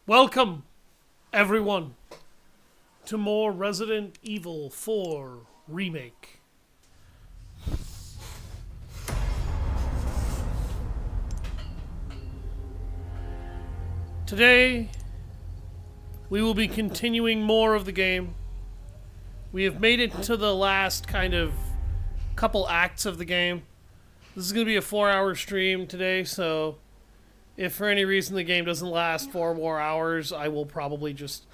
Welcome, everyone, to more Resident Evil 4 Remake. Today, we will be continuing more of the game. We have made it to the last kind of couple acts of the game. This is going to be a 4-hour stream today, so if for any reason the game doesn't last 4 more hours, I will probably just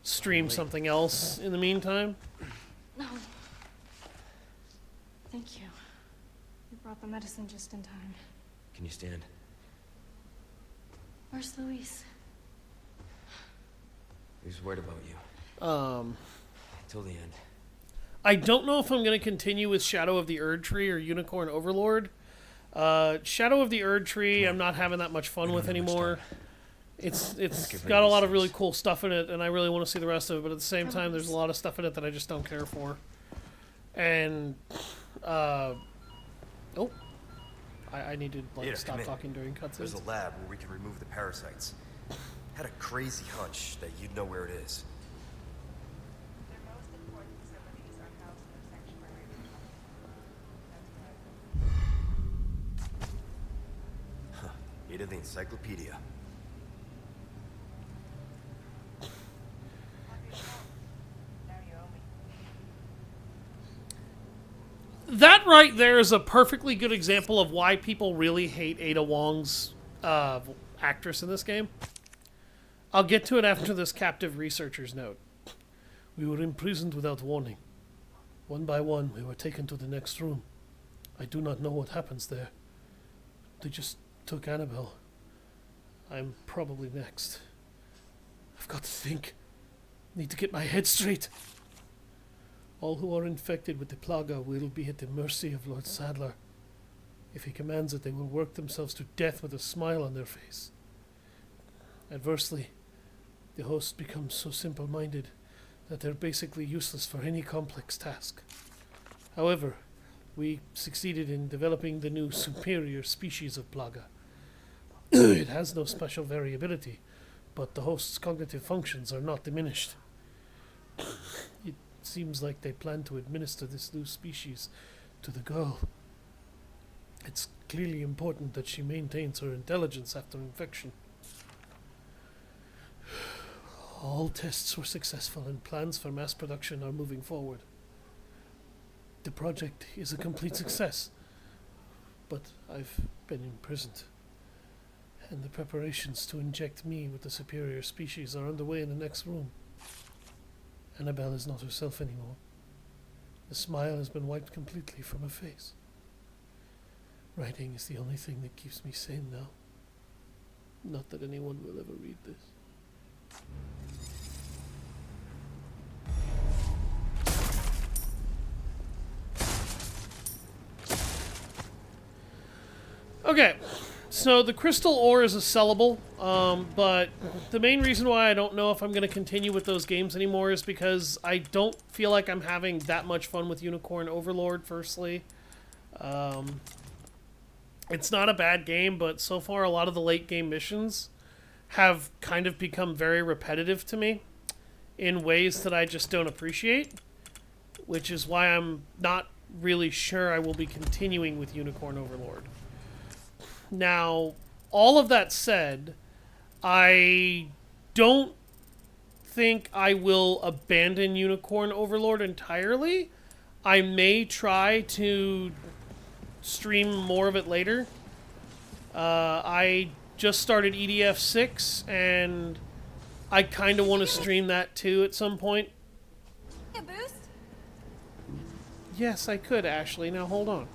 stream something else in the meantime. No. Thank you. You brought the medicine just in time. Can you stand? Where's Luis? He was worried about you. Till the end. I don't know if I'm going to continue with Shadow of the Erd Tree or Unicorn Overlord. Shadow of the Erd Tree, I'm not having that much fun with anymore. It's got a lot of really cool stuff in it, and I really want to see the rest of it, but at the same time, there's a lot of stuff in it that I just don't care for. And, I need to stop talking during cutscenes. There's a lab where we can remove the parasites. Had a crazy hunch that you'd know where it is. Their most important facilities are housed in the sanctuary. Read of the encyclopedia. Now you owe me. That right there is a perfectly good example of why people really hate Ada Wong's actress in this game. I'll get to it after this captive researcher's note. We were imprisoned without warning. One by one, we were taken to the next room. I do not know what happens there. They just took Annabelle. I'm probably next. I've got to think. Need to get my head straight. All who are infected with the plaga will be at the mercy of Lord Saddler. If he commands it, they will work themselves to death with a smile on their face. Adversely, the hosts become so simple-minded that they're basically useless for any complex task. However, we succeeded in developing the new superior species of plaga. It has no special variability, but the host's cognitive functions are not diminished. It seems like they plan to administer this new species to the girl. It's clearly important that she maintains her intelligence after infection. All tests were successful and plans for mass production are moving forward. The project is a complete success, but I've been imprisoned, and the preparations to inject me with the superior species are underway in the next room. Annabelle is not herself anymore. The smile has been wiped completely from her face. Writing is the only thing that keeps me sane now. Not that anyone will ever read this. Okay, so the crystal ore is a sellable, but the main reason why I don't know if I'm going to continue with those games anymore is because I don't feel like I'm having that much fun with Unicorn Overlord, firstly. It's not a bad game, but so far a lot of the late game missions have kind of become very repetitive to me in ways that I just don't appreciate, which is why I'm not really sure I will be continuing with Unicorn Overlord. Now, all of that said, I don't think I will abandon Unicorn Overlord entirely. I may try to stream more of it later. I just started EDF 6, and I kind of want to stream that too at some point. A boost? Yes, I could, Ashley. Now, hold on.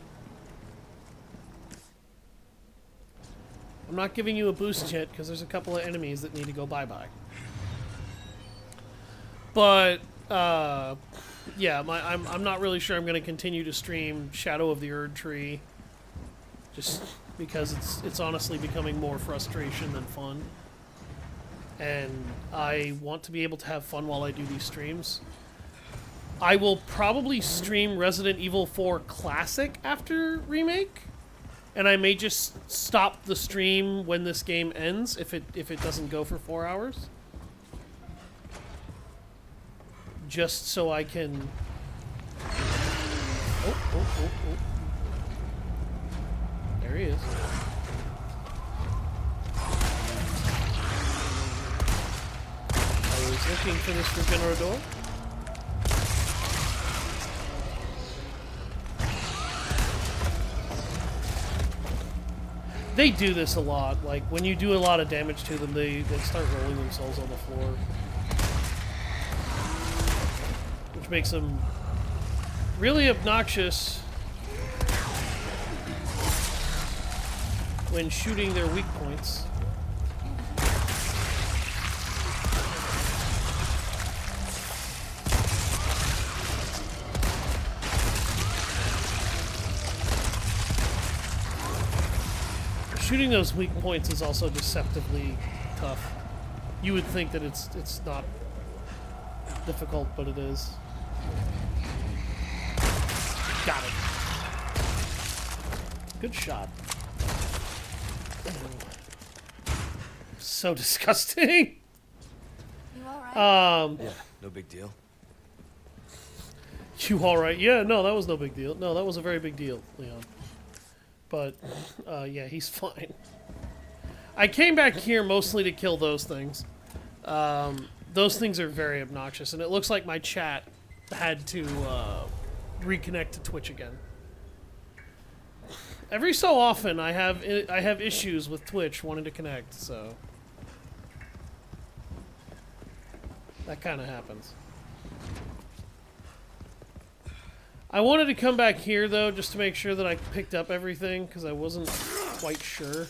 I'm not giving you a boost yet, because there's a couple of enemies that need to go bye-bye. But, yeah, I'm not really sure I'm going to continue to stream Shadow of the Erd Tree. Just because it's honestly becoming more frustration than fun. And I want to be able to have fun while I do these streams. I will probably stream Resident Evil 4 Classic after Remake. and I may just stop the stream when this game ends if it doesn't go for 4 hours. Just so I can... Oh. There he is. I was looking for this regenerador. They do this a lot. Like, when you do a lot of damage to them, they start rolling themselves on the floor. Which makes them really obnoxious when shooting their weak points. Shooting those weak points is also deceptively tough. You would think that it's not difficult, but it is. Got it. Good shot. So disgusting. You alright? Yeah, no big deal. You alright? Yeah, no, that was no big deal. No, that was a very big deal, Leon. But, yeah, he's fine. I came back here mostly to kill those things. Those things are very obnoxious, and it looks like my chat had to reconnect to Twitch again. Every so often, I have issues with Twitch wanting to connect, so that kind of happens. I wanted to come back here, though, just to make sure that I picked up everything, because I wasn't quite sure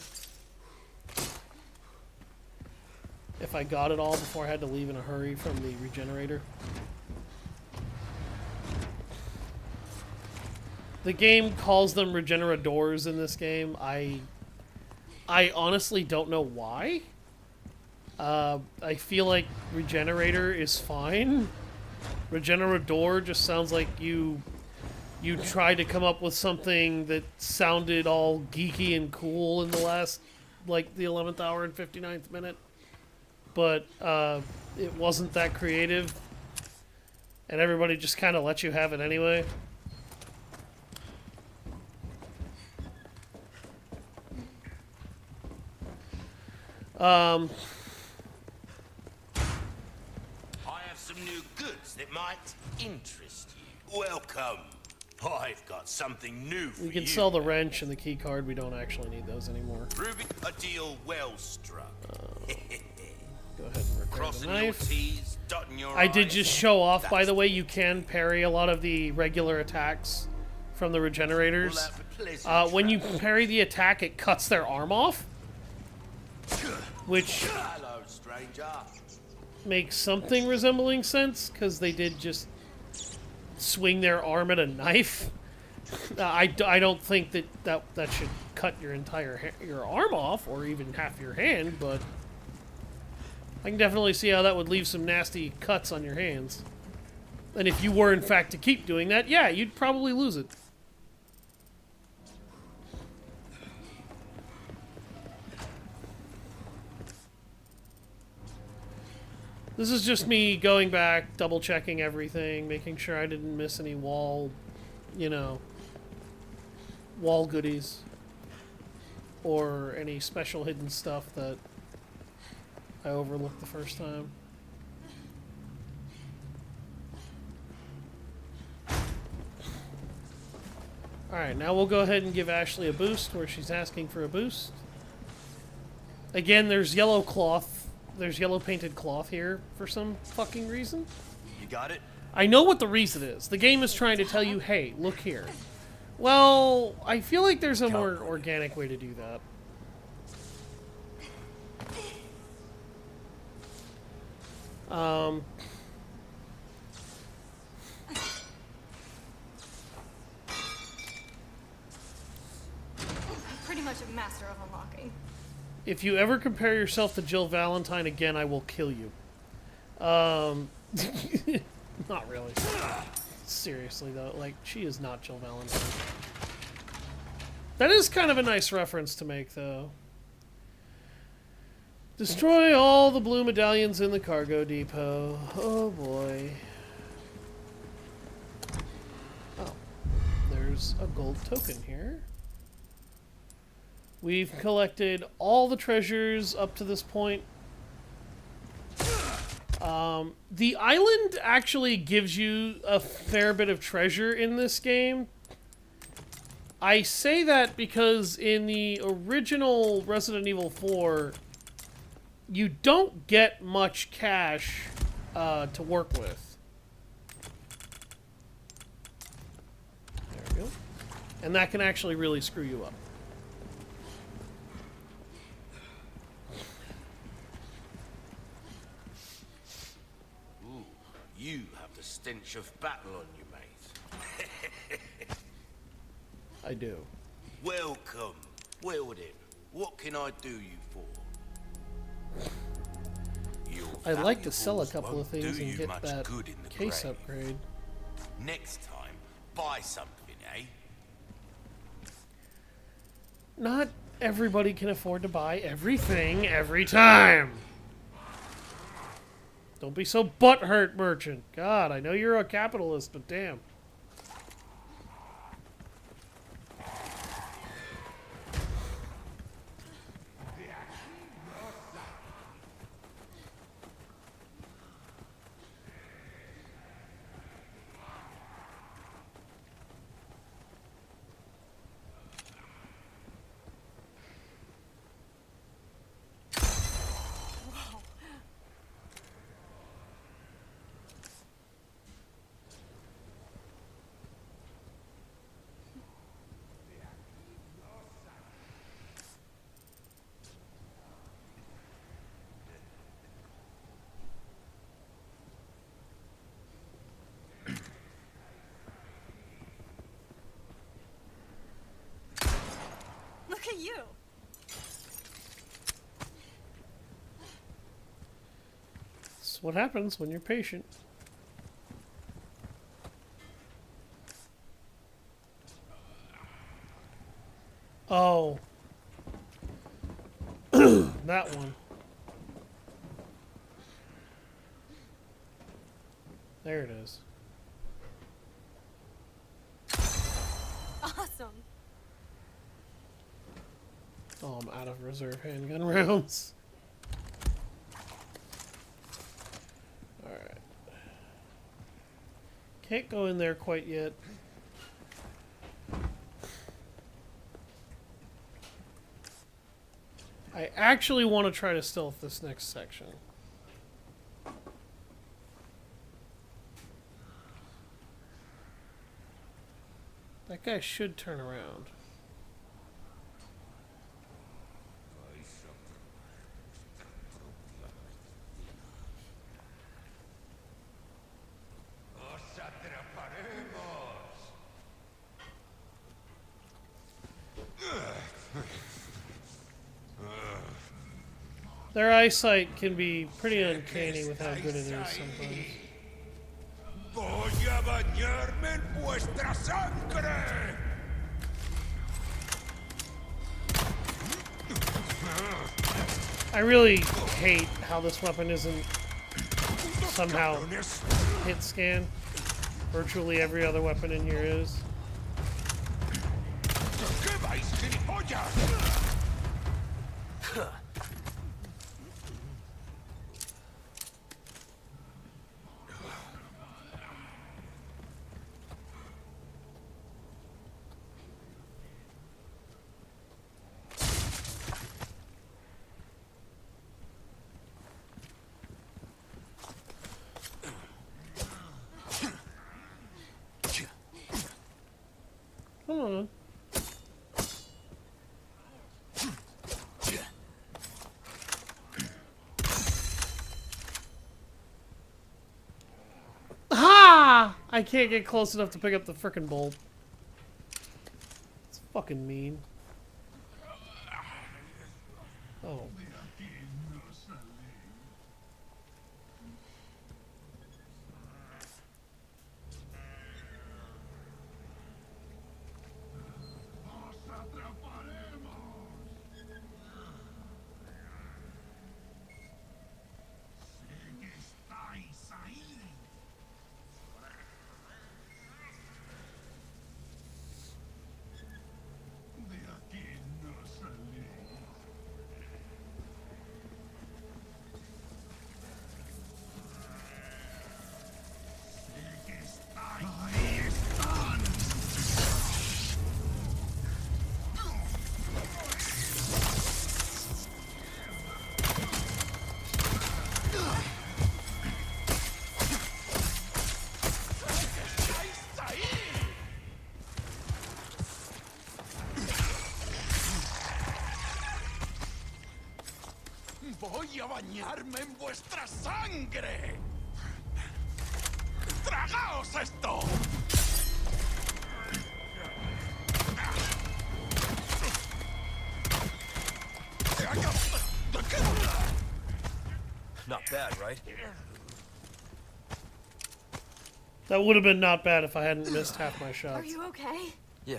if I got it all before I had to leave in a hurry from the regenerator. The game calls them regeneradors in this game. I honestly don't know why. I feel like regenerator is fine. Regenerador just sounds like you tried to come up with something that sounded all geeky and cool in the last, like, the 11th hour and 59th minute. But it wasn't that creative. And everybody just kind of let you have it anyway. I have some new goods that might interest you. Welcome. I've got something new for you. We can sell the wrench and the key card. We don't actually need those anymore. Ruby, a deal well struck. Go ahead and repair the Crossing your knife. T's, dotting your I did I's. just show off, by That's the way, you can parry a lot of the regular attacks from the regenerators. all out for pleasant When you travel. parry the attack, it cuts their arm off, which Hello, stranger. makes something resembling sense, because they did just swing their arm at a knife. I don't think that should cut your entire your arm off, or even half your hand, but I can definitely see how that would leave some nasty cuts on your hands. And if you were, in fact, to keep doing that, yeah, you'd probably lose it. This is just me going back, double-checking everything, making sure I didn't miss any wall goodies. Or any special hidden stuff that I overlooked the first time. Alright, now we'll go ahead and give Ashley a boost where she's asking for a boost. Again, there's yellow cloth. There's yellow painted cloth here for some fucking reason. You got it? I know what the reason is. The game is trying to tell you, hey, look here. Well, I feel like there's a more organic way to do that. I'm pretty much a master of unlocking. If you ever compare yourself to Jill Valentine again, I will kill you. Not really. Seriously, though. Like, she is not Jill Valentine. That is kind of a nice reference to make, though. Destroy all the blue medallions in the cargo depot. Oh boy. Oh, there's a gold token here. We've collected all the treasures up to this point. The island actually gives you a fair bit of treasure in this game. I say that because in the original Resident Evil 4, you don't get much cash to work with. There we go. And that can actually really screw you up. Ooh, you have the stench of battle on you, mate. I do. Welcome. Well then, what can I do you for? Your I'd like to sell a valuables couple of won't things do and you get much that good in the case grave. upgrade. Next time, buy something, eh? Not everybody can afford to buy everything every time. Don't be so butthurt, merchant. God, I know you're a capitalist, but damn. Look at you. That's what happens when you're patient. Oh. That one. There it is. Awesome. Oh, I'm out of reserve handgun rounds. Alright. Can't go in there quite yet. I actually want to try to stealth this next section. That guy should turn around. Their eyesight can be pretty uncanny with how good it is sometimes. Voy a bañarme en vuestra sangre. I really hate how this weapon isn't somehow hit scan. Virtually every other weapon in here is. ¿Qué vais, gilipollas? Hold on. Ha! I can't get close enough to pick up the frickin' bolt. It's fucking mean. Oh. bañarme en vuestra sangre. ¡Tragaos esto! Not bad, right? That would have been not bad if I hadn't missed half my Are shots. you okay? Yeah.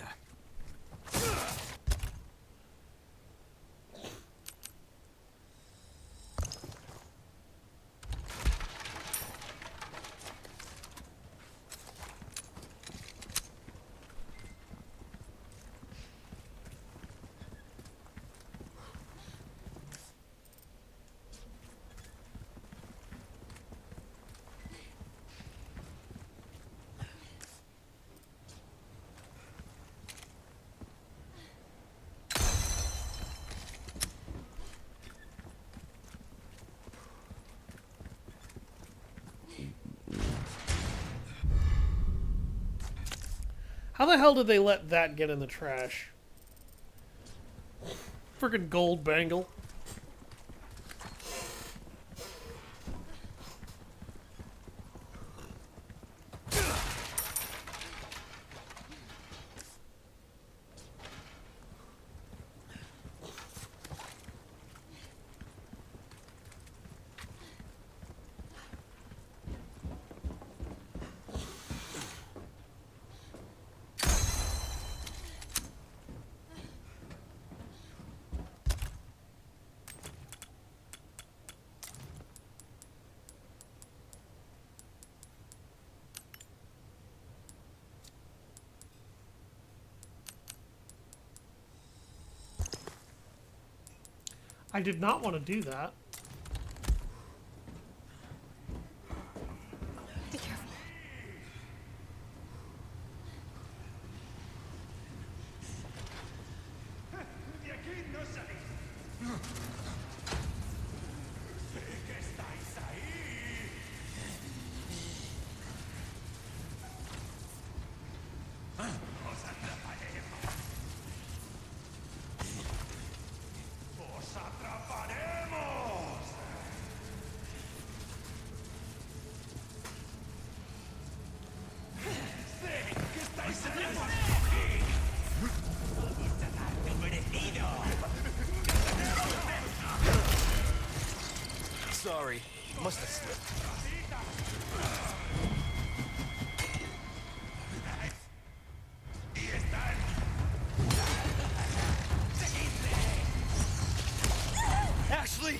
How the hell did they let that get in the trash? Freaking gold bangle. I did not want to do that. Be careful. Sorry, must have slipped. Ashley!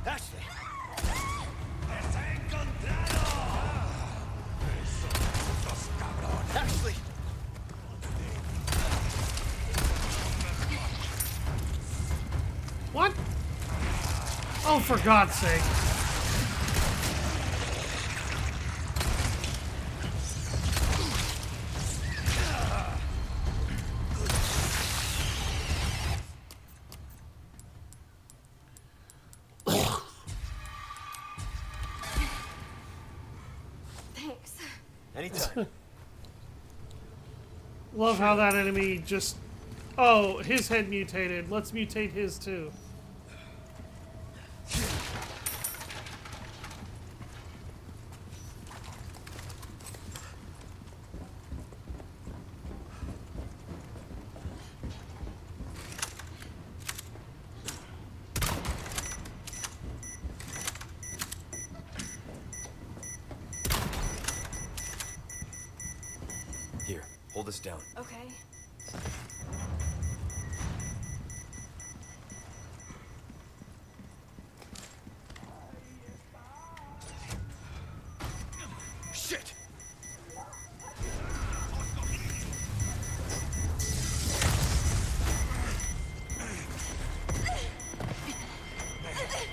Ashley! Ashley! What? Oh, for God's sake. Thanks. Anytime. Love how that enemy just... Oh, his head mutated. Let's mutate his too. Here, hold this down. Okay. Shit!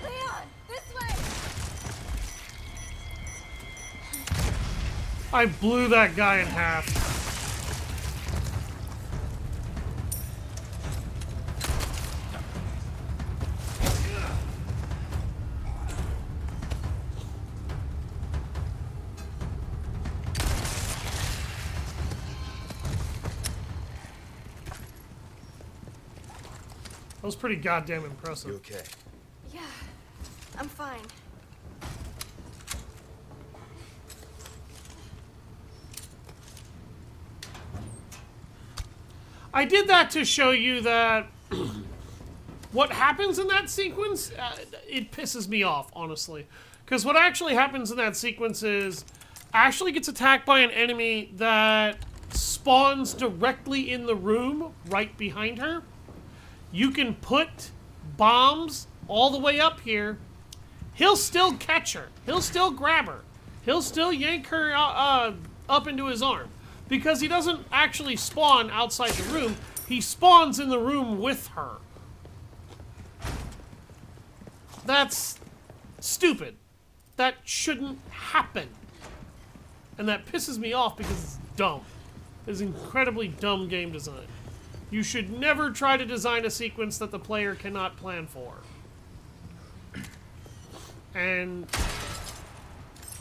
Leon, this way. I blew that guy in half. That was pretty goddamn impressive. You okay? Yeah, I'm fine. I did that to show you that what happens in that sequence, it pisses me off, honestly. Because what actually happens in that sequence is Ashley gets attacked by an enemy that spawns directly in the room right behind her. You can put bombs all the way up here. He'll still catch her. He'll still grab her. He'll still yank her up into his arm. Because he doesn't actually spawn outside the room. He spawns in the room with her. That's stupid. That shouldn't happen. And that pisses me off because it's dumb. It's incredibly dumb game design. You should never try to design a sequence that the player cannot plan for. And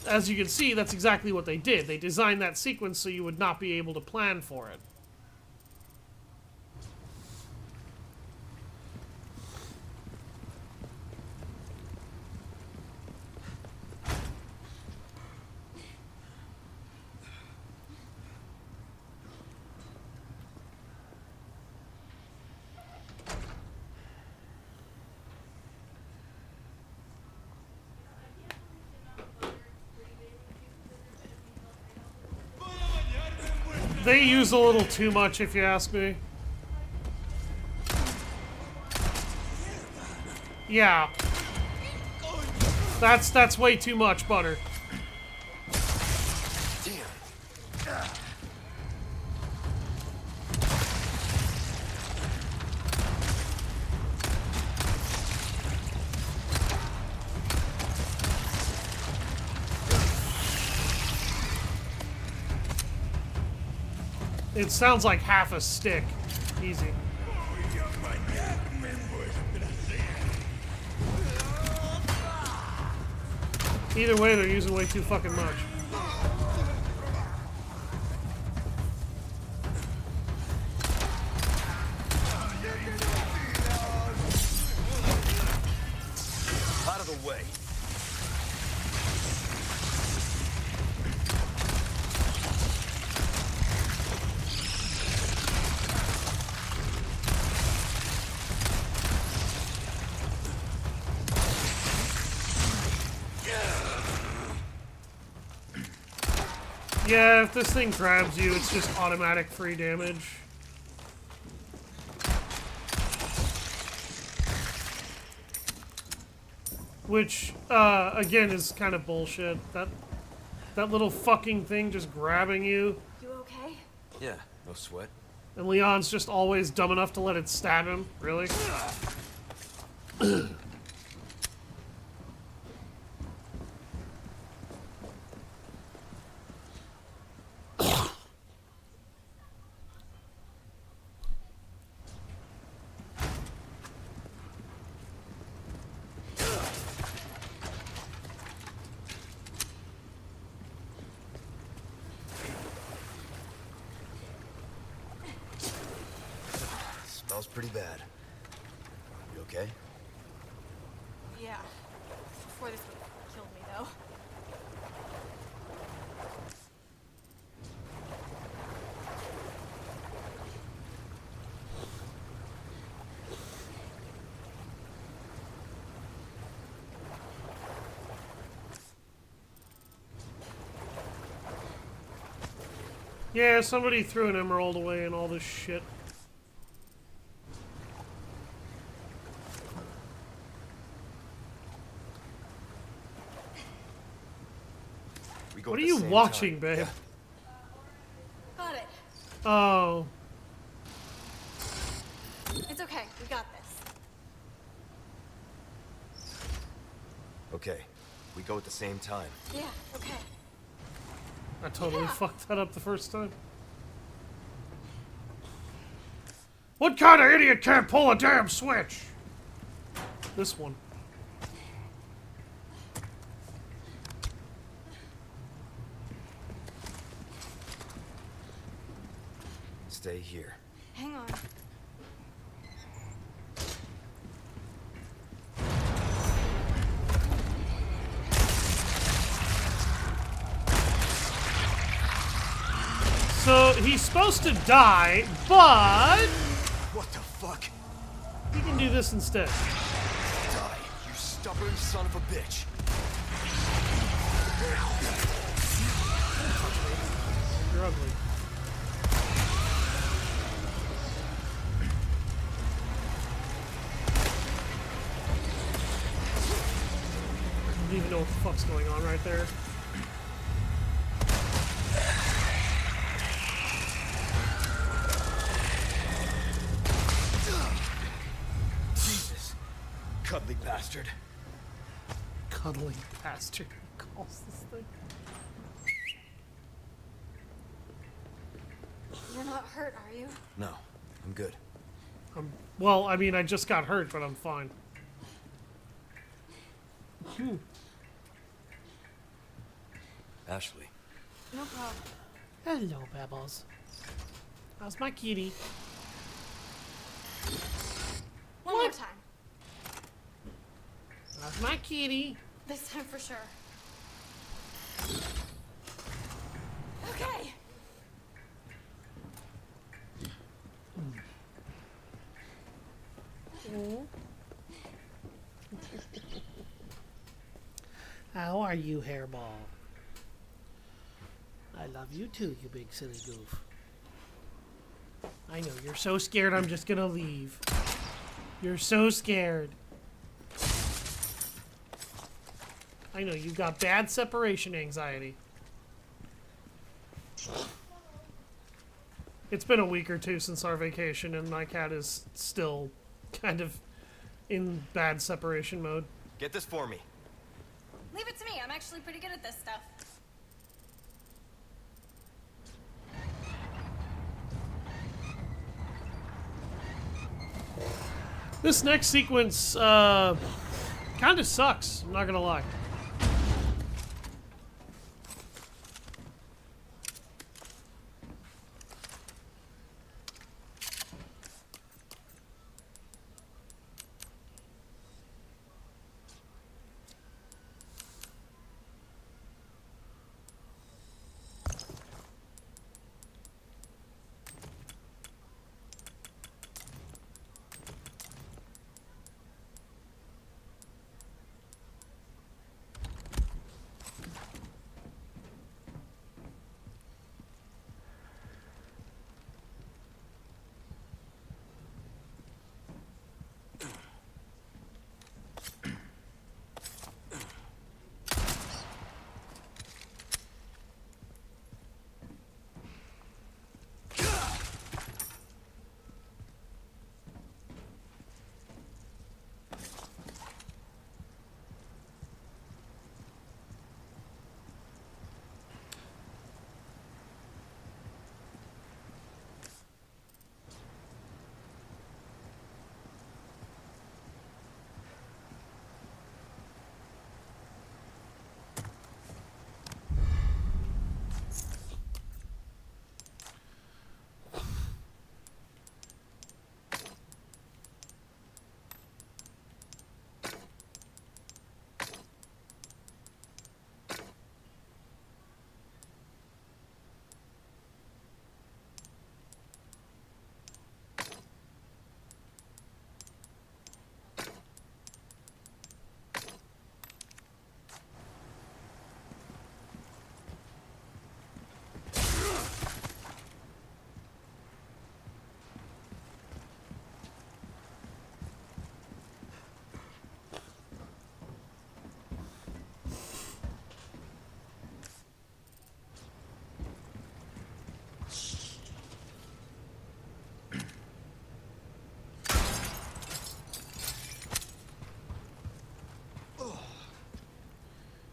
as you can see, that's exactly what they did. They designed that sequence so you would not be able to plan for it. They use a little too much, if you ask me. Yeah. That's way too much butter. It sounds like half a stick. Easy. Either way, they're using way too fucking much. Out of the way. Yeah, if this thing grabs you, it's just automatic free damage. Which, again, is kind of bullshit. That little fucking thing just grabbing you. You okay? Yeah, no sweat. And Leon's just always dumb enough to let it stab him. Really? Smells pretty bad. You okay? Yeah. Before this would have killed me, though. Yeah, somebody threw an emerald away and all this shit. What are you watching, babe? Yeah. Got it. Oh. It's okay. We got this. Okay, we go at the same time. Yeah, okay. I totally fucked that up the first time. What kind of idiot can't pull a damn switch? This one. Stay here. Hang on. he's supposed to die, but What the fuck? he can do this instead. Die, you stubborn son of a bitch. You're ugly. I don't even know what the fuck's going on right there. Jesus. Cuddly bastard. Cuddly bastard, he calls this thing. You're not hurt, are you? No, I'm good. Well, I mean, I just got hurt, but I'm fine. Ashley. No problem. Hello, Bebbles. How's my kitty? One more time. How's my kitty? This time for sure. Okay. How are you, Hairball? I love you too, you big silly goof. I know, you're so scared I'm just gonna leave. You're so scared. I know, you've got bad separation anxiety. It's been a week or two since our vacation, and my cat is still kind of in bad separation mode. Get this for me. Leave it to me. I'm actually pretty good at this stuff. This next sequence, kind of sucks, I'm not gonna lie.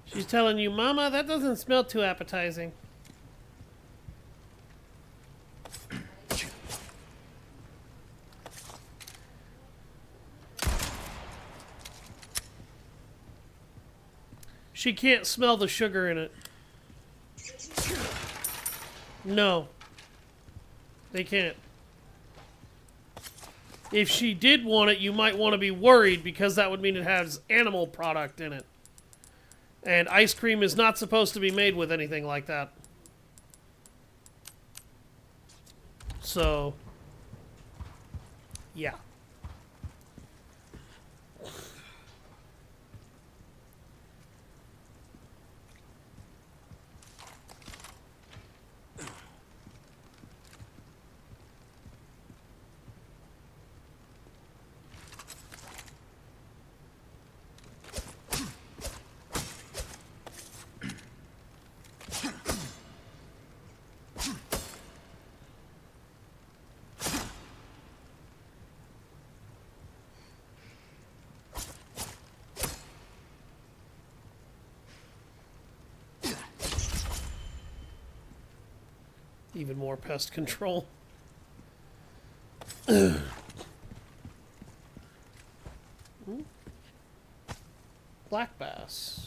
She's telling you, Mama, that doesn't smell too appetizing. She can't smell the sugar in it. No. They can't. If she did want it, you might want to be worried because that would mean it has animal product in it. And ice cream is not supposed to be made with anything like that. So, yeah. Even more pest control. Black bass.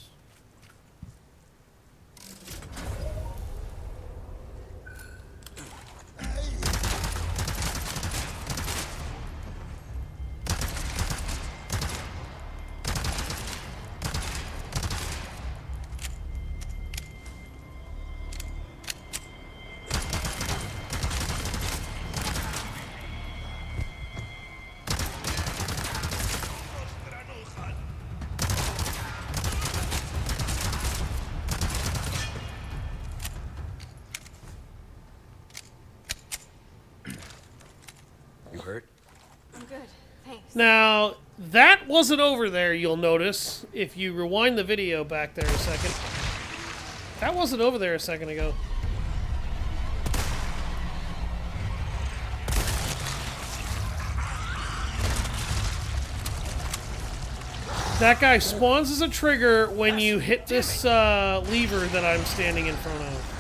You hurt? I'm good, thanks. Now, that wasn't over there, you'll notice, if you rewind the video back there a second. That wasn't over there a second ago. That guy spawns as a trigger when you hit this lever that I'm standing in front of.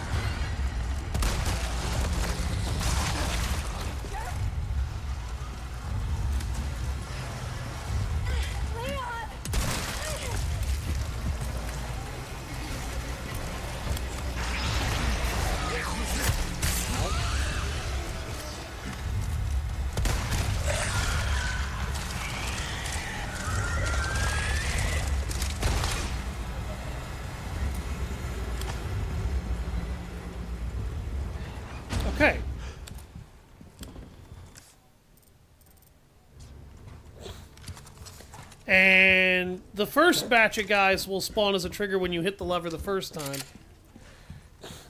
Okay. And the first batch of guys will spawn as a trigger when you hit the lever the first time.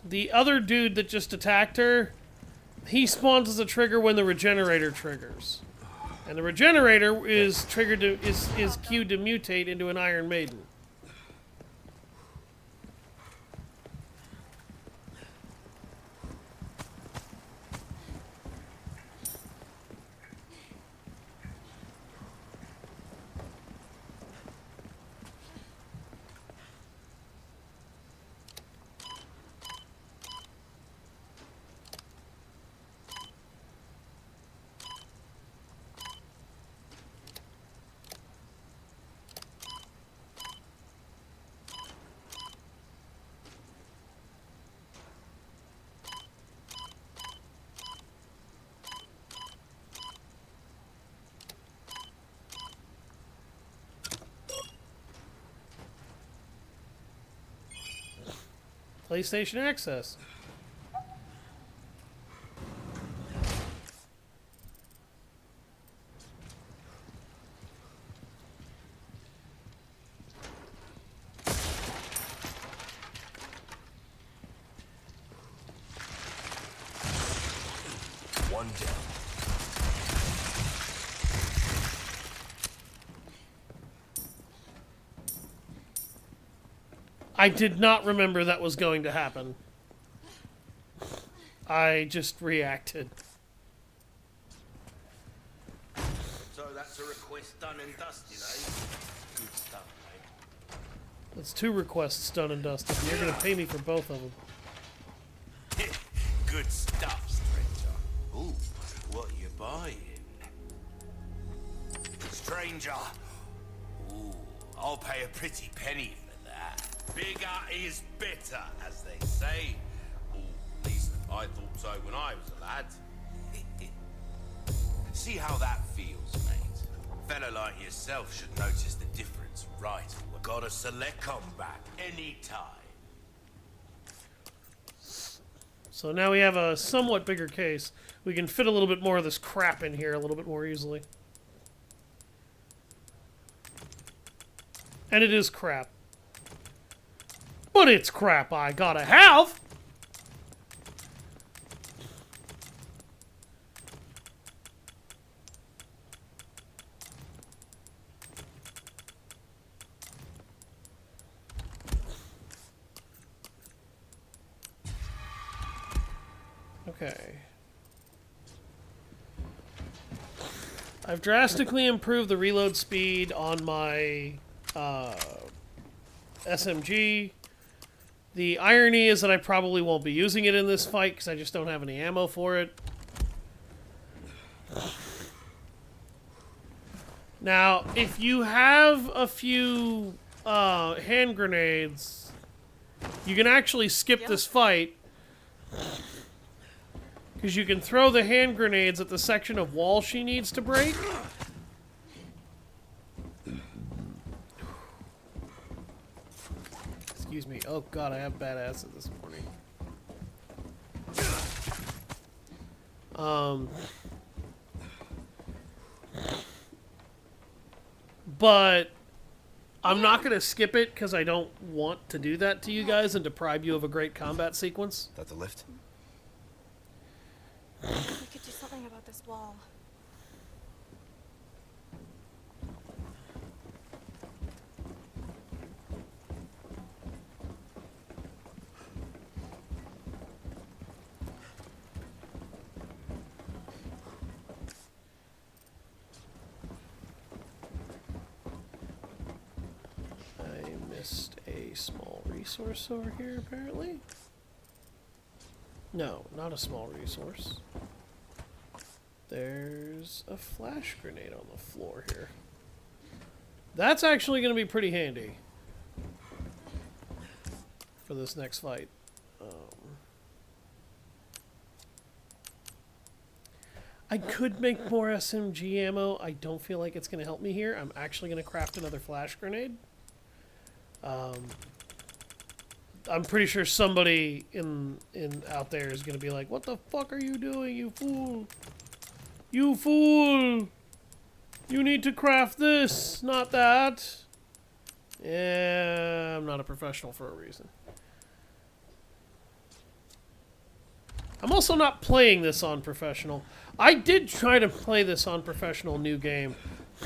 The other dude that just attacked her, he spawns as a trigger when the regenerator triggers. And the regenerator is triggered to is queued to mutate into an Iron Maiden. PlayStation Access. One down. I did not remember that was going to happen. I just reacted. So that's a request done and dusted, eh? Good stuff, mate. That's 2 requests done and dusted. You're going to pay me for both of them. Good stuff, stranger. Ooh, what you buying? Stranger. Ooh, I'll pay a pretty penny for that. Bigger is better, as they say. Ooh, at least I thought so when I was a lad. See how that feels, mate. A fella like yourself should notice the difference right away. Got a select come back anytime. So now we have a somewhat bigger case. We can fit a little bit more of this crap in here a little bit more easily. And it is crap. But it's crap I gotta have! Okay. I've drastically improved the reload speed on my SMG. The irony is that I probably won't be using it in this fight because I just don't have any ammo for it. Now, if you have a few hand grenades, you can actually skip this fight. Because you can throw the hand grenades at the section of wall she needs to break. Excuse me. Oh god, I have bad acid this morning. But I'm not going to skip it because I don't want to do that to you guys and deprive you of a great combat sequence. That the lift? We could do something about this wall. I missed a small resource over here, apparently. No, not a small resource. There's a flash grenade on the floor here. That's actually going to be pretty handy for this next fight. I could make more SMG ammo. I don't feel like it's going to help me here. I'm actually going to craft another flash grenade. I'm pretty sure somebody in out there is going to be like, "What the fuck are you doing, you fool? You fool! You need to craft this, not that." Yeah, I'm not a professional for a reason. I'm also not playing this on professional. I did try to play this on professional new game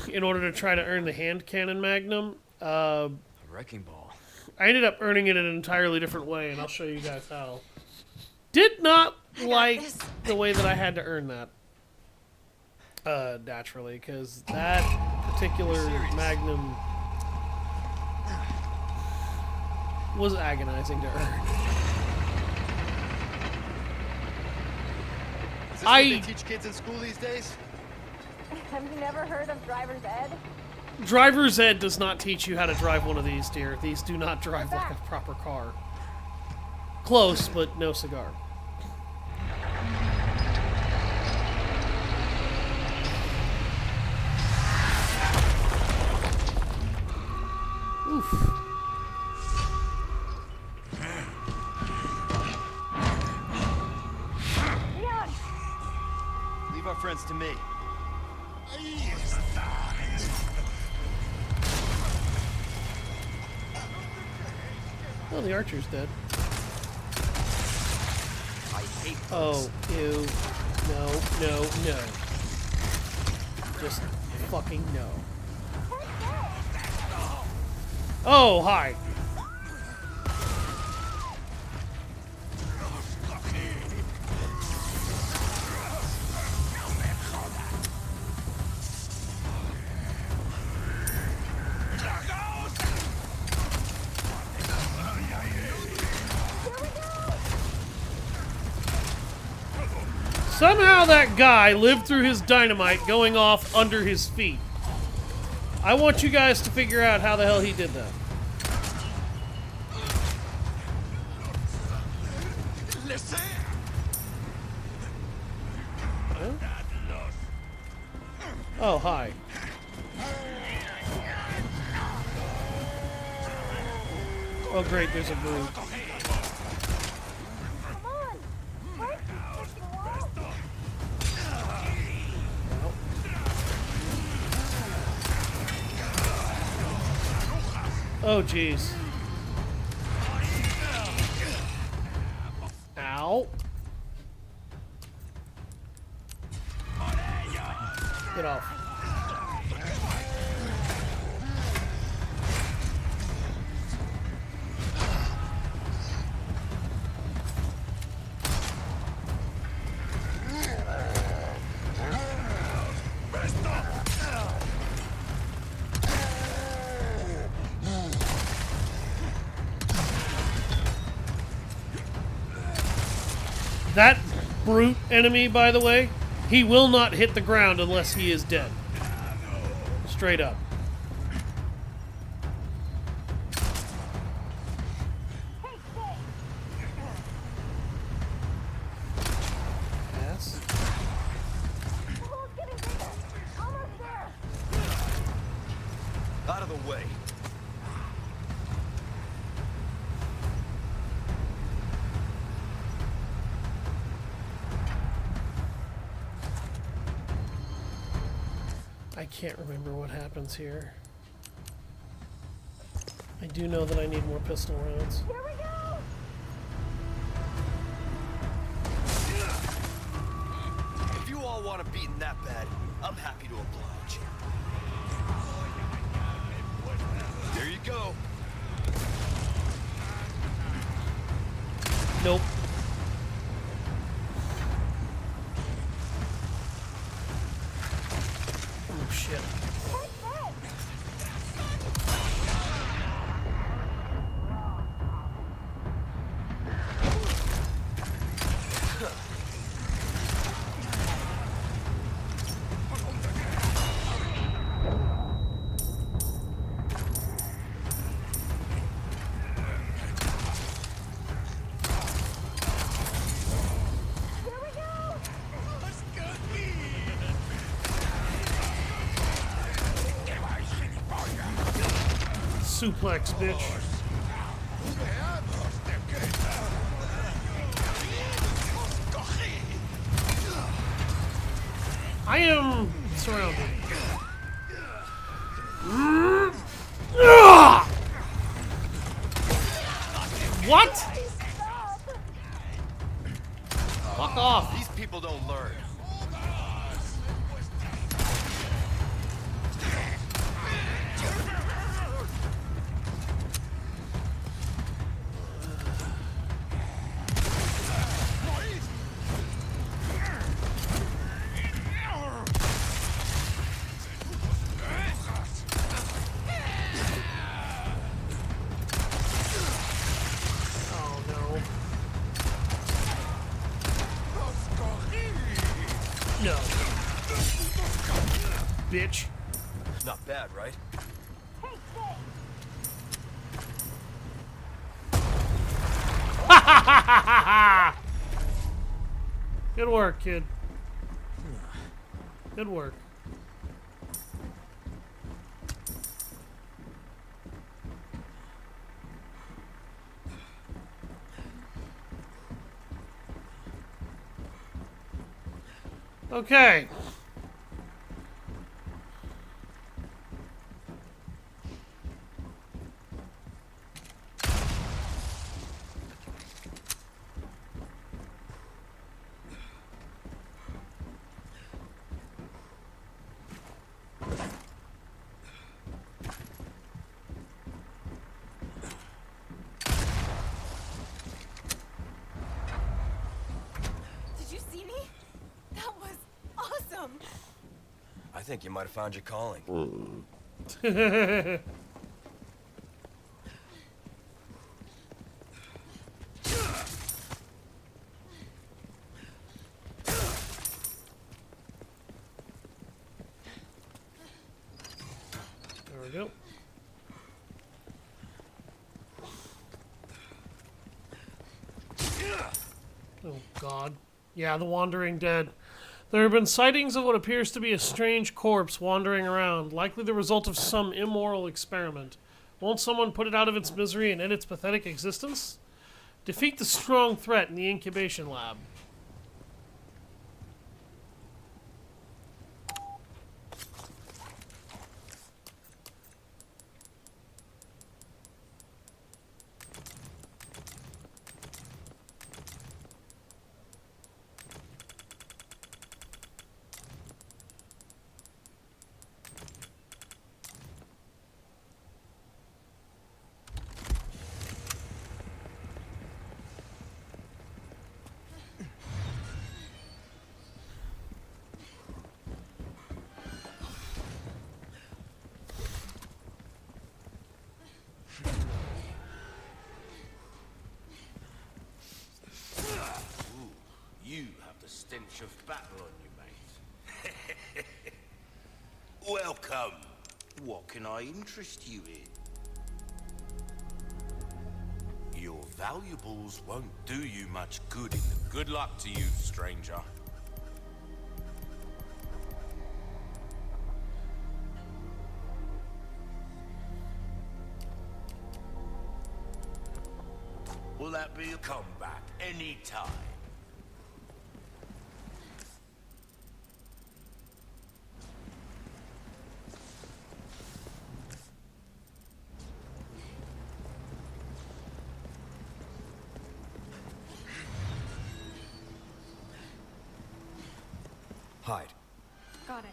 in order to try to earn the hand cannon magnum. Wrecking ball. I ended up earning it in an entirely different way, and I'll show you guys how. Did not like the way that I had to earn that. Naturally, because that particular magnum was agonizing to earn. Is this what they teach kids in school these days? Have you never heard of driver's ed? Driver's ed does not teach you how to drive one of these, dear. These do not drive like a proper car. Close, but no cigar. Oof. Leave our friends to me. Oh, the archer's dead. I hate Oh, ew. No, no, no. Just fucking no. Oh, hi. Somehow that guy lived through his dynamite going off under his feet. I want you guys to figure out how the hell he did that. Huh? Oh, hi. Oh, great, there's a move. Oh, jeez. Ow. Get off. That brute enemy, by the way, he will not hit the ground unless he is dead. Straight up. Yes. Out of the way. I can't remember what happens here. I do know that I need more pistol rounds. Here we go! If you all want to beaten that bad, I'm happy to oblige. There you go. Nope. Oh shit. Suplex, bitch. I am surrounded. What? Fuck off. These people don't learn. Oh no. No. Bitch. Not bad, right? Good work, kid. Good work. Okay. Did you see me? That was awesome! I think you might have found your calling. There we go. Oh, God. Yeah, the Wandering Dead. There have been sightings of what appears to be a strange corpse wandering around, likely the result of some immoral experiment. Won't someone put it out of its misery and end its pathetic existence? Defeat the strong threat in the incubation lab. Welcome. What can I interest you in? Your valuables won't do you much good in the... Good luck to you, stranger. Will that be a comeback anytime? Hide. Got it.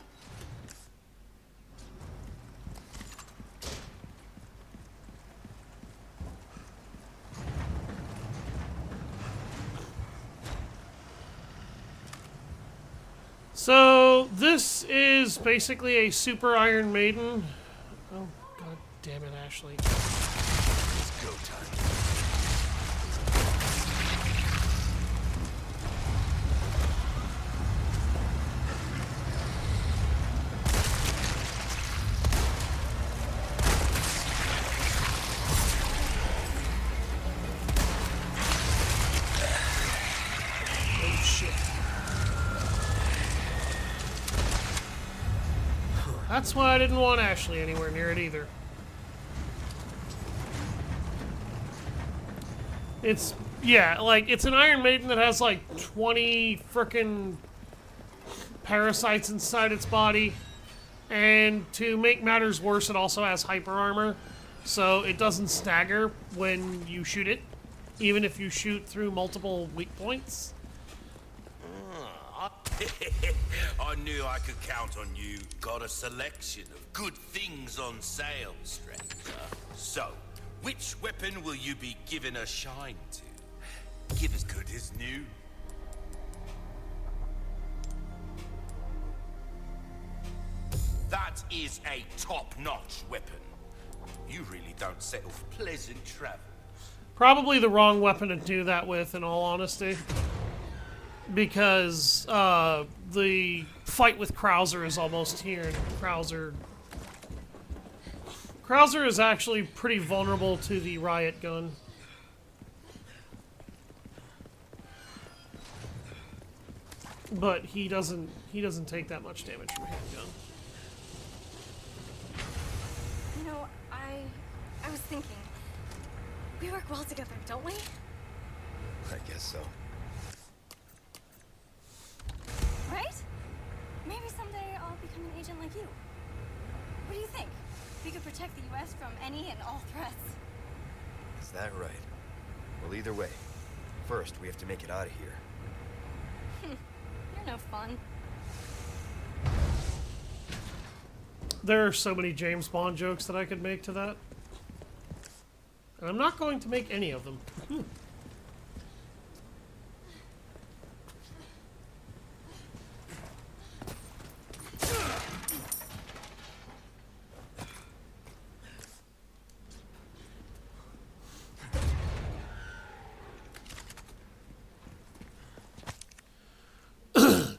So this is basically a Super Iron Maiden. Oh god damn it, Ashley. It's go time. Oh shit. That's why I didn't want Ashley anywhere near it either. It's, yeah, like, it's an Iron Maiden that has like 20 frickin' parasites inside its body. And to make matters worse, it also has hyper armor. So it doesn't stagger when you shoot it, even if you shoot through multiple weak points. I knew I could count on you. Got a selection of good things on sale, stranger. So, which weapon will you be giving a shine to? Give as good as new. That is a top-notch weapon. You really don't settle for pleasant travel. Probably the wrong weapon to do that with, in all honesty. Because the fight with Krauser is almost here, and Krauser is actually pretty vulnerable to the riot gun. But he doesn't take that much damage from a handgun. You know, I was thinking, we work well together, don't we? I guess so. Right? Maybe someday I'll become an agent like you. What do you think? We could protect the U.S. from any and all threats. Is that right? Well, either way, first we have to make it out of here. You're no fun. There are so many James Bond jokes that I could make to that. And I'm not going to make any of them.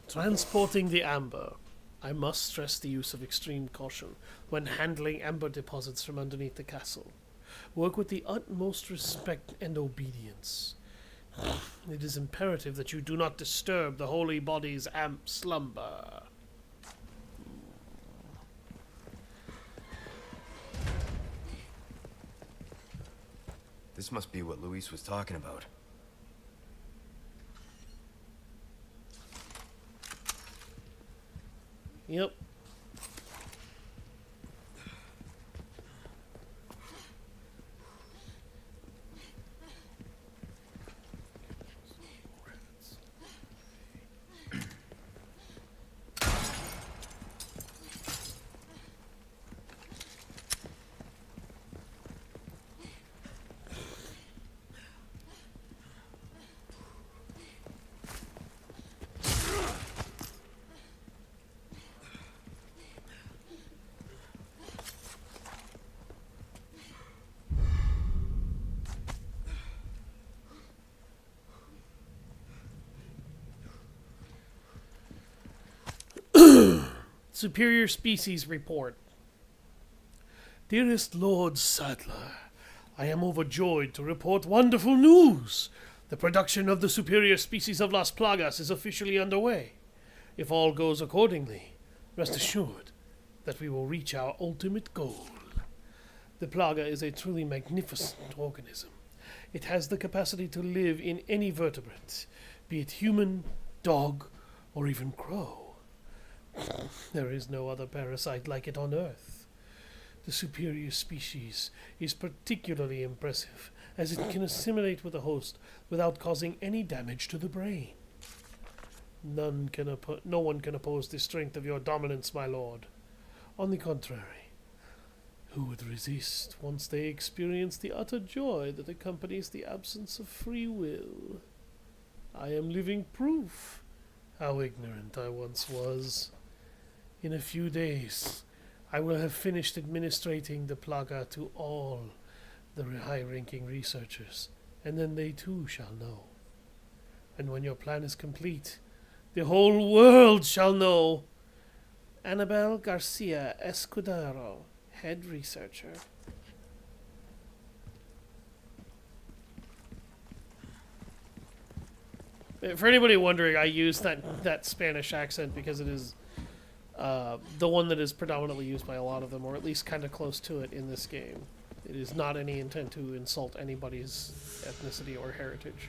Transporting the amber. I must stress the use of extreme caution when handling amber deposits from underneath the castle. Work with the utmost respect and obedience. It is imperative that you do not disturb the holy body's slumber. This must be what Luis was talking about. Yep. Superior Species Report. Dearest Lord Saddler, I am overjoyed to report wonderful news. The production of the superior species of Las Plagas is officially underway. If all goes accordingly, rest assured that we will reach our ultimate goal. The Plaga is a truly magnificent organism. It has the capacity to live in any vertebrate, be it human, dog, or even crow. There is no other parasite like it on Earth. The superior species is particularly impressive, as it can assimilate with a host without causing any damage to the brain. No one can oppose the strength of your dominance, my lord. On the contrary, who would resist once they experience the utter joy that accompanies the absence of free will? I am living proof how ignorant I once was. In a few days, I will have finished administrating the Plaga to all the high-ranking researchers, and then they too shall know. And when your plan is complete, the whole world shall know. Annabel Garcia Escudero, head researcher. For anybody wondering, I use that Spanish accent because it is the one that is predominantly used by a lot of them, or at least kind of close to it in this game. It is not any intent to insult anybody's ethnicity or heritage.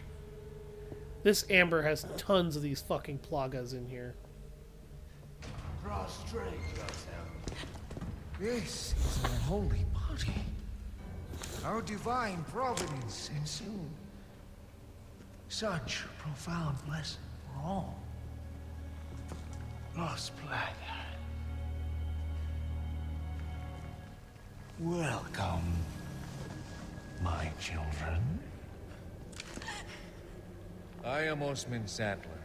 This Amber has tons of these fucking plagas in here. Prostrate yourself. This is our holy body. Our divine providence ensued. Such profound blessing for all. Los Plaga. Welcome, my children. I am Osman Saddler,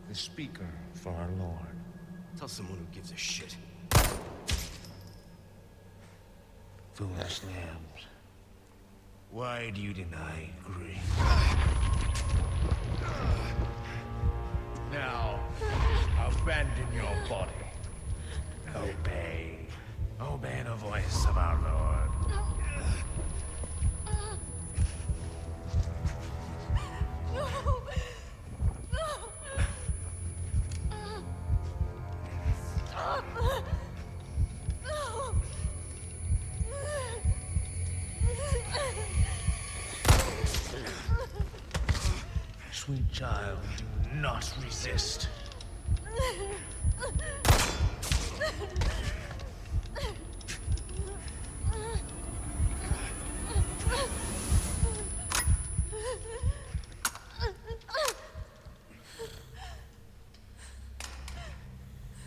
the speaker for our Lord. Tell someone who gives a shit. Foolish lambs. Why do you deny grief? Now, abandon your body. Obey. Obey the voice of our Lord. Sweet child, do not resist.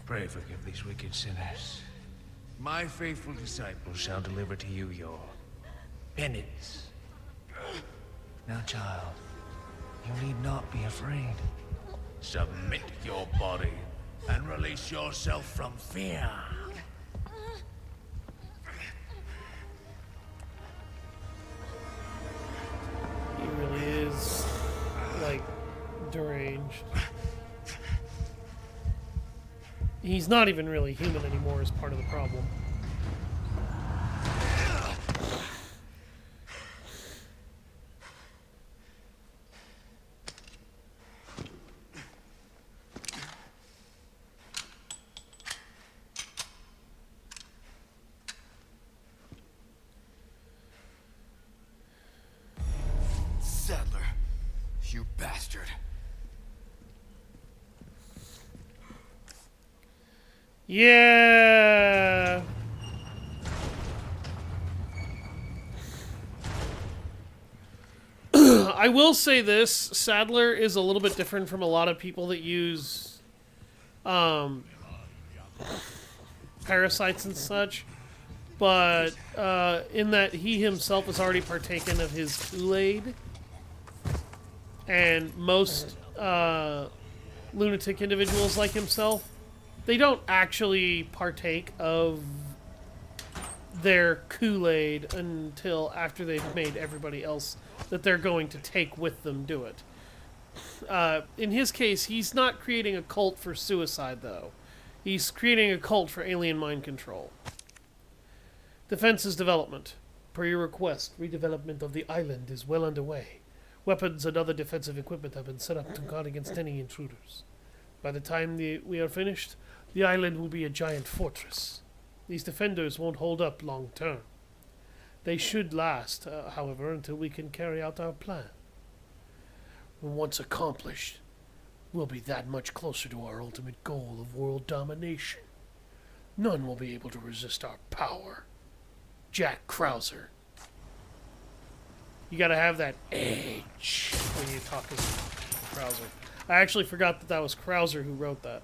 Pray forgive these wicked sinners. My faithful disciples shall deliver to you your penance. Now, child, you need not be afraid. Submit your body and release yourself from fear. He really is, like, deranged. He's not even really human anymore is part of the problem. Saddler, you bastard. Yeah. I will say this, Saddler is a little bit different from a lot of people that use parasites and such, but in that he himself has already partaken of his Kool-Aid, and most lunatic individuals like himself, they don't actually partake of their Kool-Aid until after they've made everybody else that they're going to take with them do it. In his case, he's not creating a cult for suicide, though. He's creating a cult for alien mind control. Defenses development. Per your request, redevelopment of the island is well underway. Weapons and other defensive equipment have been set up to guard against any intruders. By the time we are finished, the island will be a giant fortress. These defenders won't hold up long term. They should last, however, until we can carry out our plan. Once accomplished, we'll be that much closer to our ultimate goal of world domination. None will be able to resist our power. Jack Krauser. You gotta have that edge when you talk as Krauser. I actually forgot that was Krauser who wrote that.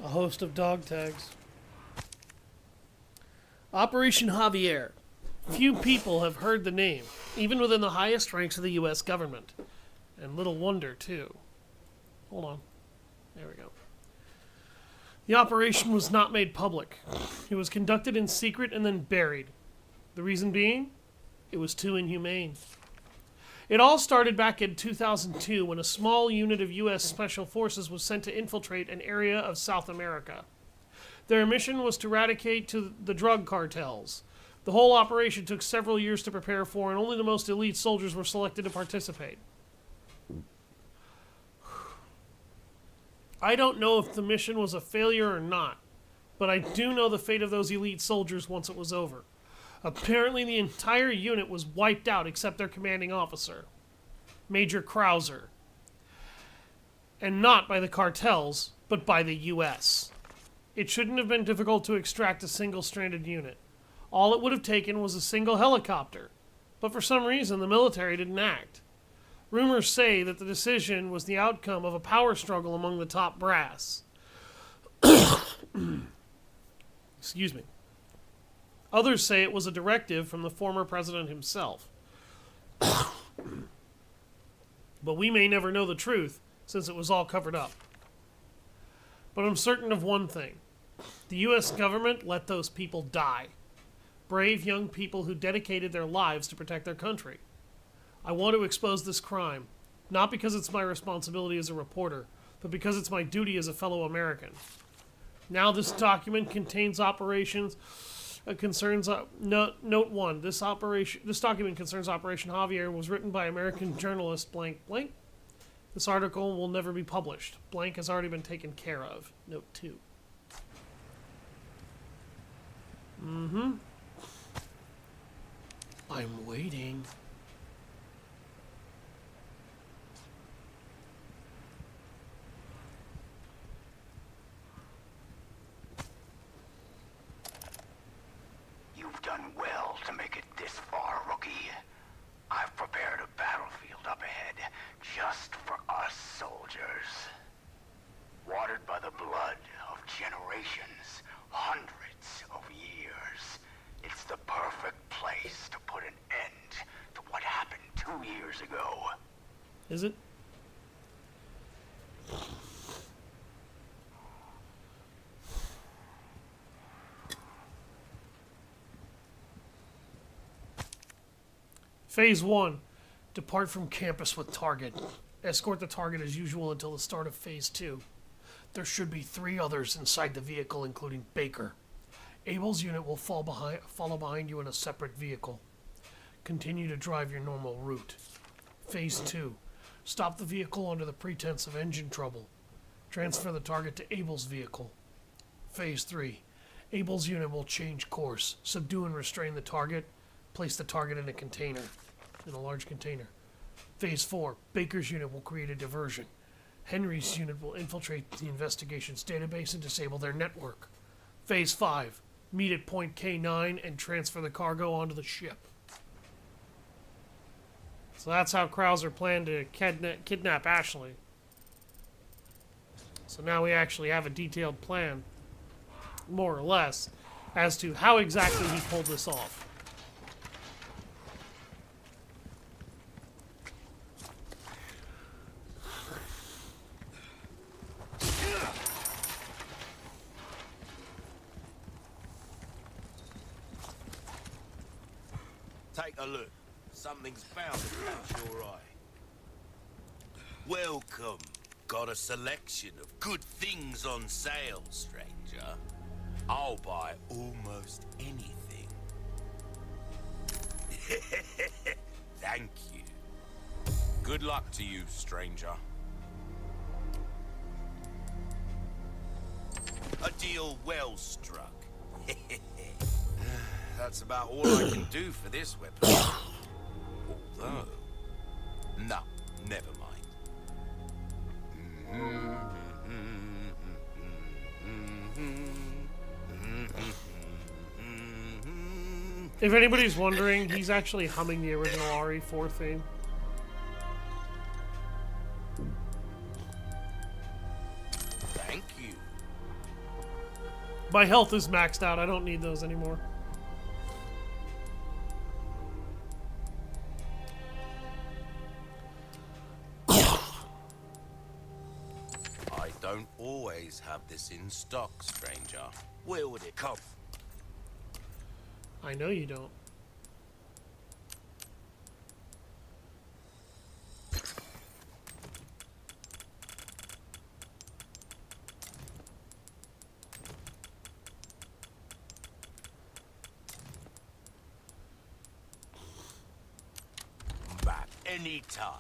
A host of dog tags. Operation Javier. Few people have heard the name, even within the highest ranks of the U.S. government. And little wonder, too. Hold on. There we go. The operation was not made public. It was conducted in secret and then buried. The reason being? It was too inhumane. It all started back in 2002 when a small unit of U.S. Special Forces was sent to infiltrate an area of South America. Their mission was to eradicate the drug cartels. The whole operation took several years to prepare for, and only the most elite soldiers were selected to participate. I don't know if the mission was a failure or not, but I do know the fate of those elite soldiers once it was over. Apparently the entire unit was wiped out except their commanding officer, Major Krauser. And not by the cartels, but by the U.S. It shouldn't have been difficult to extract a single-stranded unit. All it would have taken was a single helicopter, but for some reason the military didn't act. Rumors say that the decision was the outcome of a power struggle among the top brass. Excuse me. Others say it was a directive from the former president himself. But we may never know the truth, since it was all covered up. But I'm certain of one thing. The U.S. government let those people die. Brave young people who dedicated their lives to protect their country. I want to expose this crime, not because it's my responsibility as a reporter, but because it's my duty as a fellow American. Now this document contains operations... Note 1. This document concerns Operation Javier and was written by American journalist blank blank. This article will never be published. Blank has already been taken care of. Note 2. I'm waiting. years ago. Is it? Phase 1. Depart from campus with target. Escort the target as usual until the start of Phase 2. There should be 3 others inside the vehicle, including Baker. Abel's unit will follow behind you in a separate vehicle. Continue to drive your normal route. Phase 2. Stop the vehicle under the pretense of engine trouble. Transfer the target to Abel's vehicle. Phase 3. Abel's unit will change course. Subdue and restrain the target. Place the target in a container. In a large container. Phase 4. Baker's unit will create a diversion. Henry's unit will infiltrate the investigation's database and disable their network. Phase 5. Meet at point K9 and transfer the cargo onto the ship. So that's how Krauser planned to kidnap Ashley. So now we actually have a detailed plan, more or less, as to how exactly he pulled this off. Take a look. Something's bound to catch your eye. Welcome. Got a selection of good things on sale, stranger. I'll buy almost anything. Thank you. Good luck to you, stranger. A deal well struck. That's about all I can do for this weapon. Although... No, never mind. If anybody's wondering, he's actually humming the original RE4 theme. Thank you. My health is maxed out. I don't need those anymore. I don't always have this in stock, stranger. Where would it come? I know you don't. Back anytime.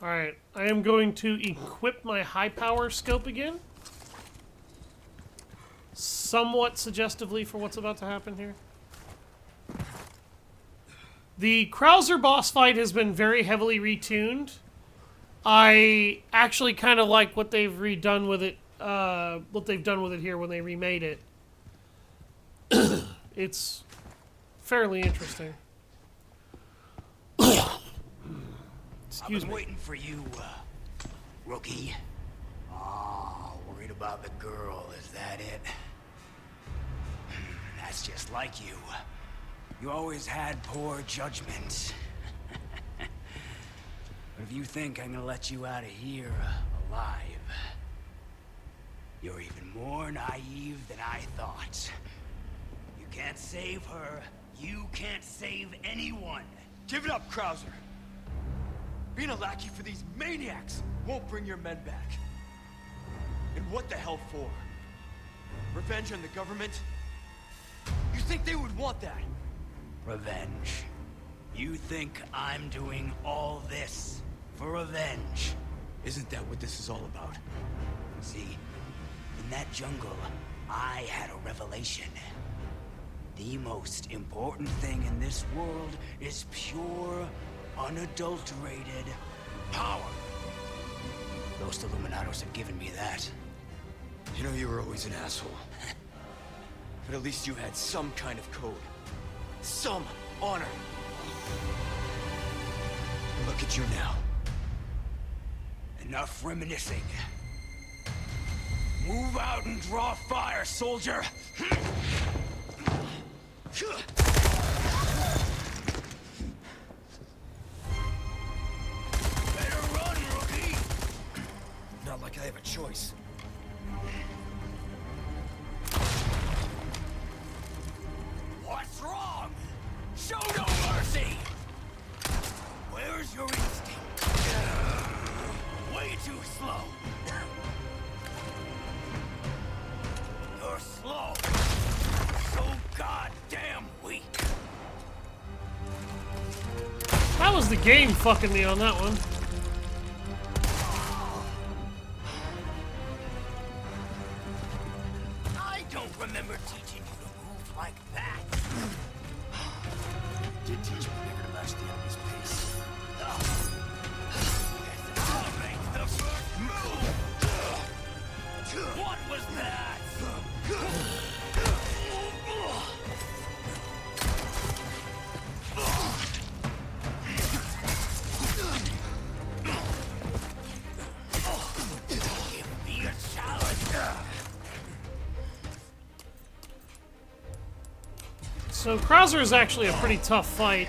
Alright, I am going to equip my high power scope again. Somewhat suggestively for what's about to happen here. The Krauser boss fight has been very heavily retuned. I actually kind of like what they've redone with it, what they've done with it here when they remade it. It's fairly interesting. Excuse I've been me. waiting for you, rookie. Oh, worried about the girl, is that it? That's just like you. You always had poor judgment. But if you think I'm gonna let you out of here alive, you're even more naive than I thought. You can't save her. You can't save anyone. Give it up, Krauser. Being a lackey for these maniacs won't bring your men back. And what the hell for? Revenge on the government? You think they would want that? Revenge. You think I'm doing all this for revenge? Isn't that what this is all about? See, in that jungle, I had a revelation. The most important thing in this world is pure, unadulterated power. Those Illuminados have given me that. You know you were always an asshole. But at least you had some kind of code. Some honor. Look at you now. Enough reminiscing. Move out and draw fire, soldier! was the game fucking me on that one. I don't remember teaching you to move like that. Did teach me never to match the enemy's pace. I'll make the first move. What was that? Give me a challenge. So Krauser is actually a pretty tough fight.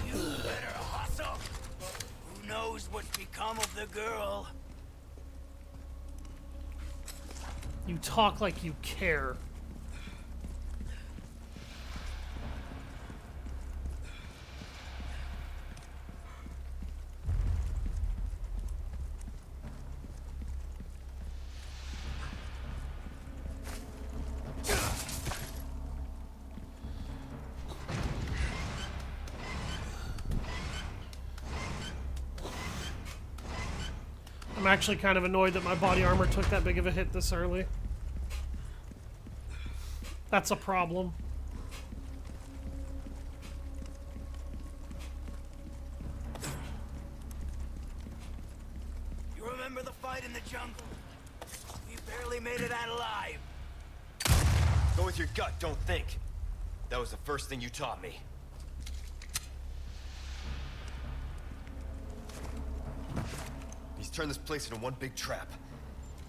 You better hustle. Who knows what's become of the girl? You talk like you care. I'm actually kind of annoyed that my body armor took that big of a hit this early. That's a problem. You remember the fight in the jungle? We barely made it out alive. Go with your gut, don't think. That was the first thing you taught me. He's turned this place into one big trap.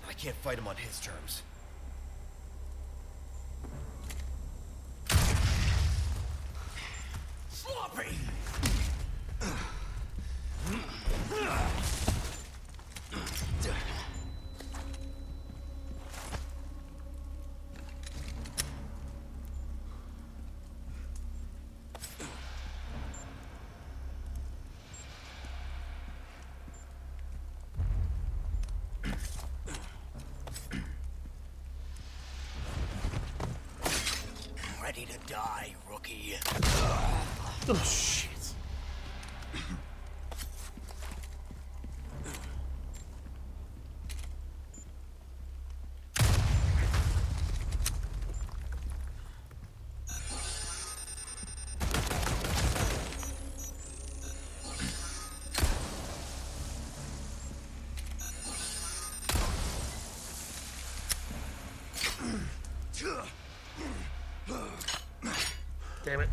I can't fight him on his terms. Sloppy! Ready to die, rookie. Oh shit. Damn it.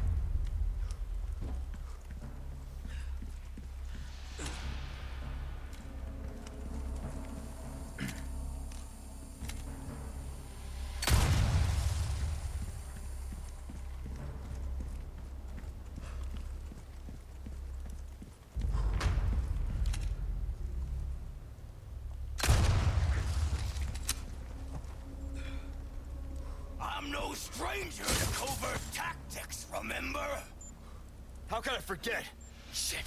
I'm no stranger to covert tactics, remember? How could I forget? Shit.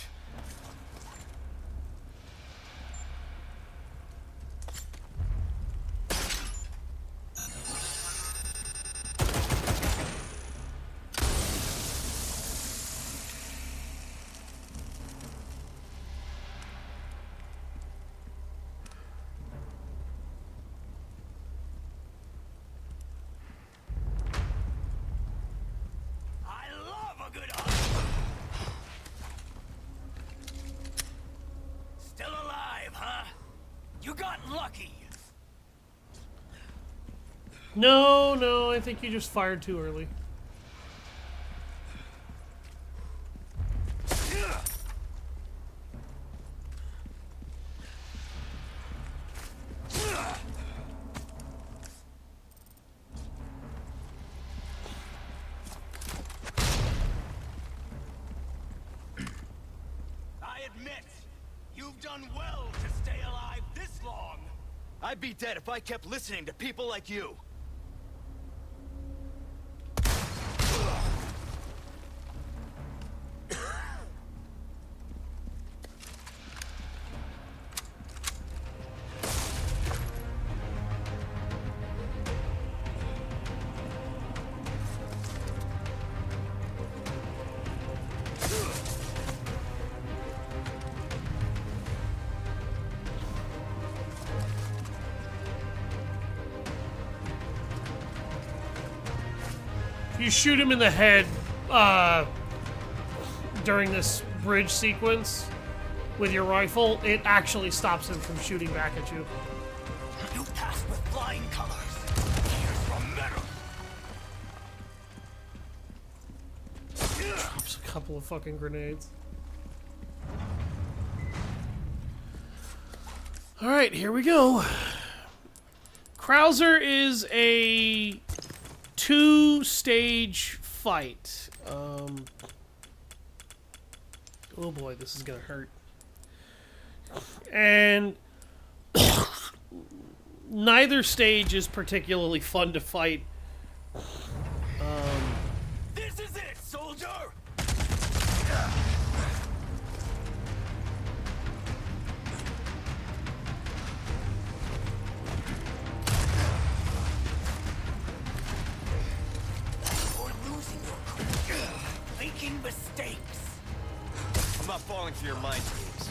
I love a good hunt. Still alive, huh? You got lucky. No, I think you just fired too early. I admit, you've done well to stay alive this long. I'd be dead if I kept listening to people like you. you shoot him in the head during this bridge sequence with your rifle, it actually stops him from shooting back at you. You pass with flying colors. Here's from metal. Drops a couple of fucking grenades. Alright, here we go. Krauser is a 2-stage fight. Oh boy, this is gonna hurt. And neither stage is particularly fun to fight. This is it, soldier! You're losing your cool. Making mistakes. I'm not falling for your mind games.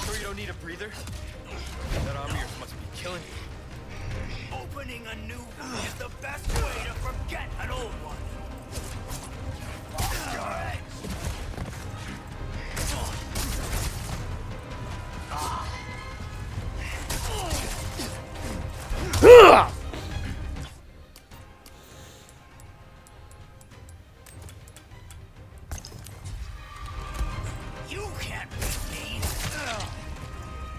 Sure you don't need a breather? That arm of yours must be killing you. Opening a new wound is the best way to forget an old one. Lost your edge. You can't beat me.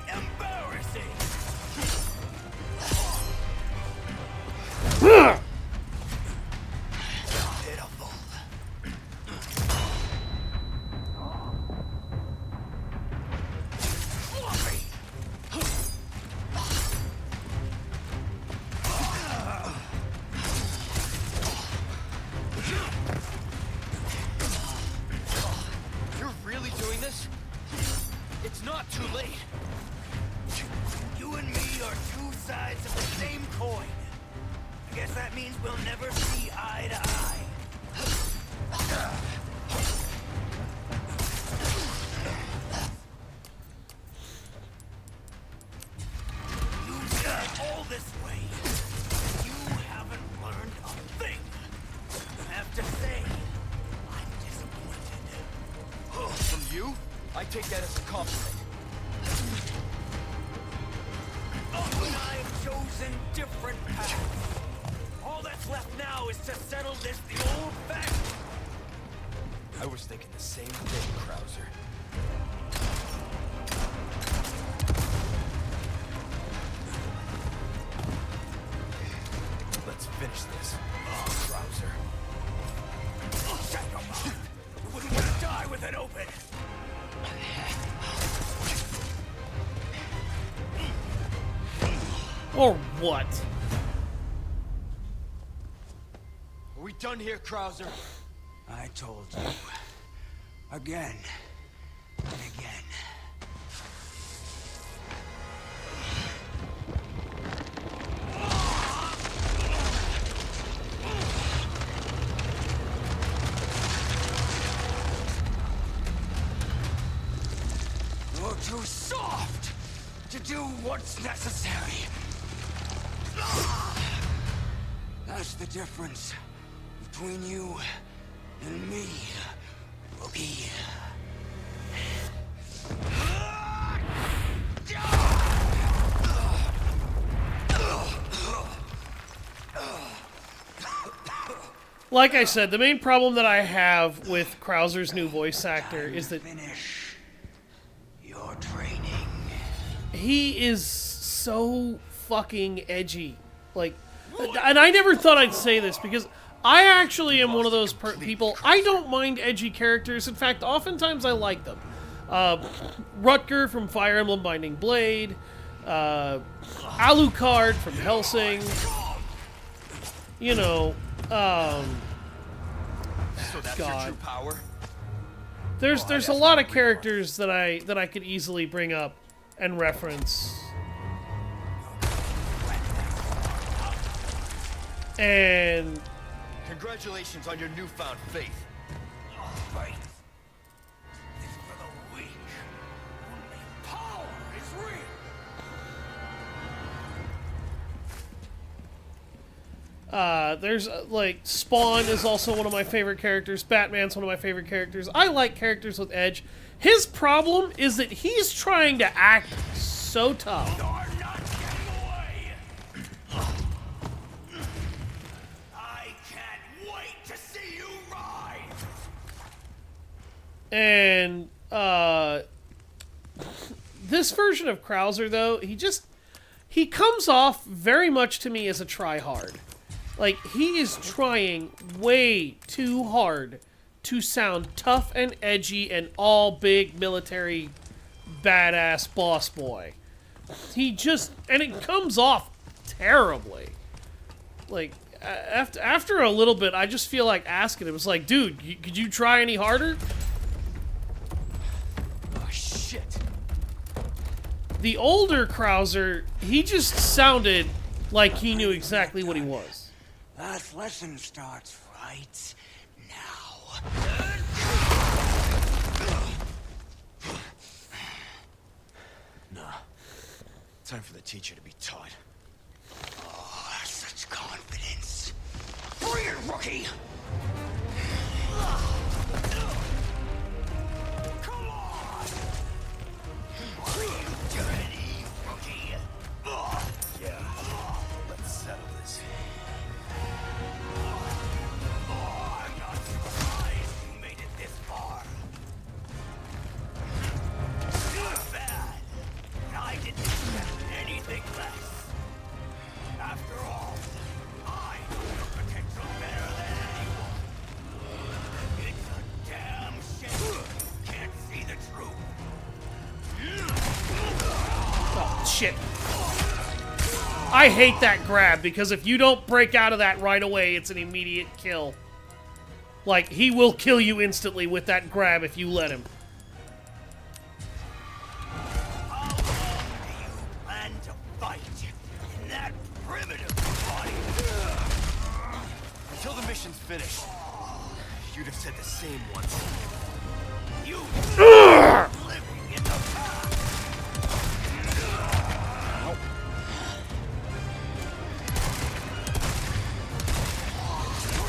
Embarrassing. Pitiful. Floppy. You're really doing this? It's not too late. You and me are two sides of the same coin. I guess that means we'll never see eye to eye. You did all this way. You haven't learned a thing. I have to say, I'm disappointed. From you? I take that as a compliment. Oh, and I've chosen different paths. All that's left now is to settle this the old-fashioned. I was thinking the same thing, Krauser. Let's finish this, Krauser. Shut your mouth. You wouldn't want to die with it open. Or what? Are we done here, Krauser? I told you. Again. And again. You're too soft to do what's necessary. That's the difference between you and me, rookie. Like I said, the main problem that I have with Krauser's new voice actor is that Finish your training. he is so fucking edgy. Like, and I never thought I'd say this because I actually am one of those people. I don't mind edgy characters. In fact, oftentimes I like them. Rutger from Fire Emblem Binding Blade, Alucard from Hellsing. You know, So that's your God. true power? There's a lot of characters that I could easily bring up and reference. And Congratulations on your newfound faith. Faith is for the weak. Only power is real. There's like Spawn is also one of my favorite characters. Batman's one of my favorite characters. I like characters with edge. His problem is that he's trying to act so tough. You're not getting away. I can't wait to see you ride. And this version of Krauser, though, he comes off very much to me as a tryhard. Like, he is trying way too hard to sound tough and edgy and all big military badass boss boy. And it comes off terribly. Like, after a little bit, I just feel like asking him. It was like, dude, could you try any harder? Oh, shit. The older Krauser, he just sounded like he knew exactly what he was. Last lesson starts right now. Nah. Time for the teacher to be taught. Oh, such confidence. Bring it, rookie! Come on. Are you ready, rookie? Yeah. Let's settle this. I'm not surprised you made it this far. Not bad. I didn't expect anything less. After all, I know your potential better than anyone. It's a damn shame you can't see the truth. Oh, shit. I hate that grab, because if you don't break out of that right away, it's an immediate kill. Like, he will kill you instantly with that grab if you let him. How long do you plan to fight in that primitive body? Until the mission's finished. You'd have said the same once. You living in the past.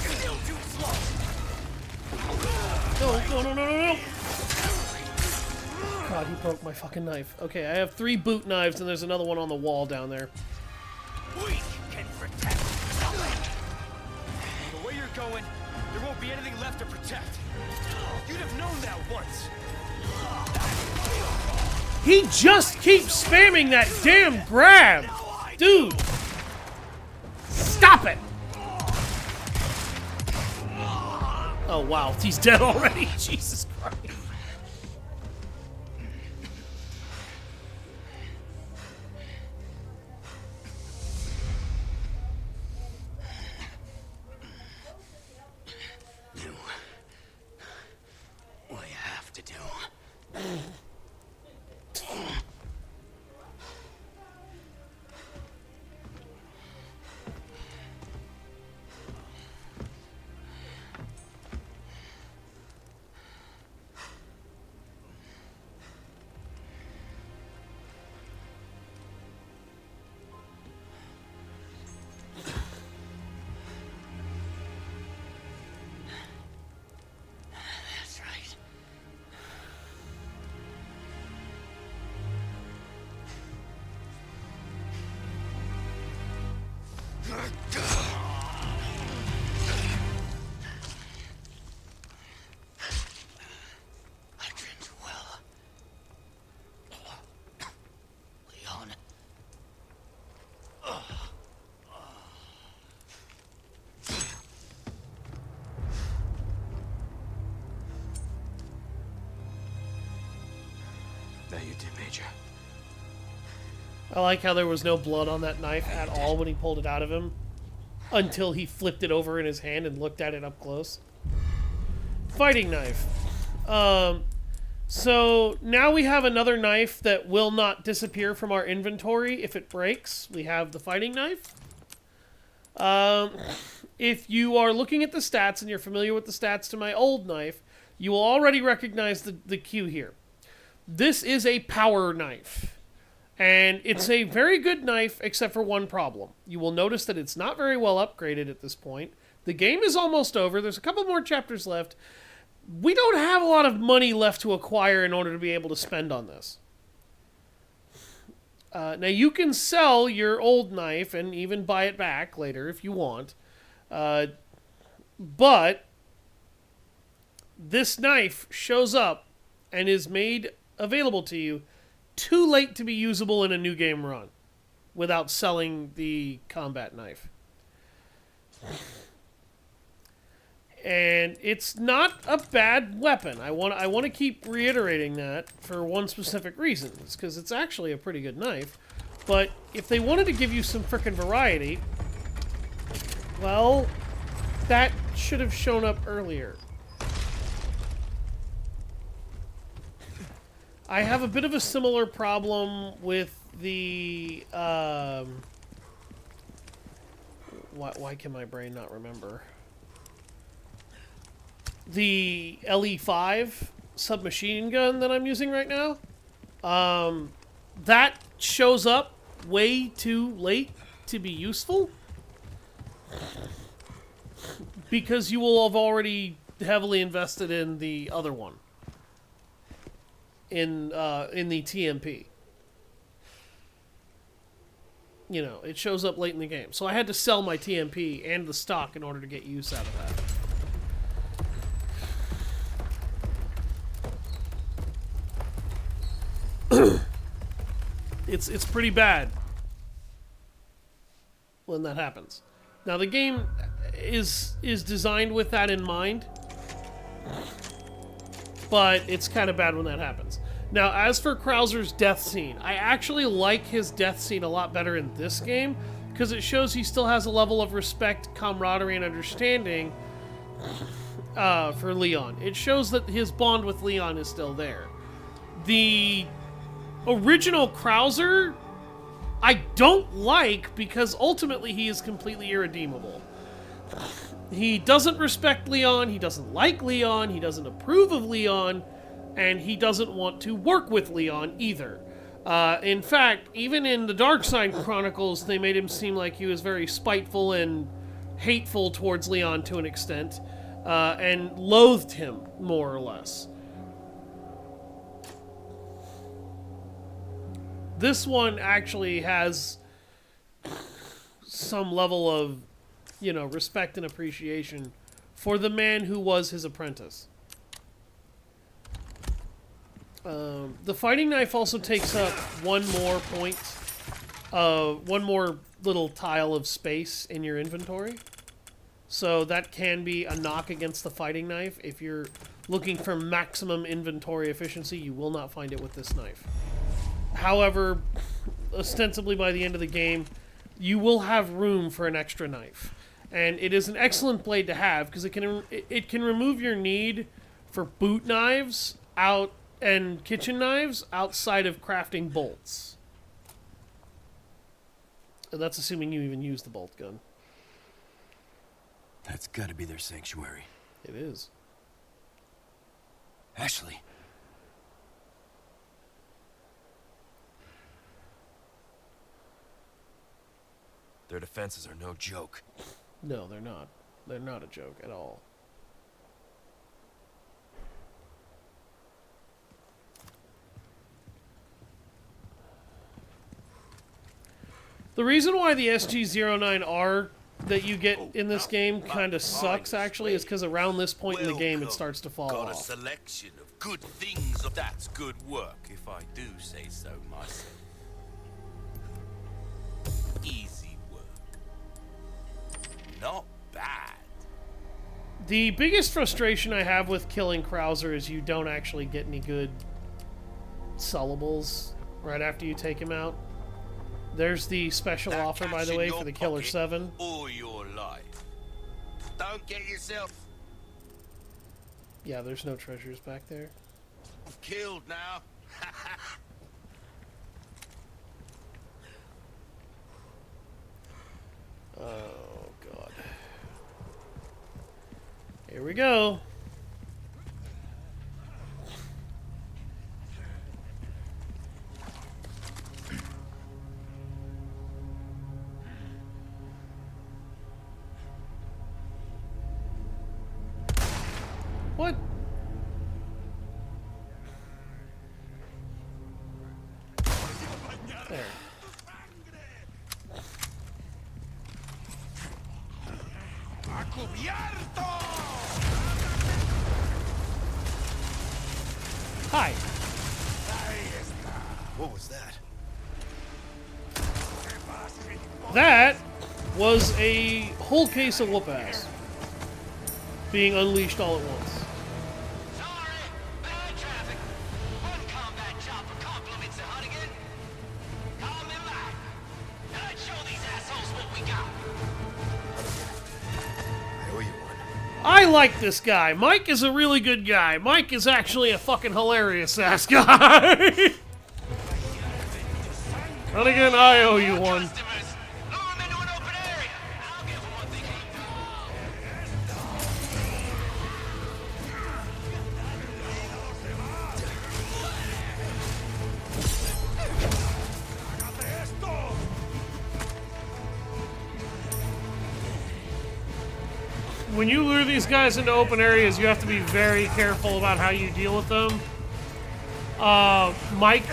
You're still too slow. No. God, he broke my fucking knife. Okay, I have 3 boot knives, and there's another one on the wall down there. We can protect something. The way you're going, there won't be anything left to protect. You'd have known that once. He just keeps spamming that damn grab! Dude! Stop it! Oh wow, he's dead already. Jesus Christ. Do what you have to do. That's right. I dreamed well. Leon. Now you did, Major. I like how there was no blood on that knife at all when he pulled it out of him. Until he flipped it over in his hand and looked at it up close. Fighting knife. So now we have another knife that will not disappear from our inventory if it breaks. We have the fighting knife. If you are looking at the stats and you're familiar with the stats to my old knife, you will already recognize the cue here. This is a power knife. And it's a very good knife, except for one problem. You will notice that it's not very well upgraded at this point. The game is almost over. There's a couple more chapters left. We don't have a lot of money left to acquire in order to be able to spend on this. Now, you can sell your old knife and even buy it back later if you want. But this knife shows up and is made available to you too late to be usable in a new game run without selling the combat knife. And it's not a bad weapon. I want to keep reiterating that for one specific reason. It's because it's actually a pretty good knife. But if they wanted to give you some frickin' variety, well, that should have shown up earlier. I have a bit of a similar problem with the, why can my brain not remember? The LE5 submachine gun that I'm using right now. That shows up way too late to be useful. Because you will have already heavily invested in the other one. In the TMP. You know, it shows up late in the game. So I had to sell my TMP and the stock in order to get use out of that. It's pretty bad when that happens. Now the game is designed with that in mind, but it's kind of bad when that happens. Now, as for Krauser's death scene, I actually like his death scene a lot better in this game because it shows he still has a level of respect, camaraderie, and understanding for Leon. It shows that his bond with Leon is still there. The original Krauser, I don't like because ultimately he is completely irredeemable. He doesn't respect Leon, he doesn't like Leon, he doesn't approve of Leon, and he doesn't want to work with Leon either. In fact, even in the Dark Side Chronicles, they made him seem like he was very spiteful and hateful towards Leon to an extent, and loathed him, more or less. This one actually has some level of, you know, respect and appreciation for the man who was his apprentice. The fighting knife also takes up one more point, one more little tile of space in your inventory. So that can be a knock against the fighting knife. If you're looking for maximum inventory efficiency, you will not find it with this knife. However, ostensibly by the end of the game, you will have room for an extra knife. And it is an excellent blade to have because it can remove your need for boot knives out and kitchen knives outside of crafting bolts. And that's assuming you even use the bolt gun. That's gotta be their sanctuary. It is. Ashley. Their defenses are no joke. No, they're not. They're not a joke at all. The reason why the SG-09R that you get in this game kind of sucks, actually, is because around this point in the game it starts to fall Got a off. selection of good things. That's good work, if I do say so myself. Easy work. Not bad. The biggest frustration I have with killing Krauser is you don't actually get any good sellables right after you take him out. There's the special offer, by the way, for the Killer 7. All your life. Don't get yourself Yeah, there's no treasures back there. killed now. Oh, God. Here we go. What? There. Hi. What was that? That was a whole case of whoop-ass being unleashed all at once. Sorry, bad traffic. One combat chopper compliments the Hunnigan. Call me back. Let's show these assholes what we got. I owe you one. I like this guy. Mike is a really good guy. Mike is actually a fucking hilarious ass guy. And again, I owe you one. Customers, lure them into an open area. I'll give them what they came When you lure these guys into open areas, you have to be very careful about how you deal with them. Mike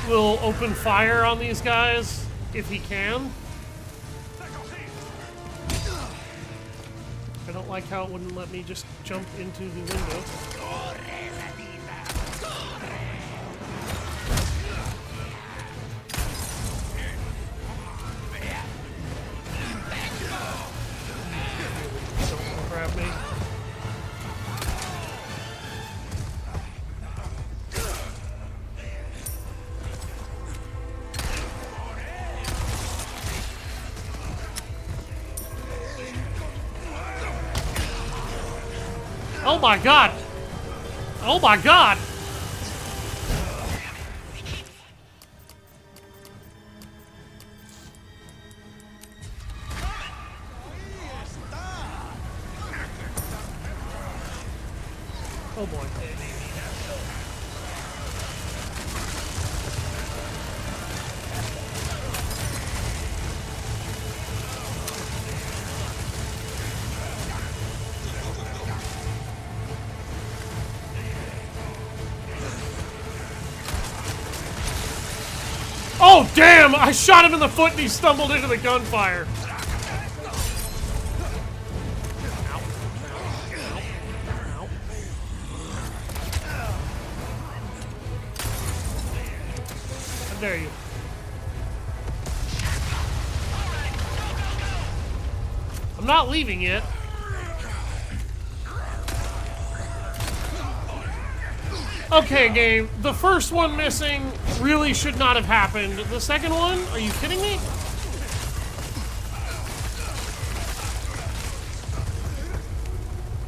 will open fire on these guys if he can. I don't like how it wouldn't let me just jump into the window. Don't grab me. Oh my god! Oh my god! Oh boy. Oh, damn! I shot him in the foot and he stumbled into the gunfire. How dare you? I'm not leaving yet. Okay, game. The first one missing really should not have happened. The second one? Are you kidding me?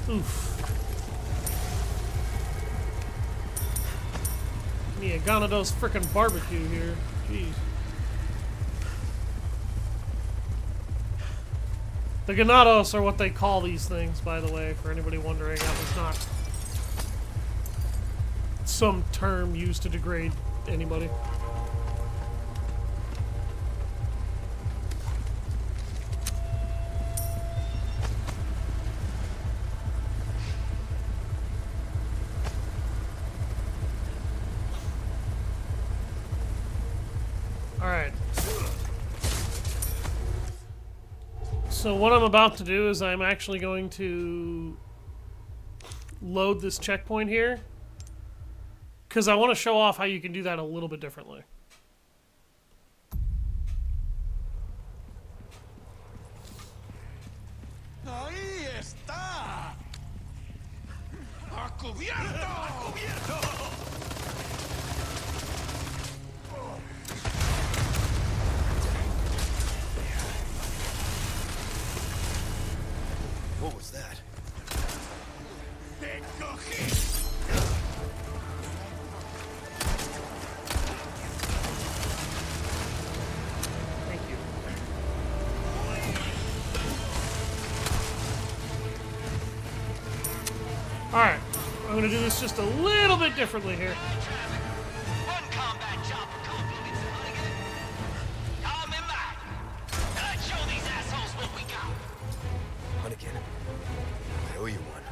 Oof. Me a Ganados frickin' barbecue here. Jeez. The Ganados are what they call these things, by the way, for anybody wondering. That was not some term used to degrade anybody. Alright. So what I'm about to do is I'm actually going to load this checkpoint here, because I want to show off how you can do that a little bit differently. Ahí está. A cubierto. A cubierto. What was that? Te cogí. Thank you. Alright, I'm going to do this just a little bit differently here. One combat chopper compliments the Hunnigan. Call me back. Let's show these assholes what we got. Hunnigan, I owe you one.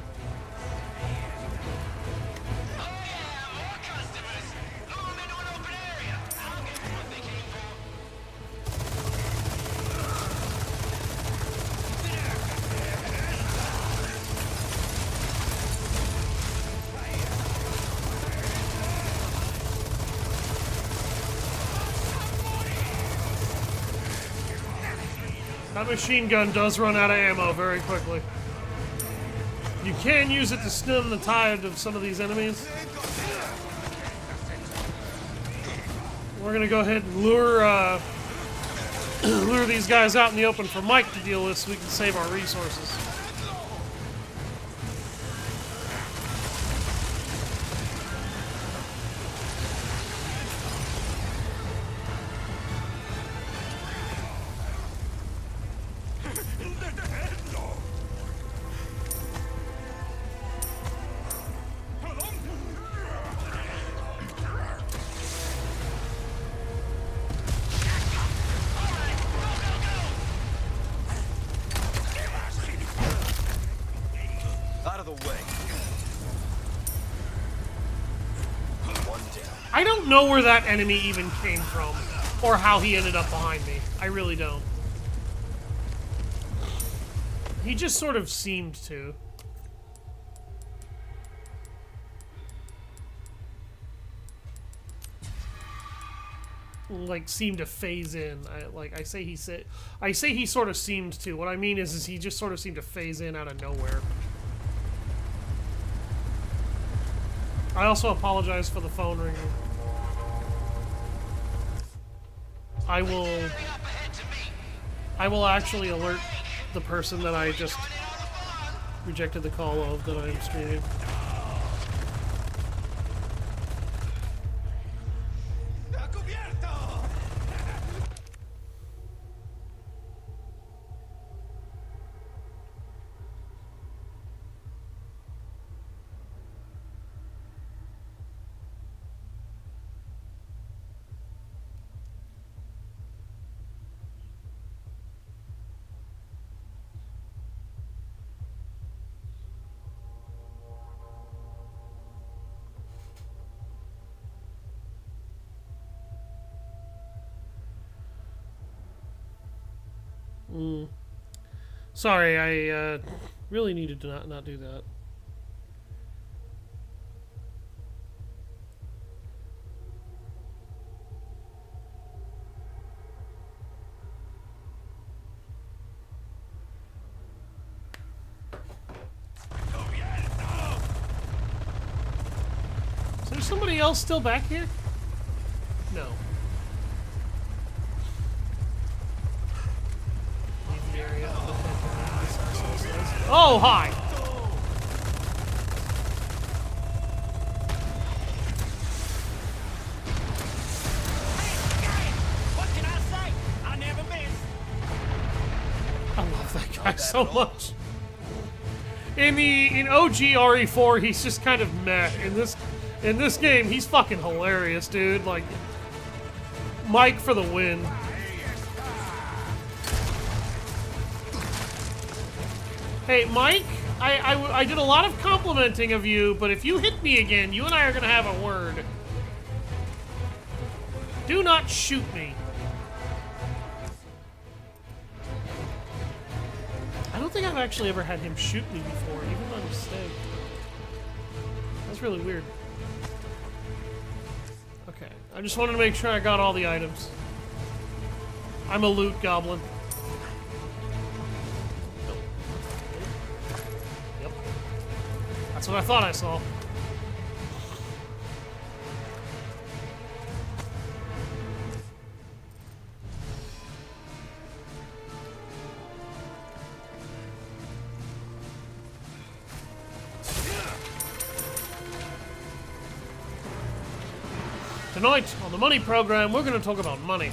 That machine gun does run out of ammo very quickly. You can use it to stem the tide of some of these enemies. We're gonna go ahead and lure these guys out in the open for Mike to deal with so we can save our resources. Out of the way. One down. I don't know where that enemy even came from, or how he ended up behind me. I really don't. He just sort of seemed to. Like, seemed to phase in. I say he sort of seemed to. What I mean is he just sort of seemed to phase in out of nowhere. I also apologize for the phone ringing. I will actually alert the person that I just rejected the call of that I'm streaming. Sorry, I really needed to not do that. Is there somebody else still back here? No. Oh, hi! What can I say? I never miss. I love that guy so much. In OG RE4, he's just kind of meh. In this game, he's fucking hilarious, dude. Like, Mike for the win. Hey, Mike, I did a lot of complimenting of you, but if you hit me again, you and I are gonna have a word. Do not shoot me. I don't think I've actually ever had him shoot me before, even by mistake. That's really weird. Okay, I just wanted to make sure I got all the items. I'm a loot goblin. That's what I thought I saw. Tonight, on the money program, we're going to talk about money.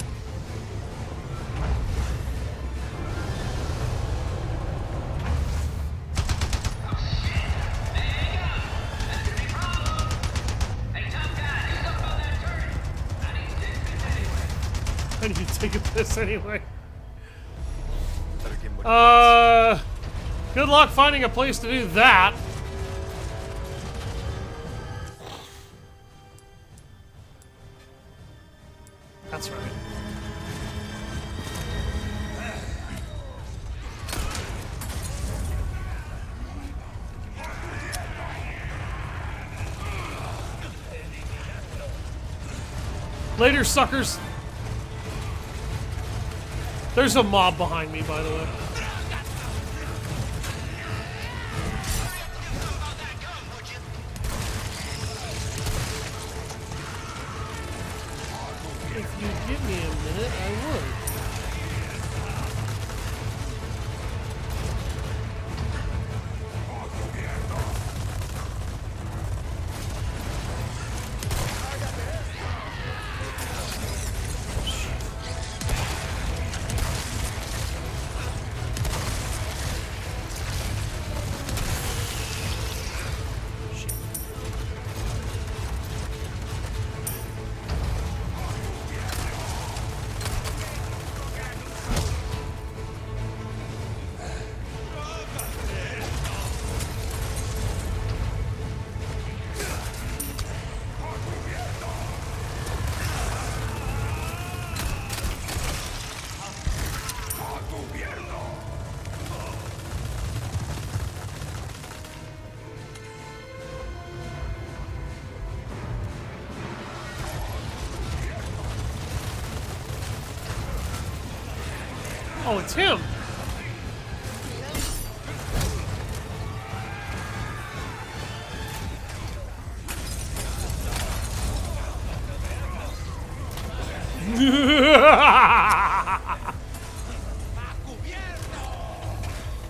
I need to take a piss anyway. Good luck finding a place to do that. That's right. Later, suckers. There's a mob behind me, by the way. If you give me a minute, I would. Oh, it's him.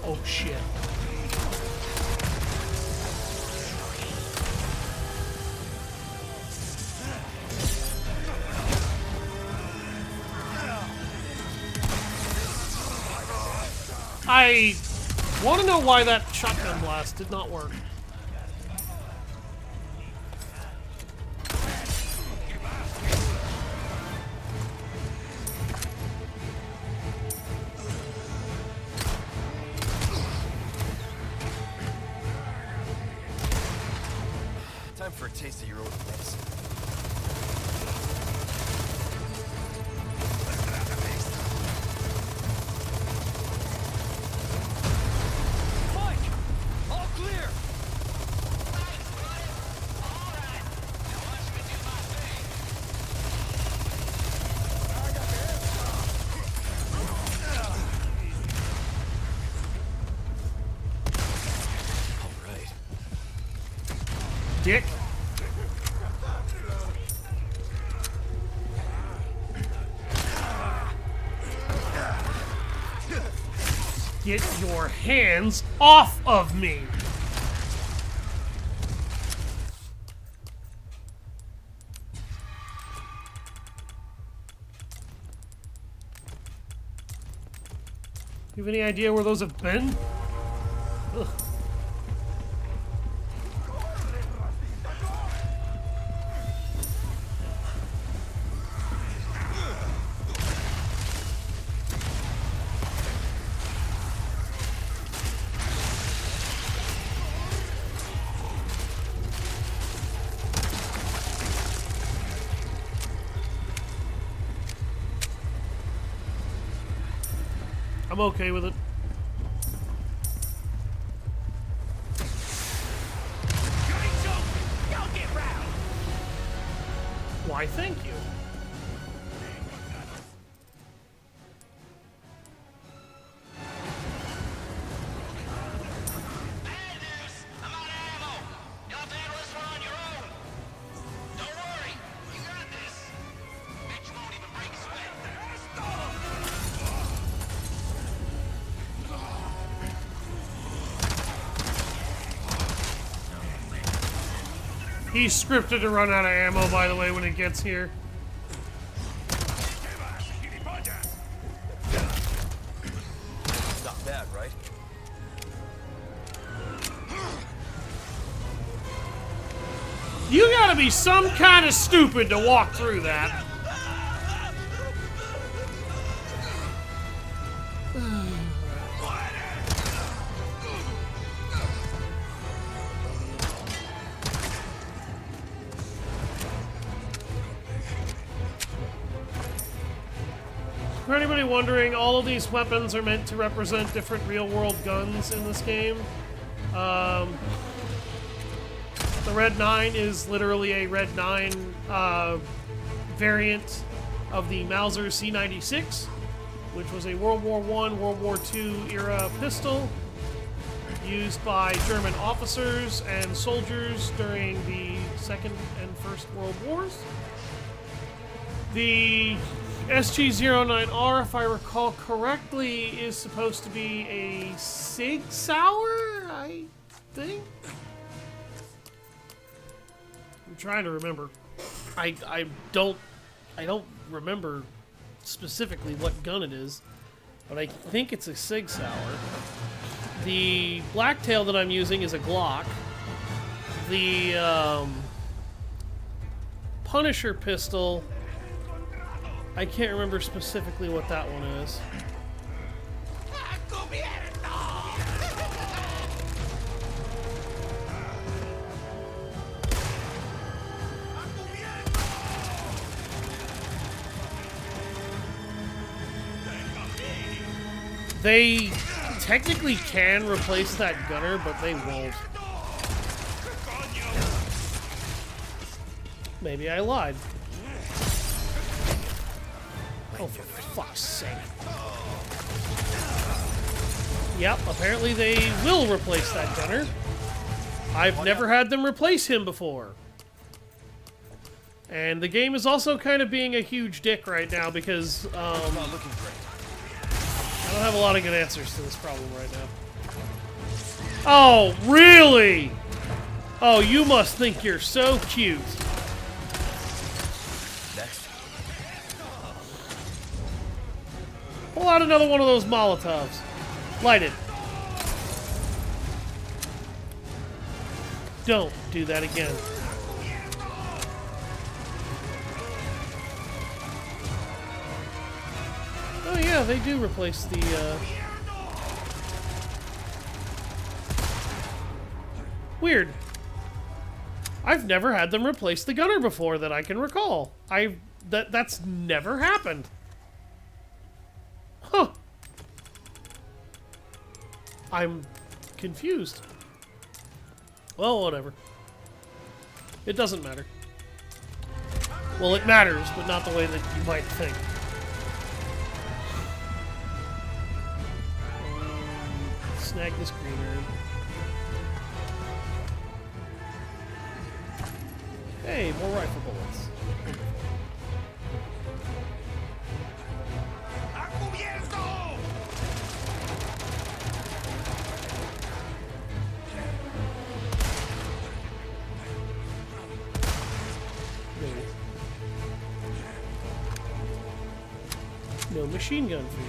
Oh, shit. I want to know why that shotgun blast did not work. Time for a taste of your own place. Dick. Get your hands off of me. You have any idea where those have been? Ugh. I'm okay with it. Why, thank you. He's scripted to run out of ammo, by the way, when it gets here. Not bad, right? You gotta be some kind of stupid to walk through that. For anybody wondering, all of these weapons are meant to represent different real-world guns in this game. The Red 9 is literally a Red 9 variant of the Mauser C96. which was a World War I, World War II era pistol used by German officers and soldiers during the Second and First World Wars. The SG-09R, if I recall correctly, is supposed to be a Sig Sauer, I think? I'm trying to remember. I don't remember specifically what gun it is, but I think it's a Sig Sauer. The Blacktail that I'm using is a Glock. The Punisher pistol, I can't remember specifically what that one is. They technically can replace that gunner, but they won't. Maybe I lied. Oh, for fuck's sake. Yep, apparently they will replace that gunner. I've never had them replace him before. And the game is also kind of being a huge dick right now because, I don't have a lot of good answers to this problem right now. Oh, really? Oh, you must think you're so cute. Pull out another one of those Molotovs. Light it. Don't do that again. Oh yeah, they do replace the, Weird. I've never had them replace the gunner before that I can recall. That's never happened. Huh. I'm confused. Well, whatever. It doesn't matter. Well, it matters, but not the way that you might think. Snag this green herb. Hey, more rifle bullets. No machine gun for you.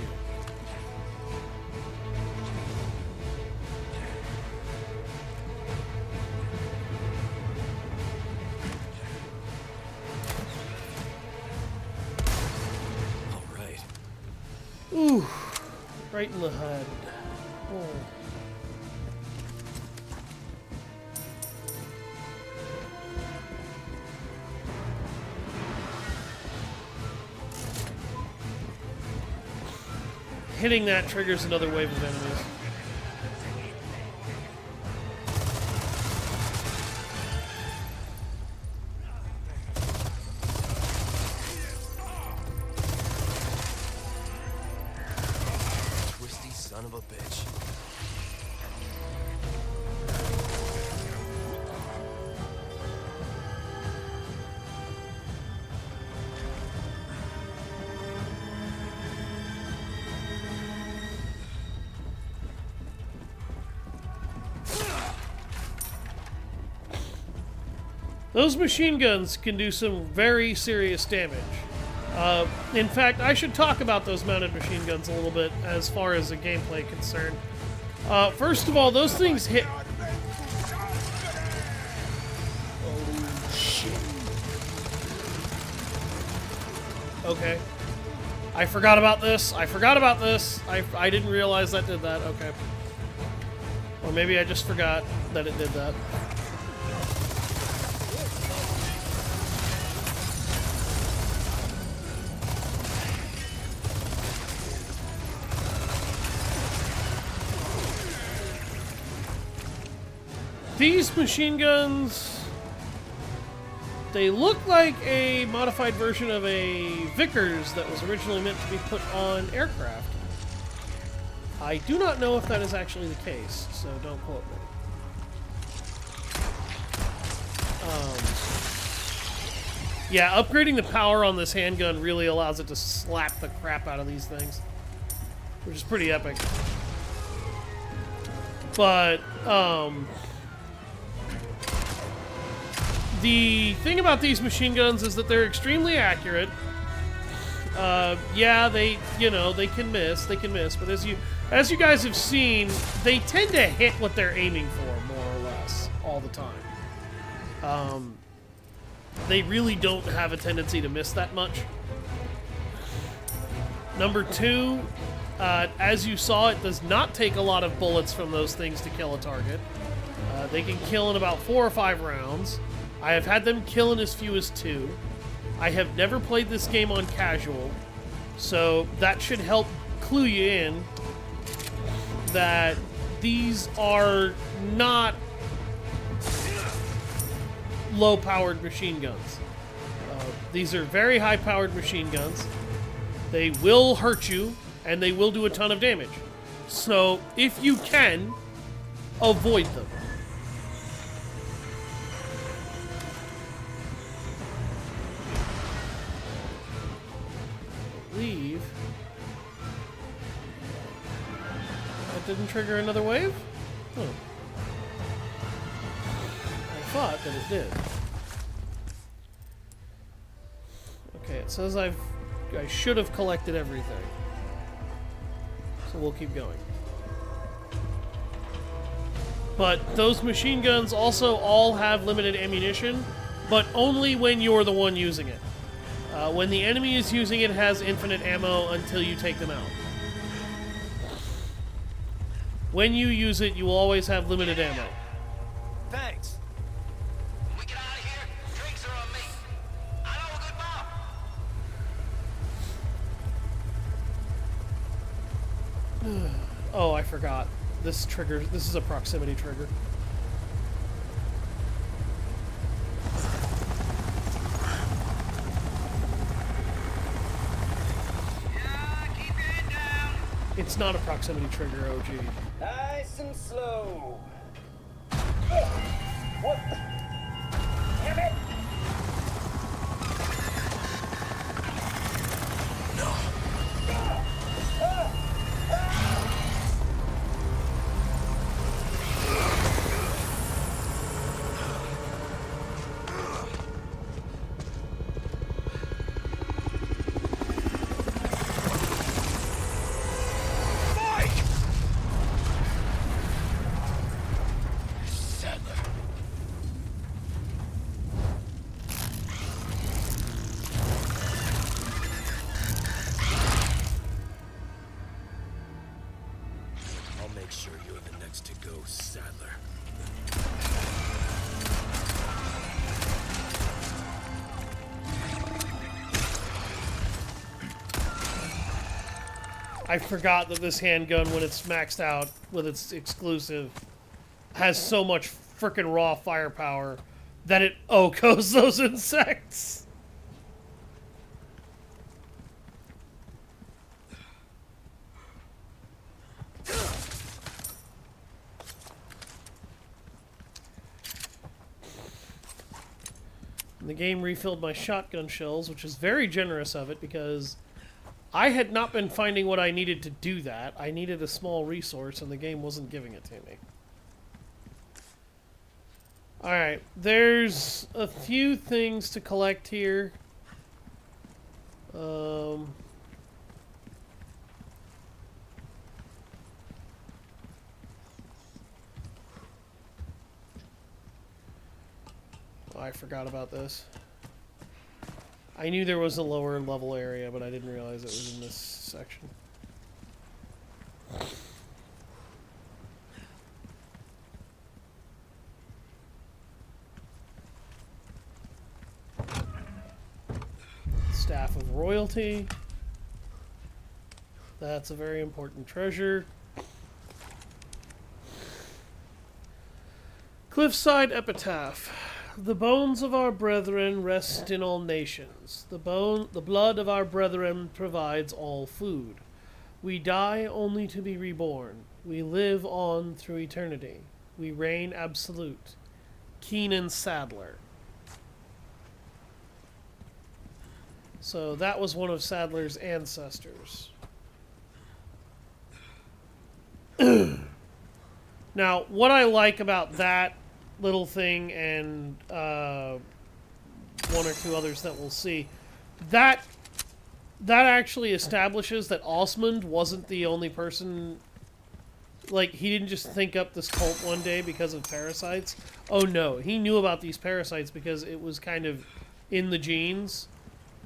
Ooh, right in the head. Oh. Hitting that triggers another wave of enemies. Son of a bitch. Those machine guns can do some very serious damage. In fact, I should talk about those mounted machine guns a little bit as far as the gameplay concerned. First of all, those things hit... Oh, shit. Okay. I forgot about this. I didn't realize that did that. Okay. Or maybe I just forgot that it did that. These machine guns They look like a modified version of a Vickers that was originally meant to be put on aircraft. I do not know if that is actually the case, so don't quote me. Yeah, upgrading the power on this handgun really allows it to slap the crap out of these things, which is pretty epic. But, the thing about these machine guns is that they're extremely accurate. Yeah, they can miss, but as you guys have seen, they tend to hit what they're aiming for, more or less, all the time. They really don't have a tendency to miss that much. Number two, as you saw, it does not take a lot of bullets from those things to kill a target. They can kill in about 4 or 5 rounds. I have had them kill in as few as 2. I have never played this game on casual, so that should help clue you in that these are not low-powered machine guns. These are very high-powered machine guns. They will hurt you, and they will do a ton of damage. So, if you can, avoid them. Leave. That didn't trigger another wave? Oh. I thought that it did. Okay, it says I should have collected everything. So we'll keep going. But those machine guns also all have limited ammunition, but only when you're the one using it. When the enemy is using it, it has infinite ammo until you take them out. When you use it, you will always have limited ammo. Thanks. We get out of here. Drinks are on me. I know a good bar. Oh, I forgot. This is a proximity trigger. It's not a proximity trigger, OG. Nice and slow. What? Damn it! Sure you're the next to go, Saddler. I forgot that this handgun, when it's maxed out with its exclusive, has so much frickin' raw firepower that it OHKOs those insects. The game refilled my shotgun shells, which is very generous of it because I had not been finding what I needed to do that. I needed a small resource and the game wasn't giving it to me. Alright, there's a few things to collect here. I forgot about this. I knew there was a lower level area, but I didn't realize it was in this section. Staff of Royalty. That's a very important treasure. Cliffside Epitaph. The bones of our brethren rest in all nations. The blood of our brethren provides all food. We die only to be reborn. We live on through eternity. We reign absolute. Keenan Saddler. So that was one of Saddler's ancestors. Now, what I like about that little thing and one or two others that we'll see, that actually establishes that Osmond wasn't the only person. Like, he didn't just think up this cult one day because of parasites. Oh no, he knew about these parasites because it was kind of in the genes.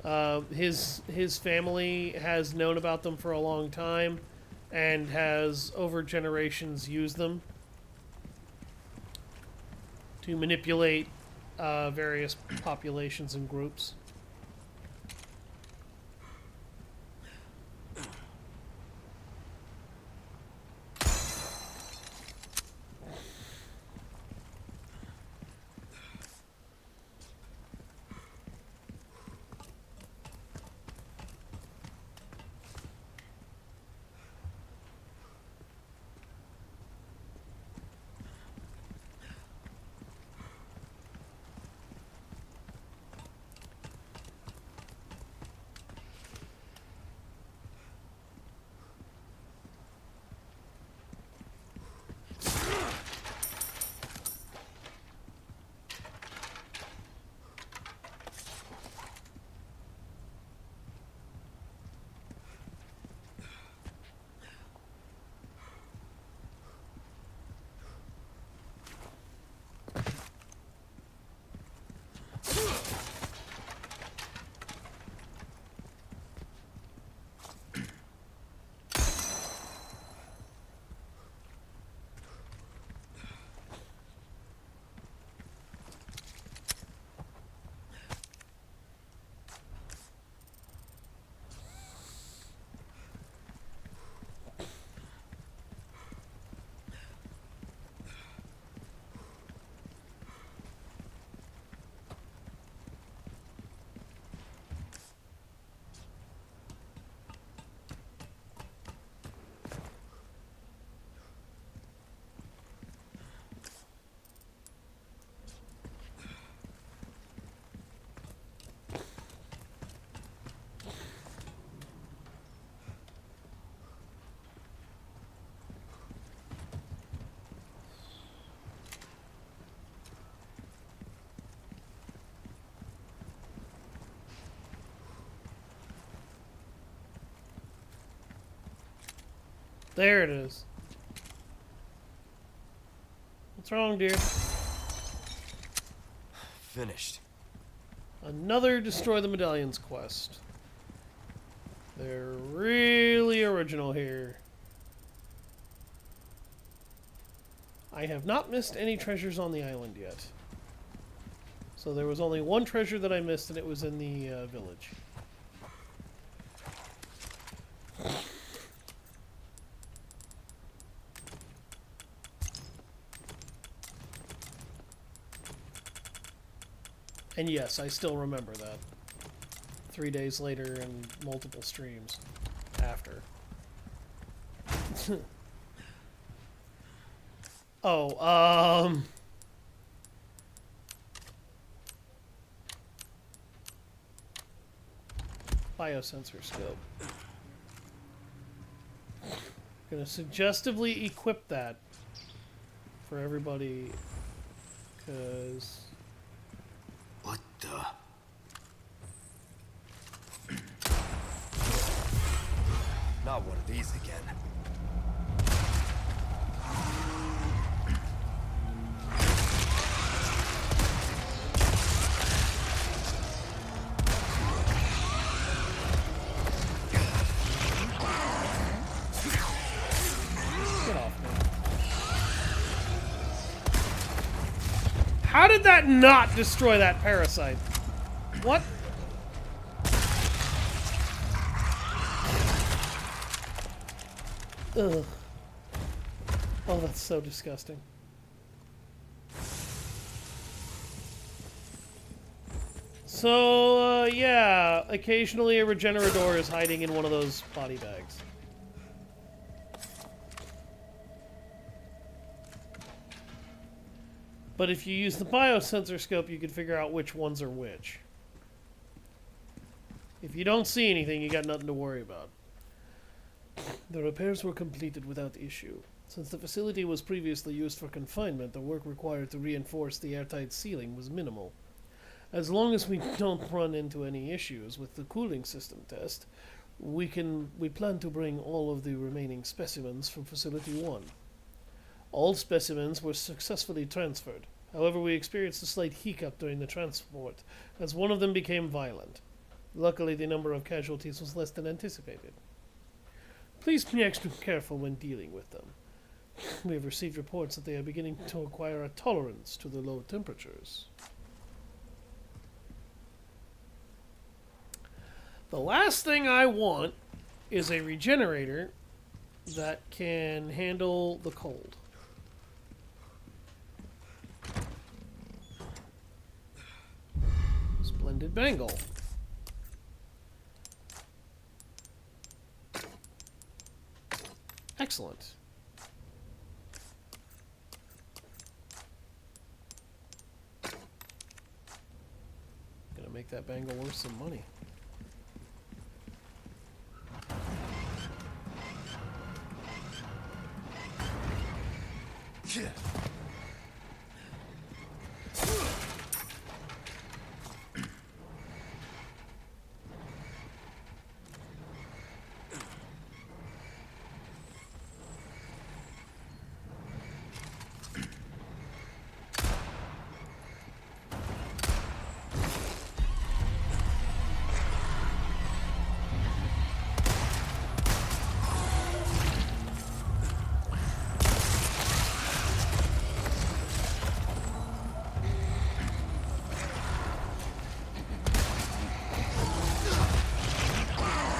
His family has known about them for a long time and has over generations used them to manipulate various populations and groups. There it is. What's wrong, dear? Finished. Another Destroy the Medallions quest. They're really original here. I have not missed any treasures on the island yet. So there was only one treasure that I missed, and it was in the village. And yes, I still remember that. 3 days later and multiple streams after. Oh, biosensor scope. Gonna suggestively equip that for everybody, because... What the? Not one of these again. Get off me. How did that not destroy that parasite? What? Ugh. Oh, that's so disgusting. So, yeah, occasionally a regenerador is hiding in one of those body bags. But if you use the biosensor scope, you can figure out which ones are which. If you don't see anything, you got nothing to worry about. The repairs were completed without issue. Since the facility was previously used for confinement, the work required to reinforce the airtight ceiling was minimal. As long as we don't run into any issues with the cooling system test, we plan to bring all of the remaining specimens from Facility 1. All specimens were successfully transferred. However, we experienced a slight hiccup during the transport, as one of them became violent. Luckily, the number of casualties was less than anticipated. Please be extra careful when dealing with them. We have received reports that they are beginning to acquire a tolerance to the low temperatures. The last thing I want is a regenerator that can handle the cold. Splendid bangle. Excellent. Gonna make that bangle worth some money. Yeah.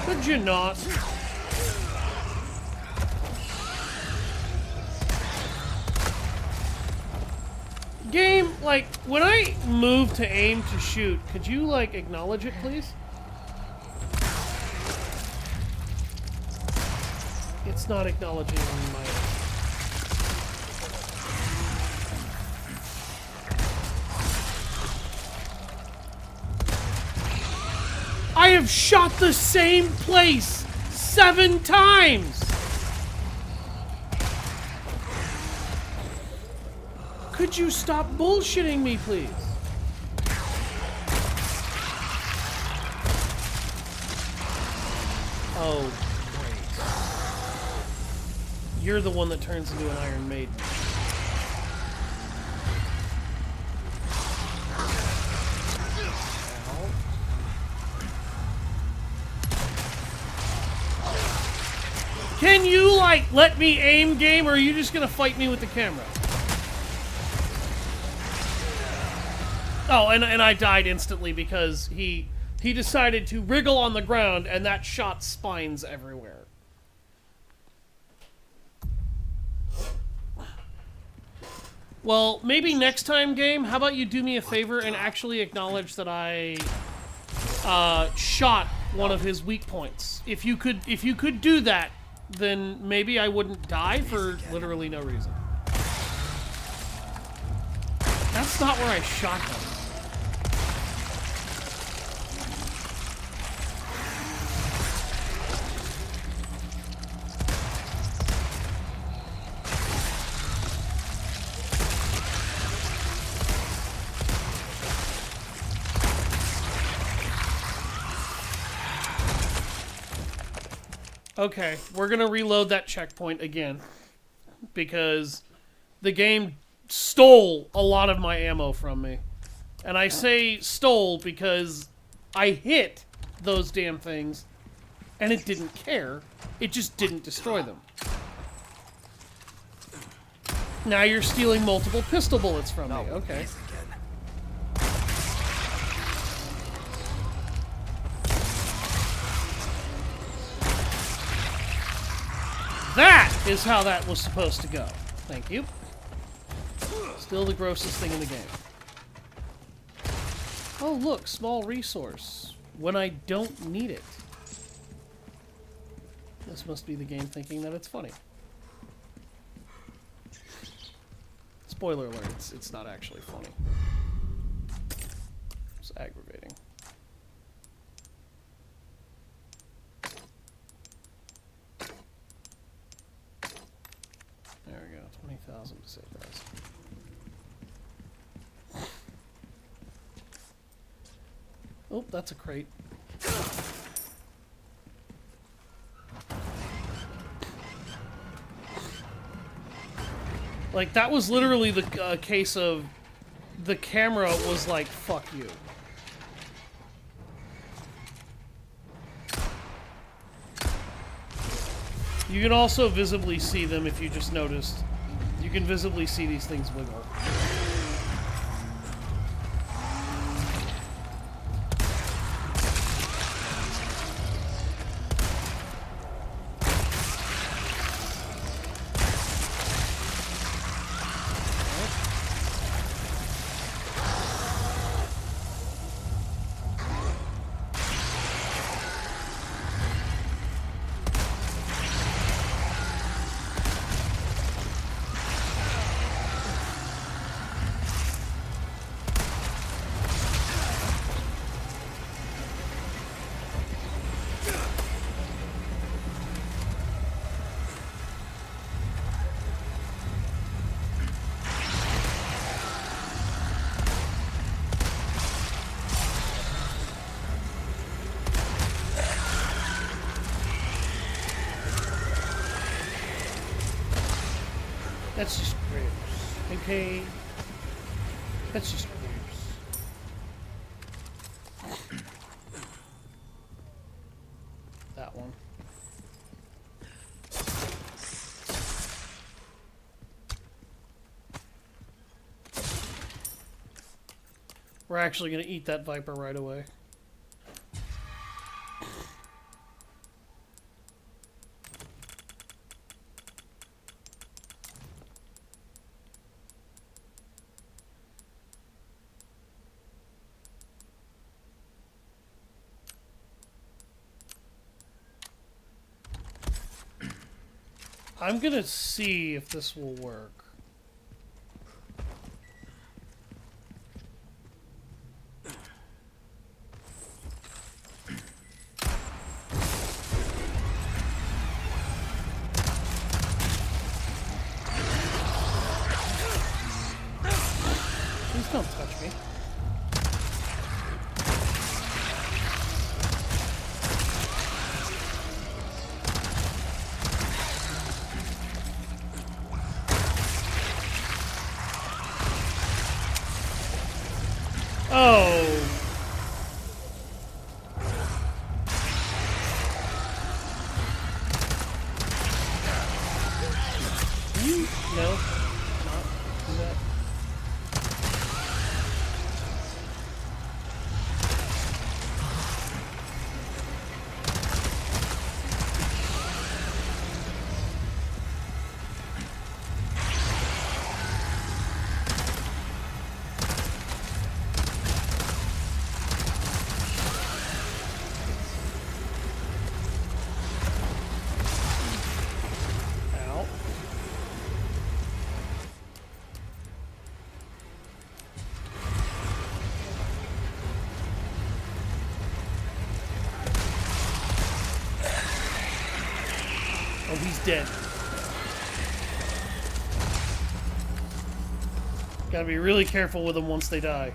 Could you not? Game, like, when I move to aim to shoot, could you, like, acknowledge it, please? It's not acknowledging my... I have shot the same place 7 times! Could you stop bullshitting me, please? Oh, great. You're the one that turns into an Iron Maiden. Can you, like, let me aim, game, or are you just gonna fight me with the camera? Oh, and I died instantly because he decided to wriggle on the ground, and that shot spines everywhere. Well, maybe next time, game, how about you do me a favor and actually acknowledge that I shot one of his weak points. If you could do that, then maybe I wouldn't die for literally no reason. That's not where I shot him. Okay, we're gonna reload that checkpoint again because the game stole a lot of my ammo from me. And I say stole because I hit those damn things and it didn't care. It just didn't destroy them. Now you're stealing multiple pistol bullets from me. Okay. That is how that was supposed to go. Thank you. Still the grossest thing in the game. Oh, look, small resource. When I don't need it. This must be the game thinking that it's funny. Spoiler alert, it's not actually funny. It's aggravating. There we go, 20,000 to save those. Oh, that's a crate. Like, that was literally the case of the camera was like, fuck you. You can also visibly see them if you just noticed. You can visibly see these things wiggle. That's just gross. Okay. That's just gross. That one. We're actually going to eat that viper right away. I'm gonna see if this will work. Please don't touch me. Oh, he's dead. Gotta be really careful with them once they die.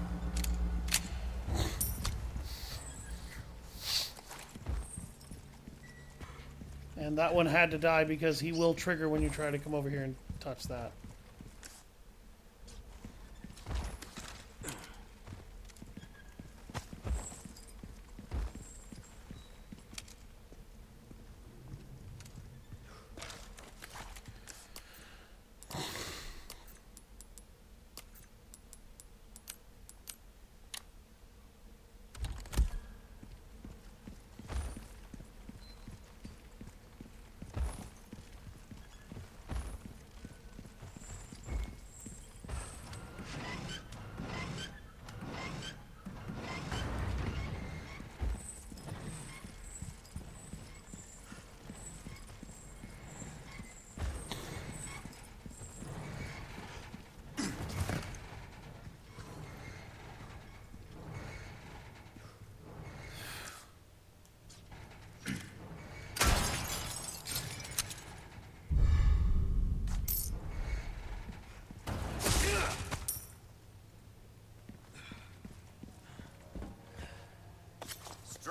And that one had to die because he will trigger when you try to come over here and touch that.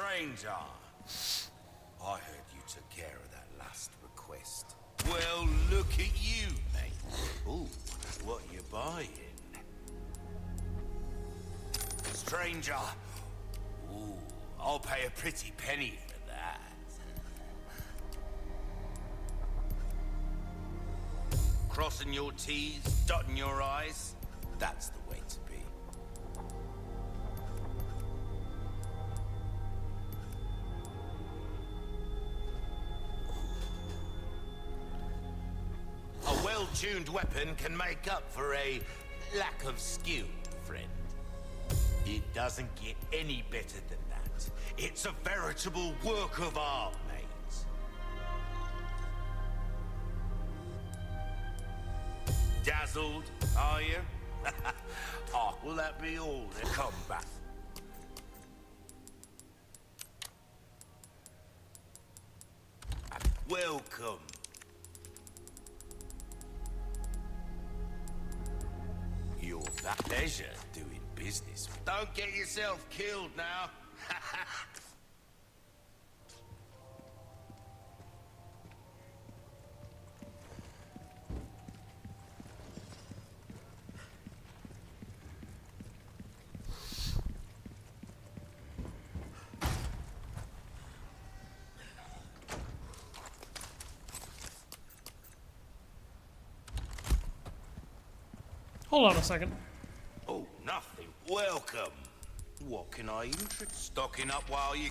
Stranger, I heard you took care of that last request. Well, look at you, mate. Ooh, what you buying? Stranger, ooh, I'll pay a pretty penny for that. Crossing your T's, dotting your I's, that's the way to be. A well-tuned weapon can make up for a lack of skill, friend. It doesn't get any better than that. It's a veritable work of art, mate. Dazzled, are you? Oh, will that be all then? Come back. Welcome. You're that pleasure doing business. Don't get yourself killed now. Hold on a second. Oh, nothing. Welcome. What can I interest? Stocking up while you...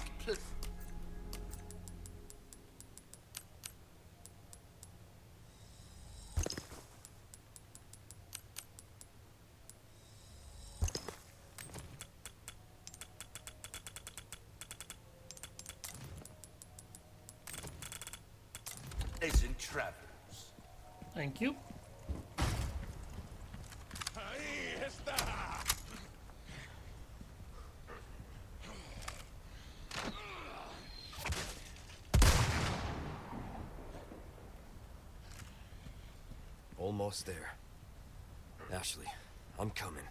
Pleasant travels. Thank you. Almost there. Ashley, I'm coming.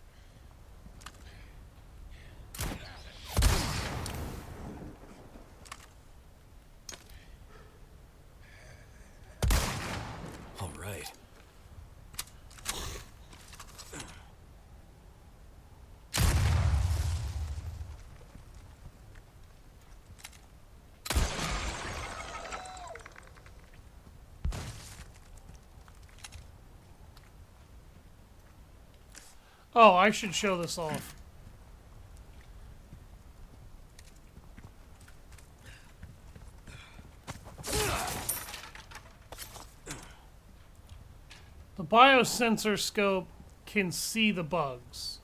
All right. Oh, I should show this off. The biosensor scope can see the bugs.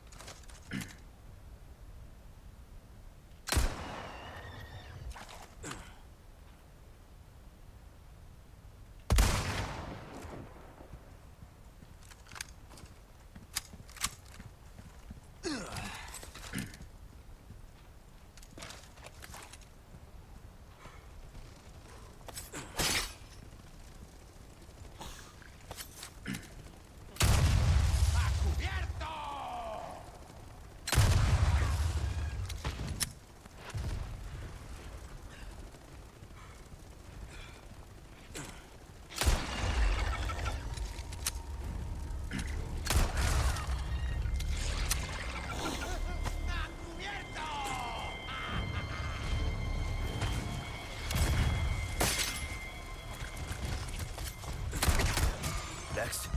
Next.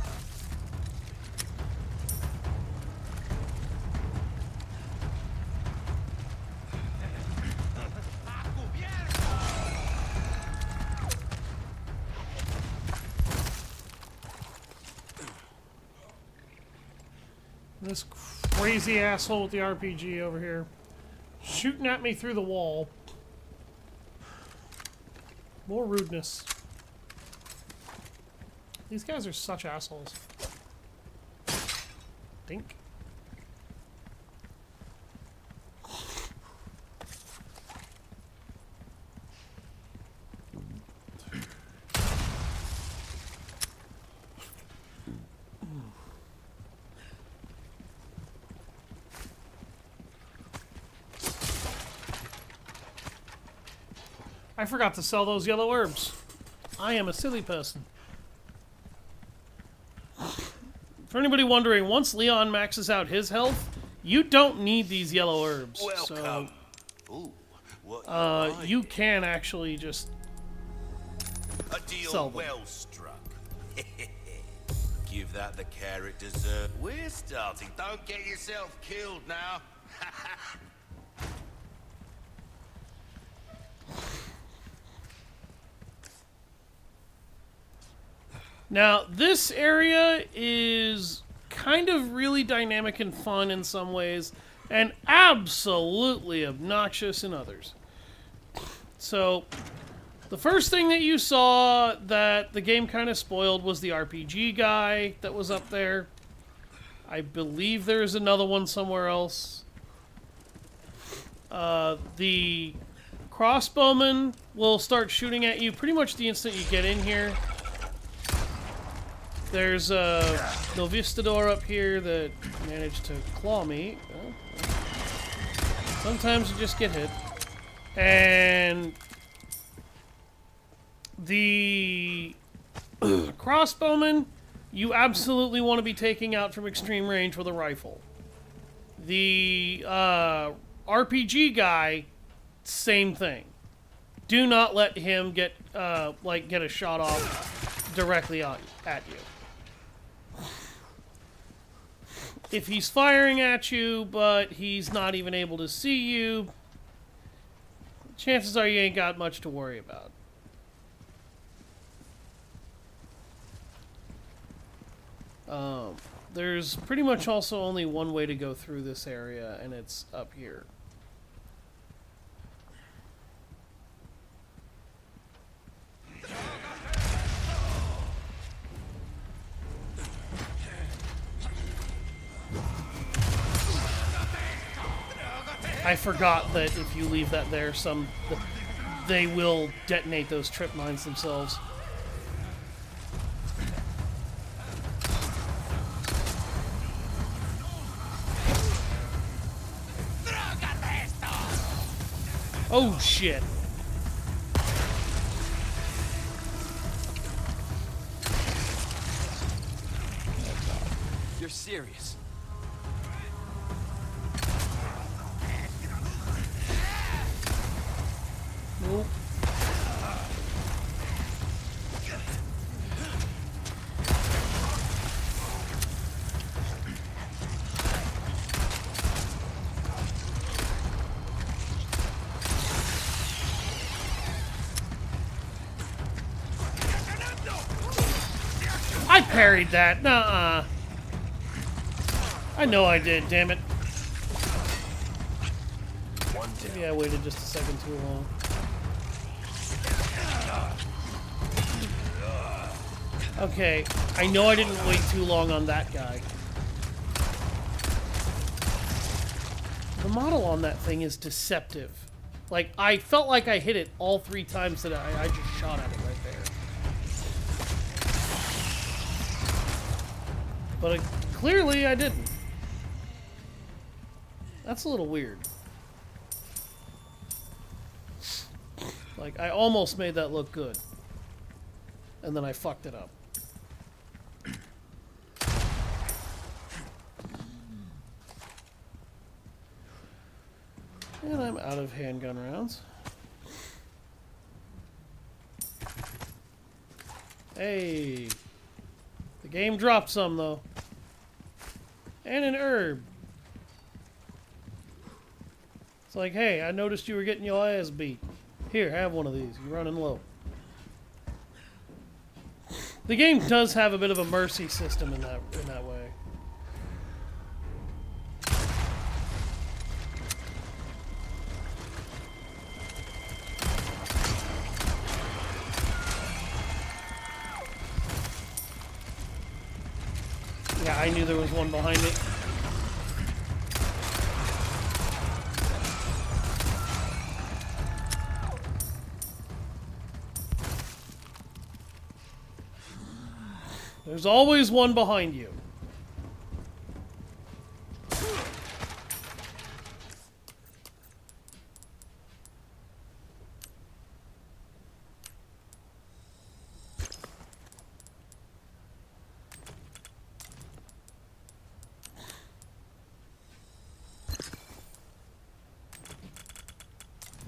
This crazy asshole with the RPG over here shooting at me through the wall. More rudeness. These guys are such assholes. Dink. I forgot to sell those yellow herbs. I am a silly person. For anybody wondering, once Leon maxes out his health, you don't need these yellow herbs. Welcome. So, Ooh, what you can actually just a deal sell them. well struck. Give that the care it deserves. We're starting. Don't get yourself killed now. Now, this area is kind of really dynamic and fun in some ways, and absolutely obnoxious in others. So, the first thing that you saw that the game kind of spoiled was the RPG guy that was up there. I believe there's another one somewhere else. The crossbowman will start shooting at you pretty much the instant you get in here. There's a Novistador up here that managed to claw me. Sometimes you just get hit. And the crossbowman, you absolutely want to be taking out from extreme range with a rifle. The RPG guy, same thing. Do not let him get a shot off directly at you. If he's firing at you, but he's not even able to see you, chances are you ain't got much to worry about. There's pretty much also only one way to go through this area, and it's up here. I forgot that if you leave that there, they will detonate those trip mines themselves. Oh shit. You're serious. Nope. I parried that. Nuh-uh. I know I did, damn it. Maybe I waited just a second too long. Okay, I know I didn't wait too long on that guy. The model on that thing is deceptive. Like, I felt like I hit it all 3 times that I just shot at it right there. But clearly I didn't. That's a little weird. Like, I almost made that look good. And then I fucked it up. And I'm out of handgun rounds. Hey! The game dropped some, though. And an herb. It's like, hey, I noticed you were getting your ass beat. Here, have one of these. You're running low. The game does have a bit of a mercy system in that way. Yeah, I knew there was one behind me. There's always one behind you.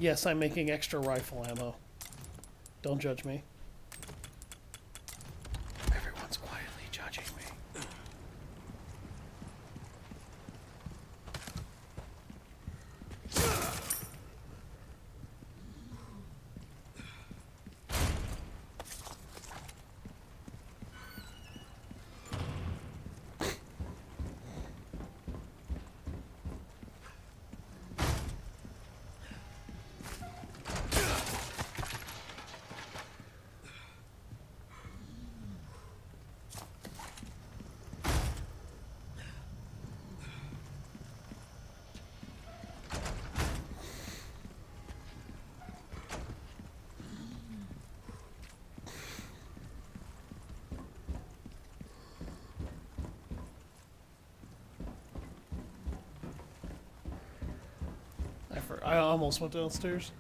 Yes, I'm making extra rifle ammo. Don't judge me. Everyone's quietly judging me. I almost went downstairs.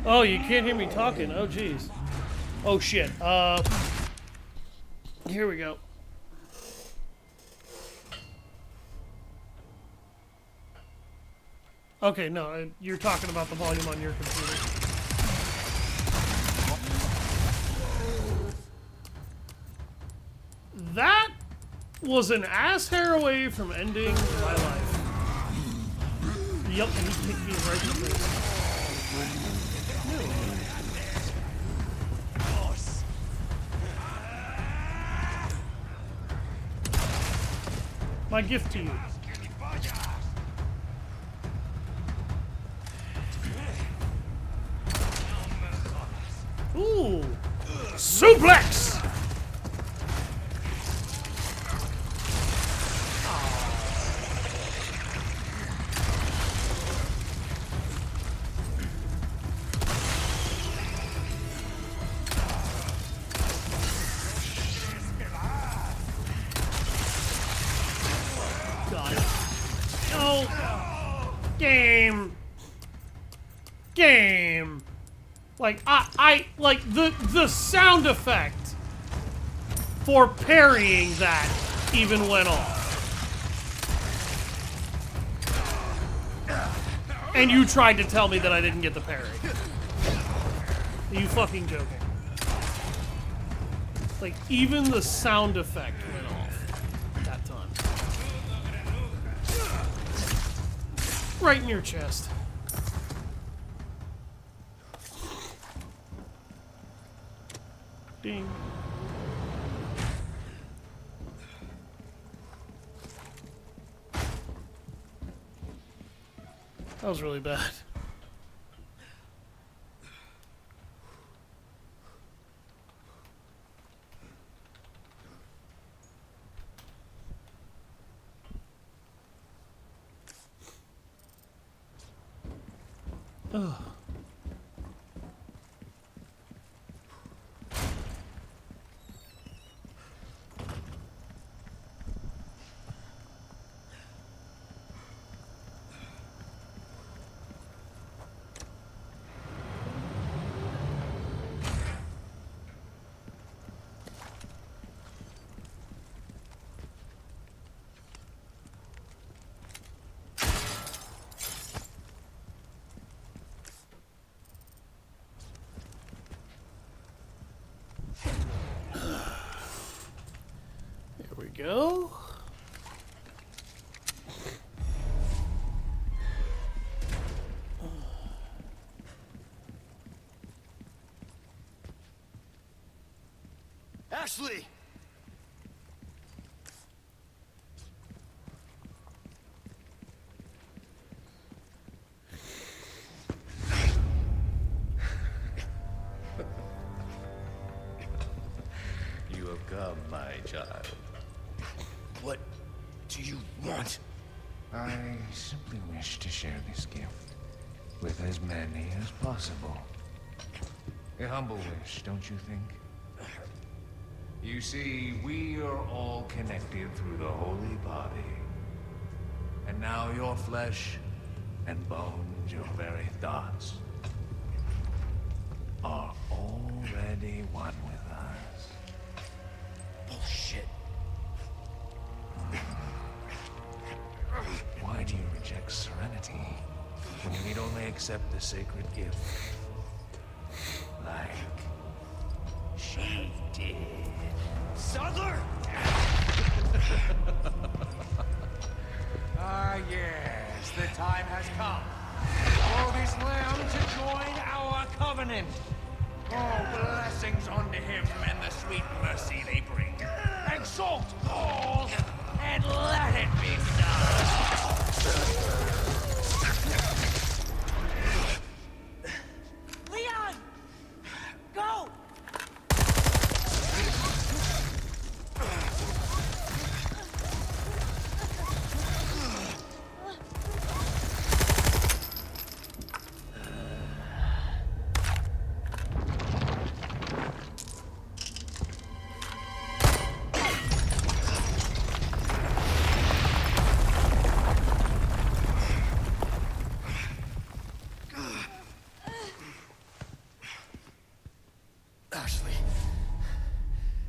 Oh, you can't hear me talking. Oh, jeez. Oh, shit. Here we go. Okay, no, you're talking about the volume on your computer. That was an ass hair away from ending my life. Yep, and he kicked me right in the face. My gift to you. Ooh! Suplex! Game. Like I like the sound effect for parrying that even went off. And you tried to tell me that I didn't get the parry. Are you fucking joking? Like even the sound effect went off that time. Right in your chest. Ding. That was really bad. Ugh. Go. Ashley! You have come, my child. What do you want? I simply wish to share this gift with as many as possible. A humble wish, don't you think? You see, we are all connected through the holy body. And now your flesh and bones, your very thoughts, are already one with us. Bullshit. Why do you reject serenity? when you need only accept the sacred gift. Like she did. Saddler! Ah, yes, the time has come for this lamb to join our covenant. Oh, blessings unto him and the sweet mercy they bring. Exalt all and let it be done. Leon! Go!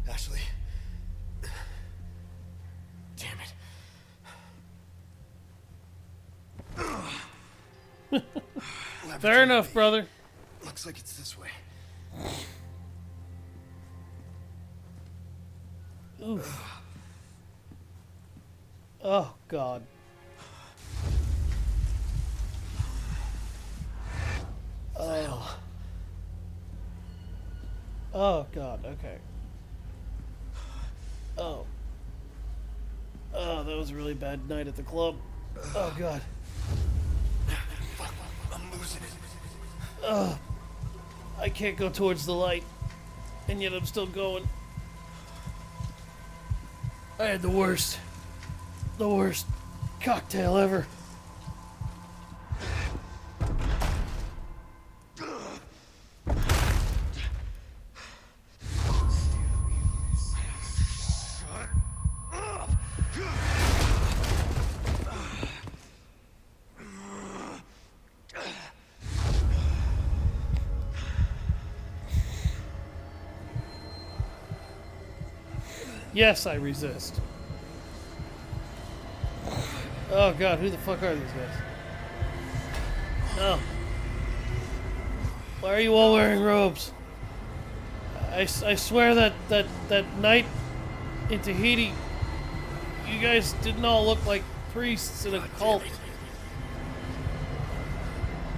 Ashley. Damn it. Fair enough, brother. Looks like it's this way. Oof. Oh, God. Oh. Oh, God, okay. Oh. Oh, that was a really bad night at the club. Oh, God. I'm losing it. I can't go towards the light, and yet I'm still going. I had the worst cocktail ever. Yes, I resist. Oh God, who the fuck are these guys? Oh. Why are you all wearing robes? I swear that night in Tahiti, you guys didn't all look like priests in a cult.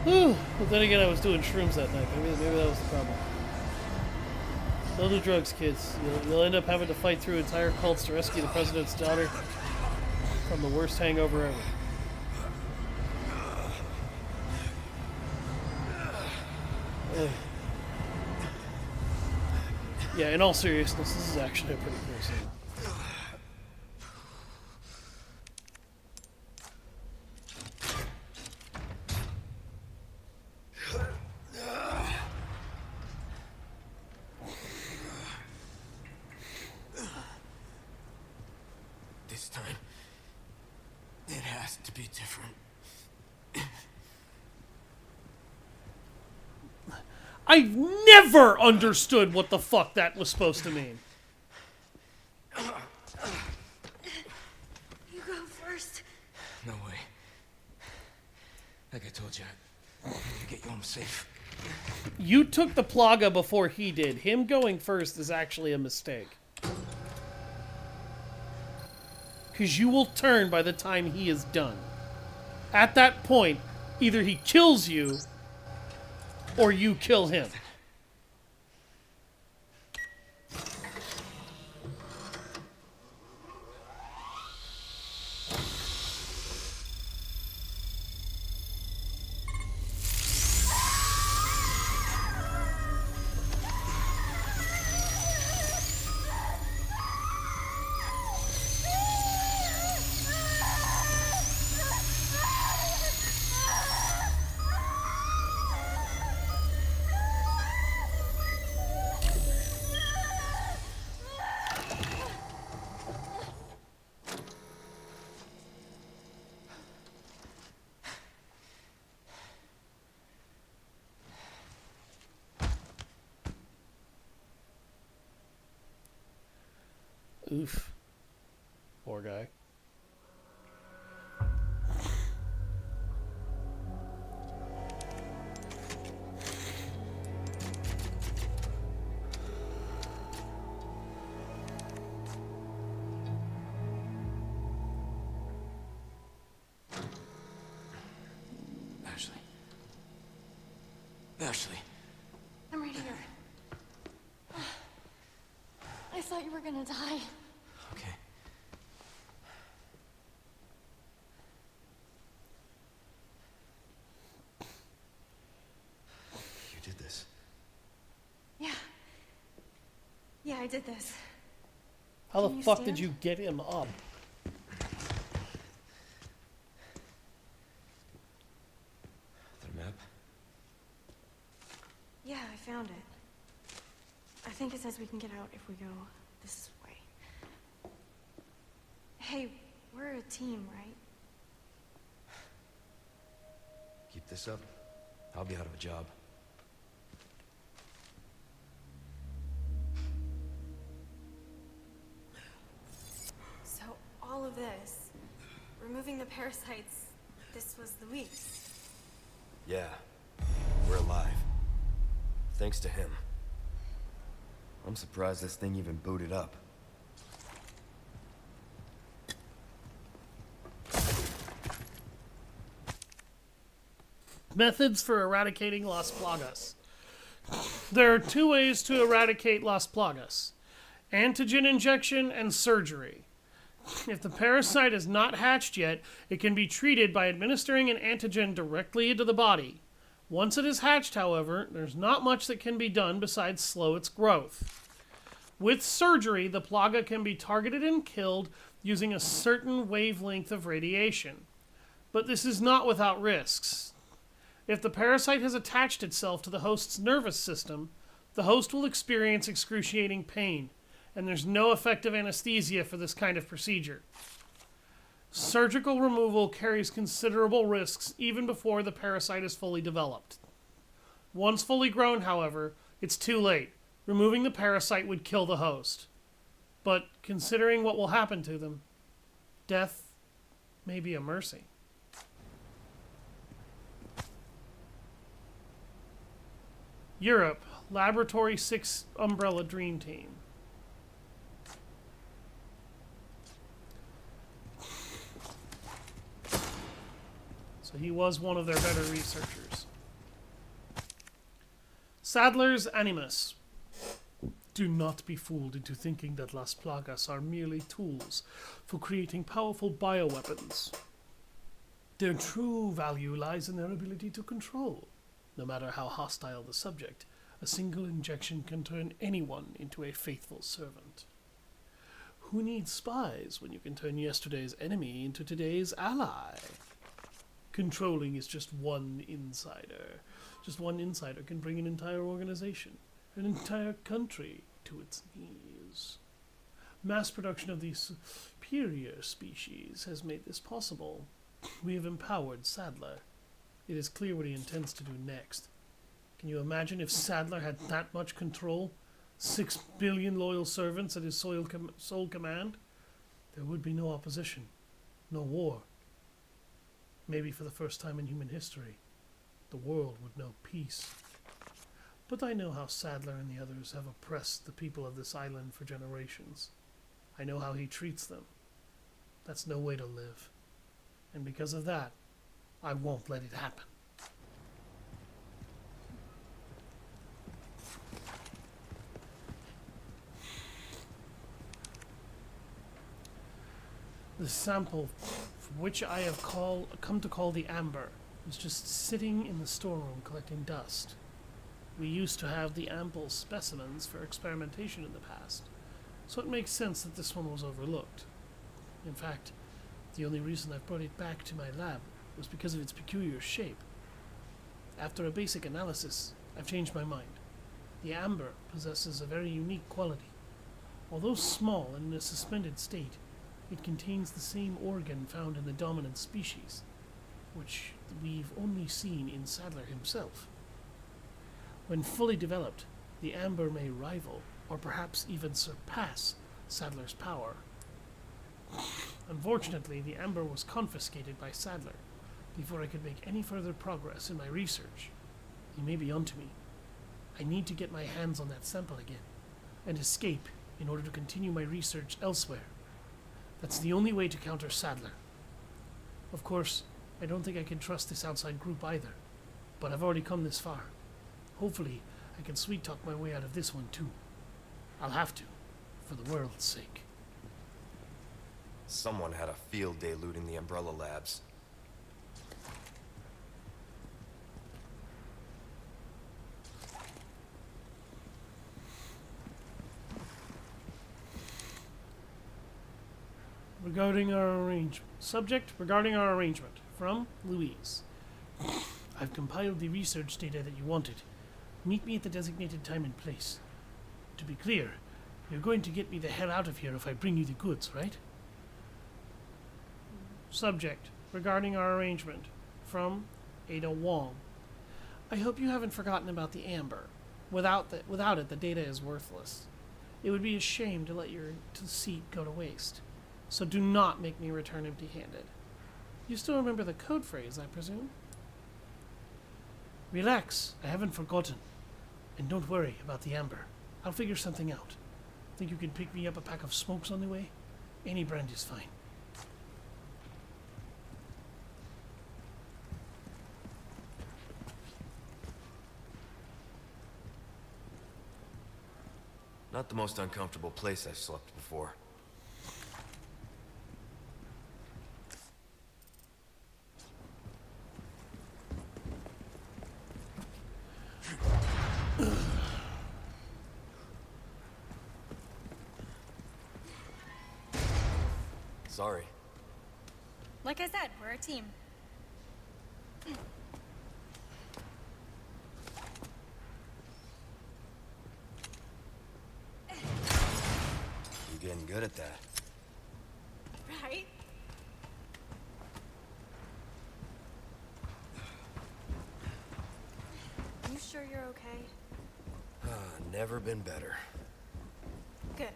Whew. But then again, I was doing shrooms that night. Maybe that was the problem. Don't do drugs, kids. You'll end up having to fight through entire cults to rescue the president's daughter from the worst hangover ever. Ugh. Yeah, in all seriousness, this is actually a pretty cool scene. This time, it has to be different. I've never understood what the fuck that was supposed to mean. You go first. No way. Like I told you, I need to get you home safe. You took the plaga before he did. Him going first is actually a mistake. Because you will turn by the time he is done. At that point, either he kills you, or you kill him. Oof. Poor guy. Ashley. I'm right here. I thought you were gonna die. Okay. You did this. Yeah. Yeah, I did this. How Can the you fuck stand? did you get him up? The map? Yeah, I found it. I think it says we can get out if we go this way. Hey, we're a team, right? Keep this up, I'll be out of a job. So, all of this, removing the parasites, this was the weeks. Yeah, we're alive. Thanks to him. I'm surprised this thing even booted up. Methods for eradicating Las Plagas. There are 2 ways to eradicate Las Plagas: antigen injection and surgery. If the parasite is not hatched yet, it can be treated by administering an antigen directly into the body. Once it is hatched, however, there's not much that can be done besides slow its growth. With surgery, the plaga can be targeted and killed using a certain wavelength of radiation. But this is not without risks. If the parasite has attached itself to the host's nervous system, the host will experience excruciating pain, and there's no effective anesthesia for this kind of procedure. Surgical removal carries considerable risks even before the parasite is fully developed. Once fully grown, however, it's too late. Removing the parasite would kill the host. But considering what will happen to them, death may be a mercy. Europe, Laboratory 6 Umbrella Dream Team. So he was one of their better researchers. Saddler's Animus. Do not be fooled into thinking that Las Plagas are merely tools for creating powerful bioweapons. Their true value lies in their ability to control. No matter how hostile the subject, a single injection can turn anyone into a faithful servant. Who needs spies when you can turn yesterday's enemy into today's ally? Controlling is just one insider. Just one insider can bring an entire organization, an entire country to its knees. Mass production of the superior species has made this possible. We have empowered Saddler. It is clear what he intends to do next. Can you imagine if Saddler had that much control? 6 billion loyal servants at his sole command? There would be no opposition, no war. Maybe for the first time in human history, the world would know peace. But I know how Saddler and the others have oppressed the people of this island for generations. I know how he treats them. That's no way to live. And because of that, I won't let it happen. The sample, which I have come to call the amber, is just sitting in the storeroom collecting dust. We used to have the ample specimens for experimentation in the past, so it makes sense that this one was overlooked. In fact, the only reason I brought it back to my lab was because of its peculiar shape. After a basic analysis, I've changed my mind. The amber possesses a very unique quality. Although small and in a suspended state, it contains the same organ found in the dominant species, which we've only seen in Saddler himself. When fully developed, the amber may rival, or perhaps even surpass, Saddler's power. Unfortunately, the amber was confiscated by Saddler before I could make any further progress in my research. He may be onto me. I need to get my hands on that sample again, and escape in order to continue my research elsewhere. That's the only way to counter Saddler. Of course, I don't think I can trust this outside group either, but I've already come this far. Hopefully, I can sweet-talk my way out of this one, too. I'll have to, for the world's sake. Someone had a field day looting the Umbrella Labs. Regarding our arrangement. From Louise. I've compiled the research data that you wanted. Meet me at the designated time and place. To be clear, you're going to get me the hell out of here if I bring you the goods, right? Subject. Regarding our arrangement. From Ada Wong. I hope you haven't forgotten about the amber. Without it, the data is worthless. It would be a shame to let your seat go to waste. So do not make me return empty-handed. You still remember the code phrase, I presume? Relax, I haven't forgotten. And don't worry about the amber. I'll figure something out. Think you can pick me up a pack of smokes on the way? Any brand is fine. Not the most uncomfortable place I've slept before. Sorry. Like I said, we're a team. You're getting good at that. Right? You sure you're okay? Never been better. Good.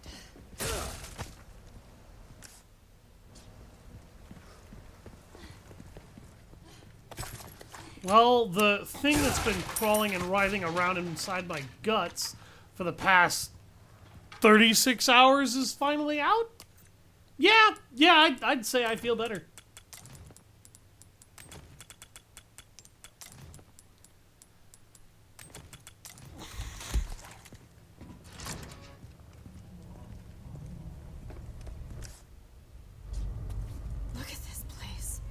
Well, the thing that's been crawling and writhing around inside my guts for the past 36 hours is finally out? Yeah, I'd say I feel better. Look at this place.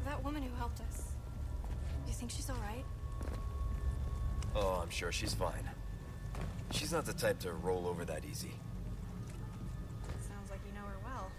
That woman who helped us. You think she's alright? Oh, I'm sure she's fine. She's not the type to roll over that easy. Sounds like you know her well.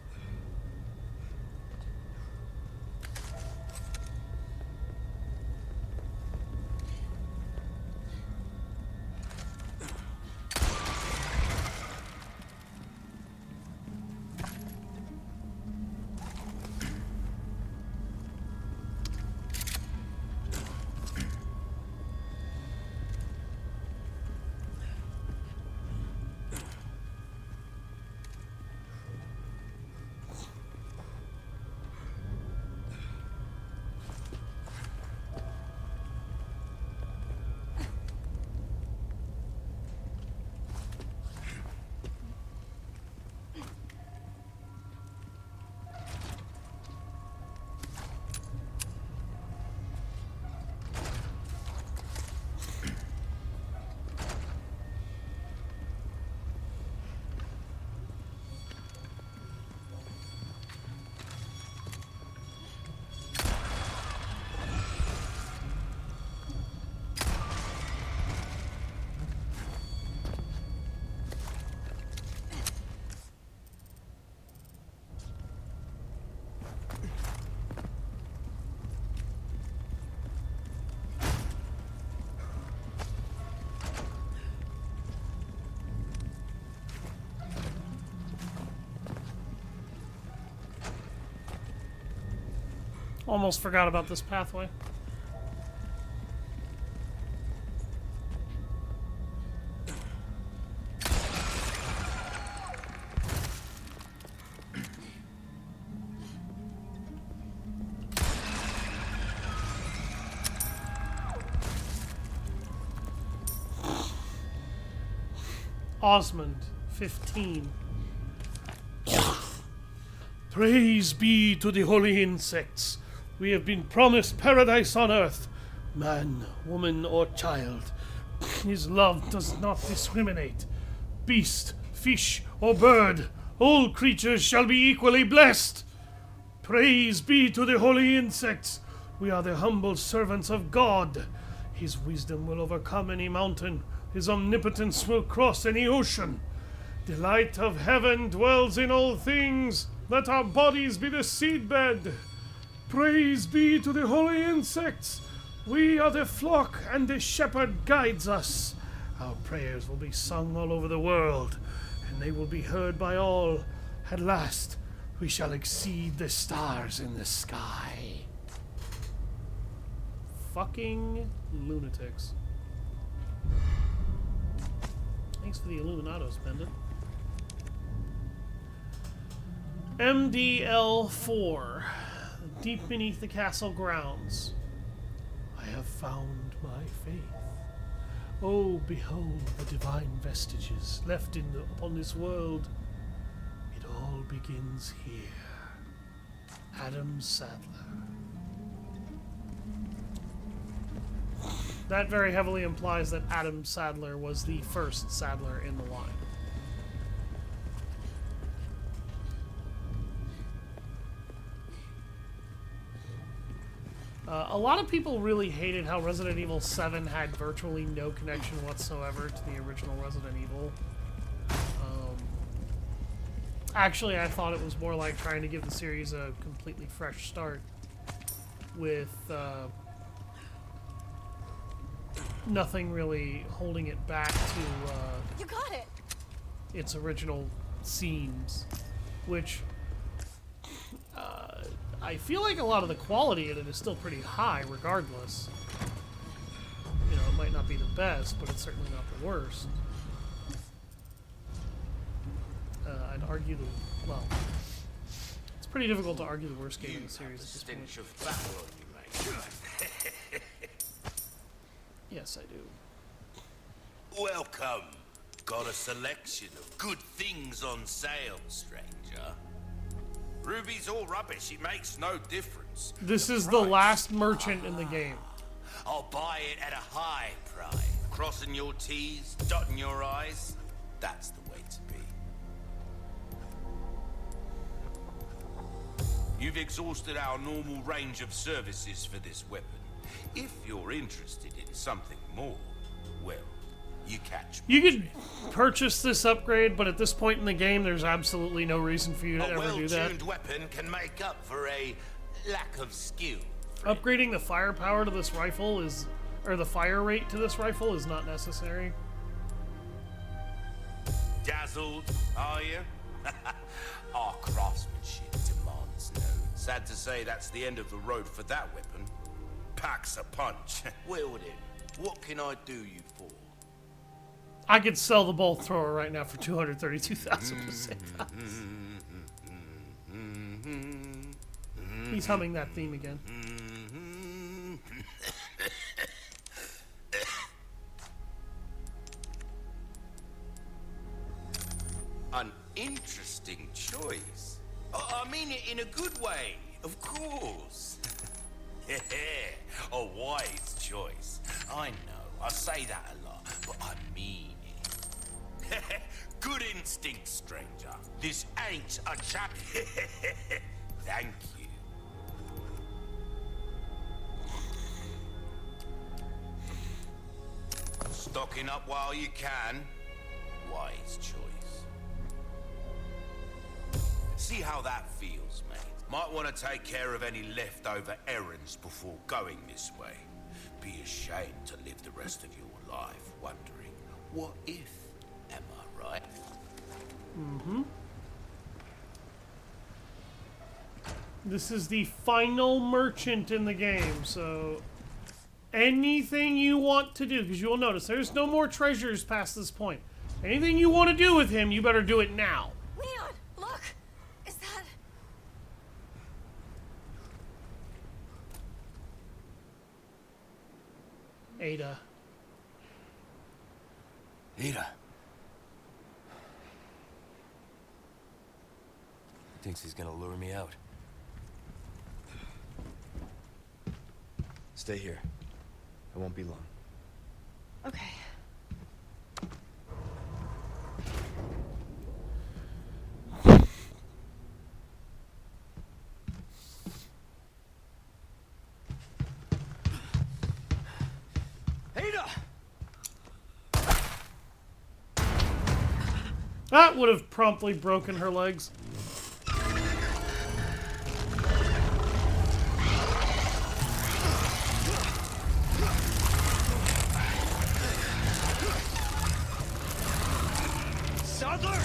Almost forgot about this pathway. Osmond, 15. Praise be to the holy insects. We have been promised paradise on earth. Man, woman, or child. His love does not discriminate. Beast, fish, or bird, all creatures shall be equally blessed. Praise be to the holy insects. We are the humble servants of God. His wisdom will overcome any mountain. His omnipotence will cross any ocean. The light of heaven dwells in all things. Let our bodies be the seedbed. Praise be to the holy insects. We are the flock, and the shepherd guides us. Our prayers will be sung all over the world, and they will be heard by all. At last, we shall exceed the stars in the sky. Fucking lunatics. Thanks for the Illuminados pendant. MDL4. Deep beneath the castle grounds. I have found my faith. Oh, behold the divine vestiges left upon this world. It all begins here. Adam Saddler. That very heavily implies that Adam Saddler was the first Saddler in the line. A lot of people really hated how Resident Evil 7 had virtually no connection whatsoever to the original Resident Evil. Actually, I thought it was more like trying to give the series a completely fresh start with nothing really holding it back to You got it. its original scenes, which I feel like a lot of the quality in it is still pretty high regardless. You know, it might not be the best, but it's certainly not the worst. I'd argue well, it's pretty difficult to argue the worst game in the series at this point. Of battle on you, mate. Yes, I do. Welcome. Got a selection of good things on sale, stranger. Ruby's all rubbish. It makes no difference. This is the last merchant in the game. I'll buy it at a high price. Crossing your T's, dotting your I's. That's the way to be. You've exhausted our normal range of services for this weapon. If you're interested in something more, well, you catch me. You could purchase this upgrade, but at this point in the game, there's absolutely no reason for you to ever do that. A well-tuned weapon can make up for a lack of skill. Upgrading the firepower to this rifle is, or the fire rate to this rifle is not necessary. Dazzled, are you? Our craftsmanship demands no. Sad to say that's the end of the road for that weapon. Packs a punch. Wield it. What can I do you for? I could sell the bolt thrower right now for 232,000 percent. He's humming that theme again. An interesting choice. I mean it in a good way, of course. A wise choice. I know, I say that a lot, but I mean it. Good instinct, stranger. This ain't a chap. Thank you. Stocking up while you can. Wise choice. See how that feels, mate. Might want to take care of any leftover errands before going this way. Be ashamed to live the rest of your life wondering, what if? Am I right? Mm-hmm. This is the final merchant in the game, so anything you want to do, because you will notice there's no more treasures past this point. Anything you want to do with him, you better do it now. Leon, look! Is that... Ada. Ada. Thinks he's gonna lure me out. Stay here. It won't be long. Okay. Ada! That would have promptly broken her legs. Saddler!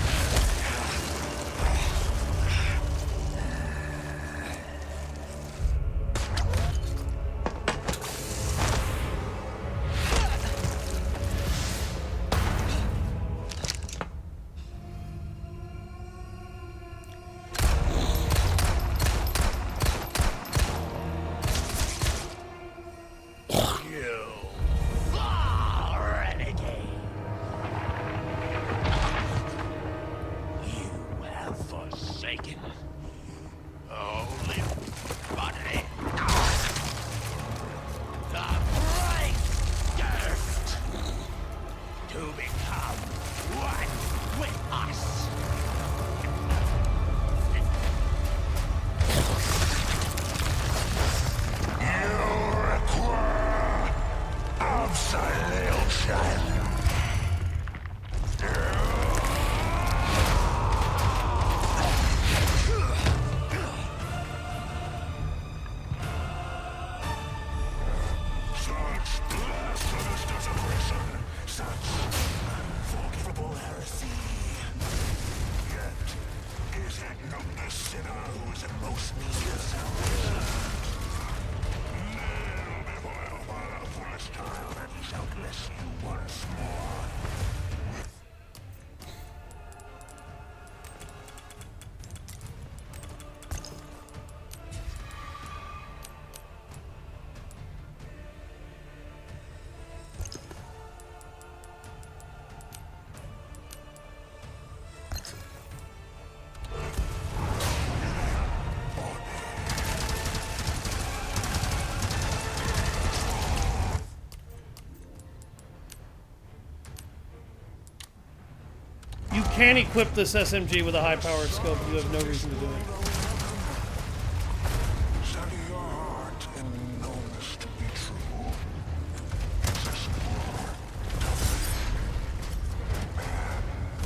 You can equip this SMG with a high-powered scope. You have no reason to do it.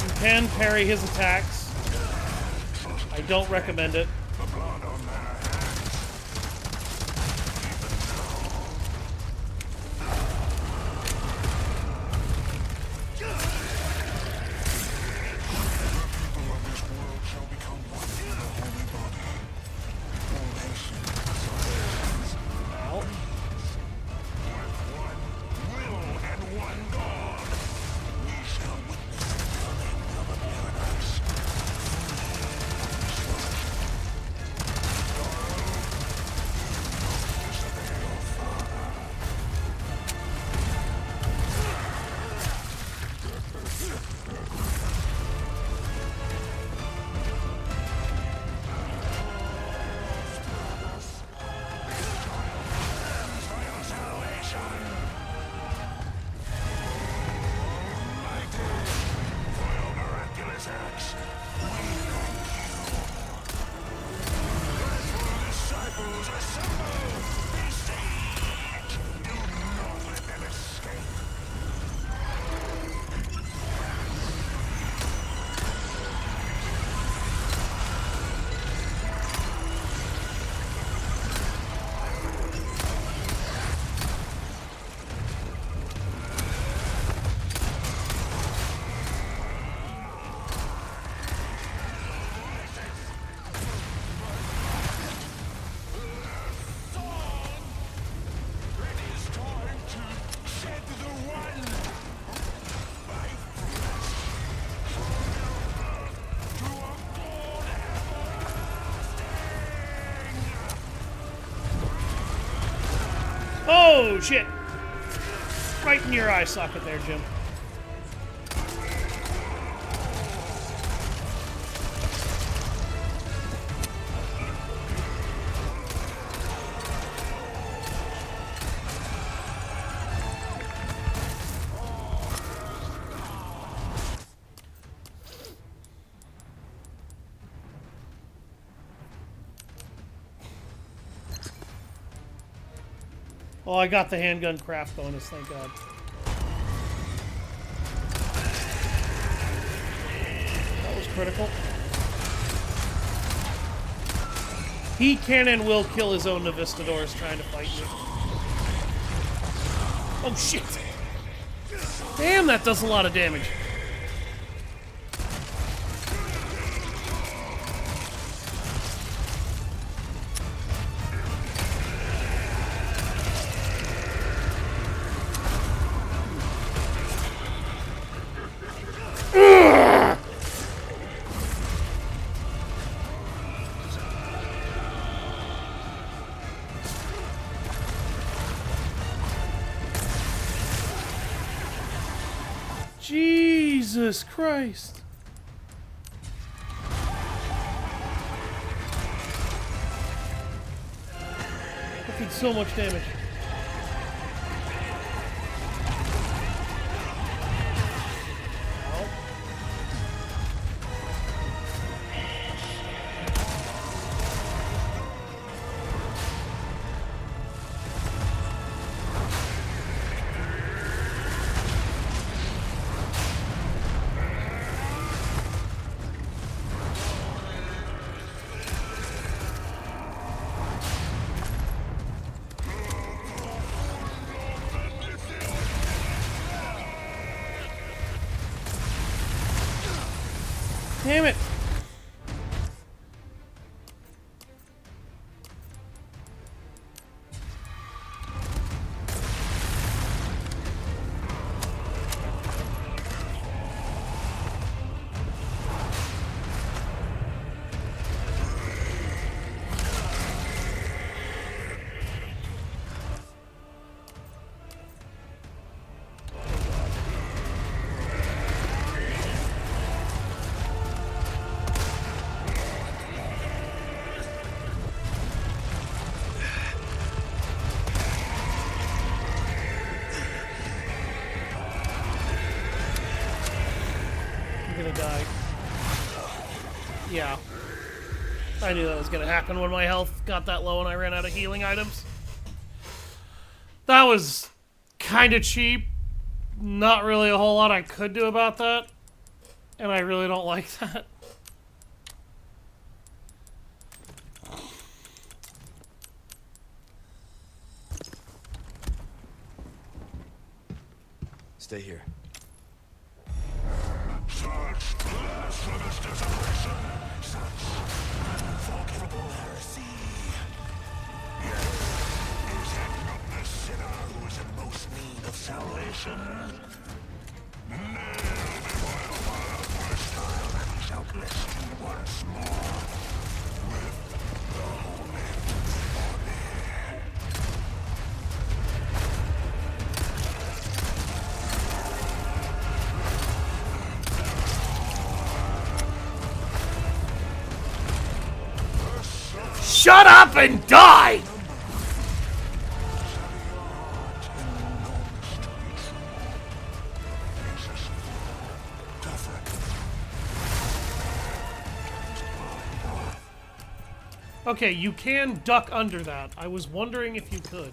You can parry his attacks. I don't recommend it. Oh, shit. Right in your eye socket there, Jim. Oh, I got the handgun craft bonus, thank God. That was critical. He can and will kill his own Navistadors trying to fight me. Oh shit! Damn, that does a lot of damage. Jesus Christ. That did so much damage. Damn it! Die. Yeah. I knew that was going to happen when my health got that low and I ran out of healing items. That was kind of cheap. Not really a whole lot I could do about that. And I really don't like that. Stay here. Such blasphemous desecration, such unforgivable heresy. Yes, is it not the sinner who is in most need of salvation? Nail before the fire for a style that he shall bless you once more with the holy body. Shut up and die! Okay, you can duck under that. I was wondering if you could.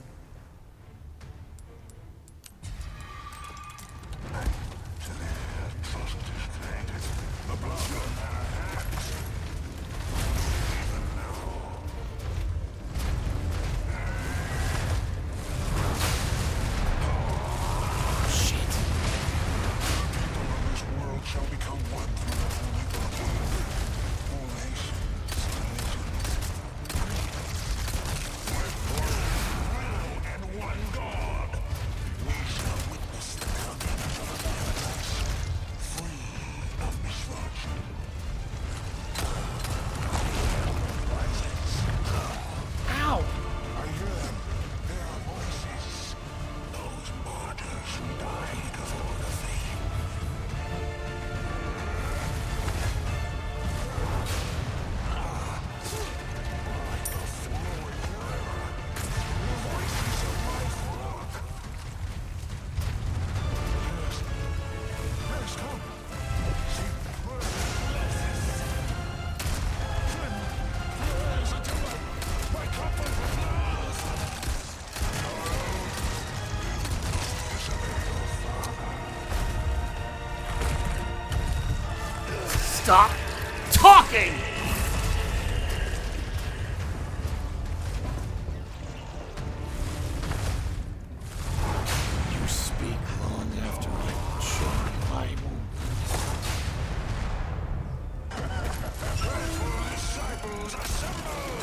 stop talking! You speak long after I show you my wound. Disciples assemble!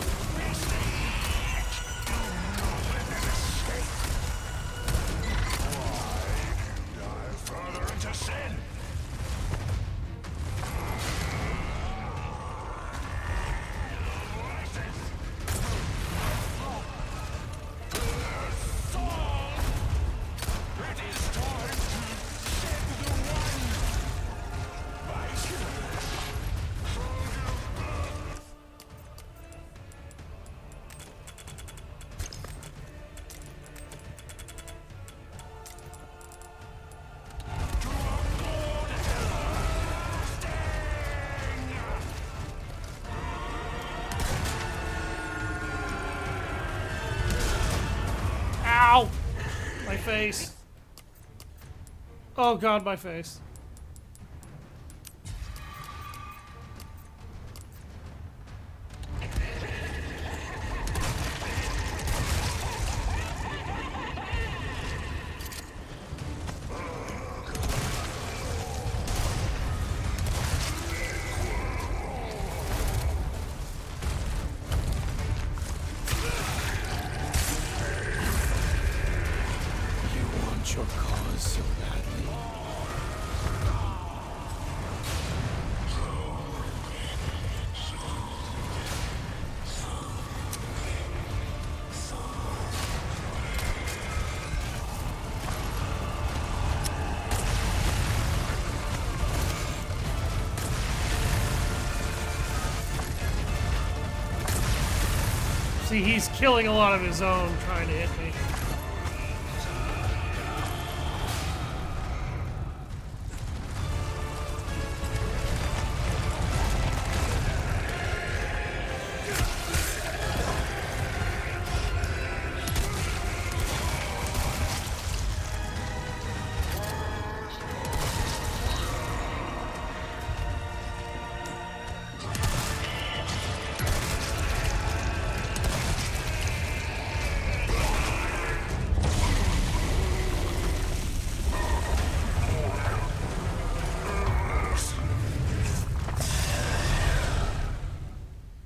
Further into sin. Ow! My face. Oh god, my face. Your cause so badly. See, he's killing a lot of his own trying to hit me.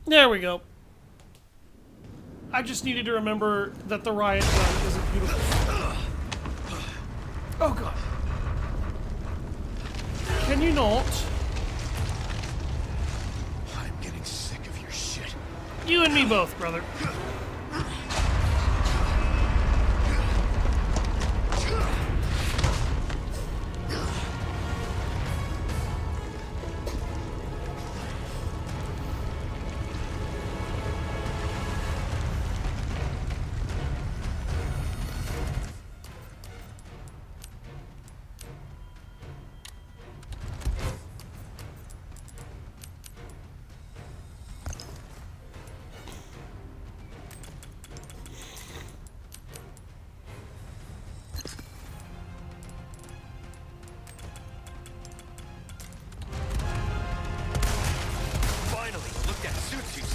There we go. I just needed to remember that the riot gun is a beautiful... Oh god. Can you not? I'm getting sick of your shit. You and me both, brother.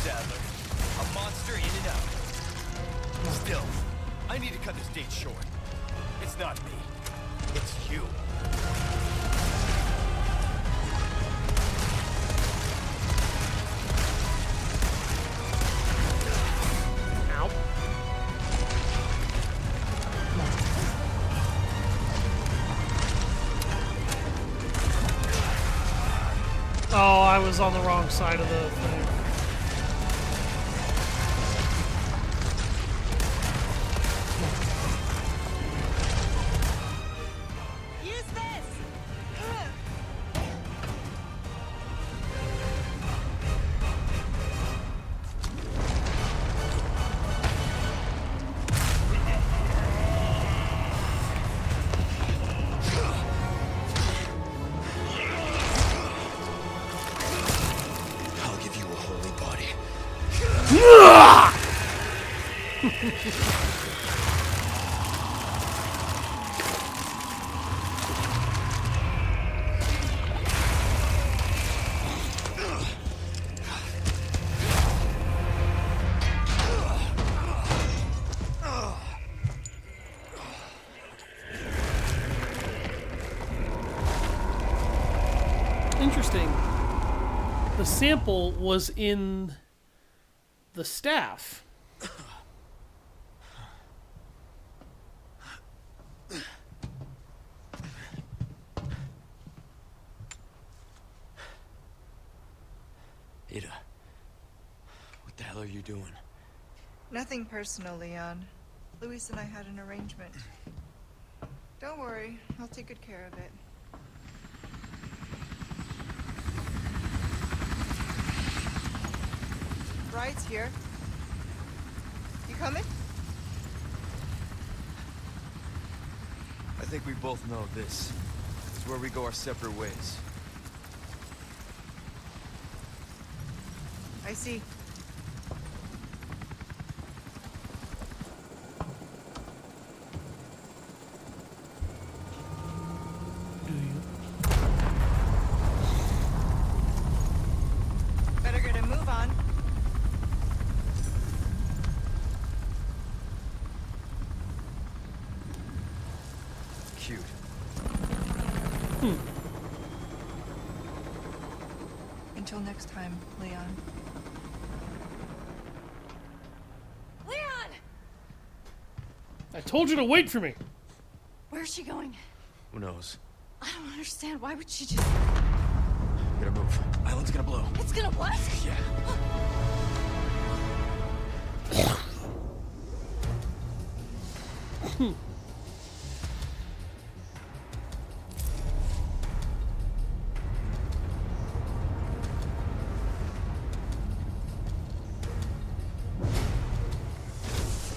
Saddler. A monster in and out. Still, I need to cut this date short. It's not me. It's you. Ow. Oh, I was on the wrong side of the thing. interesting. The sample was in the staff. Ada, what the hell are you doing? Nothing personal, Leon. Luis and I had an arrangement. Don't worry, I'll take good care of it. Ride's here. You coming? I think we both know this is where we go our separate ways. I see. Better get a move on. Cute. Until next time, Leon. Leon! I told you to wait for me. Where's she going? Who knows? I don't understand. Why would she just... Gotta move. Island's gonna blow. It's gonna what? Yeah.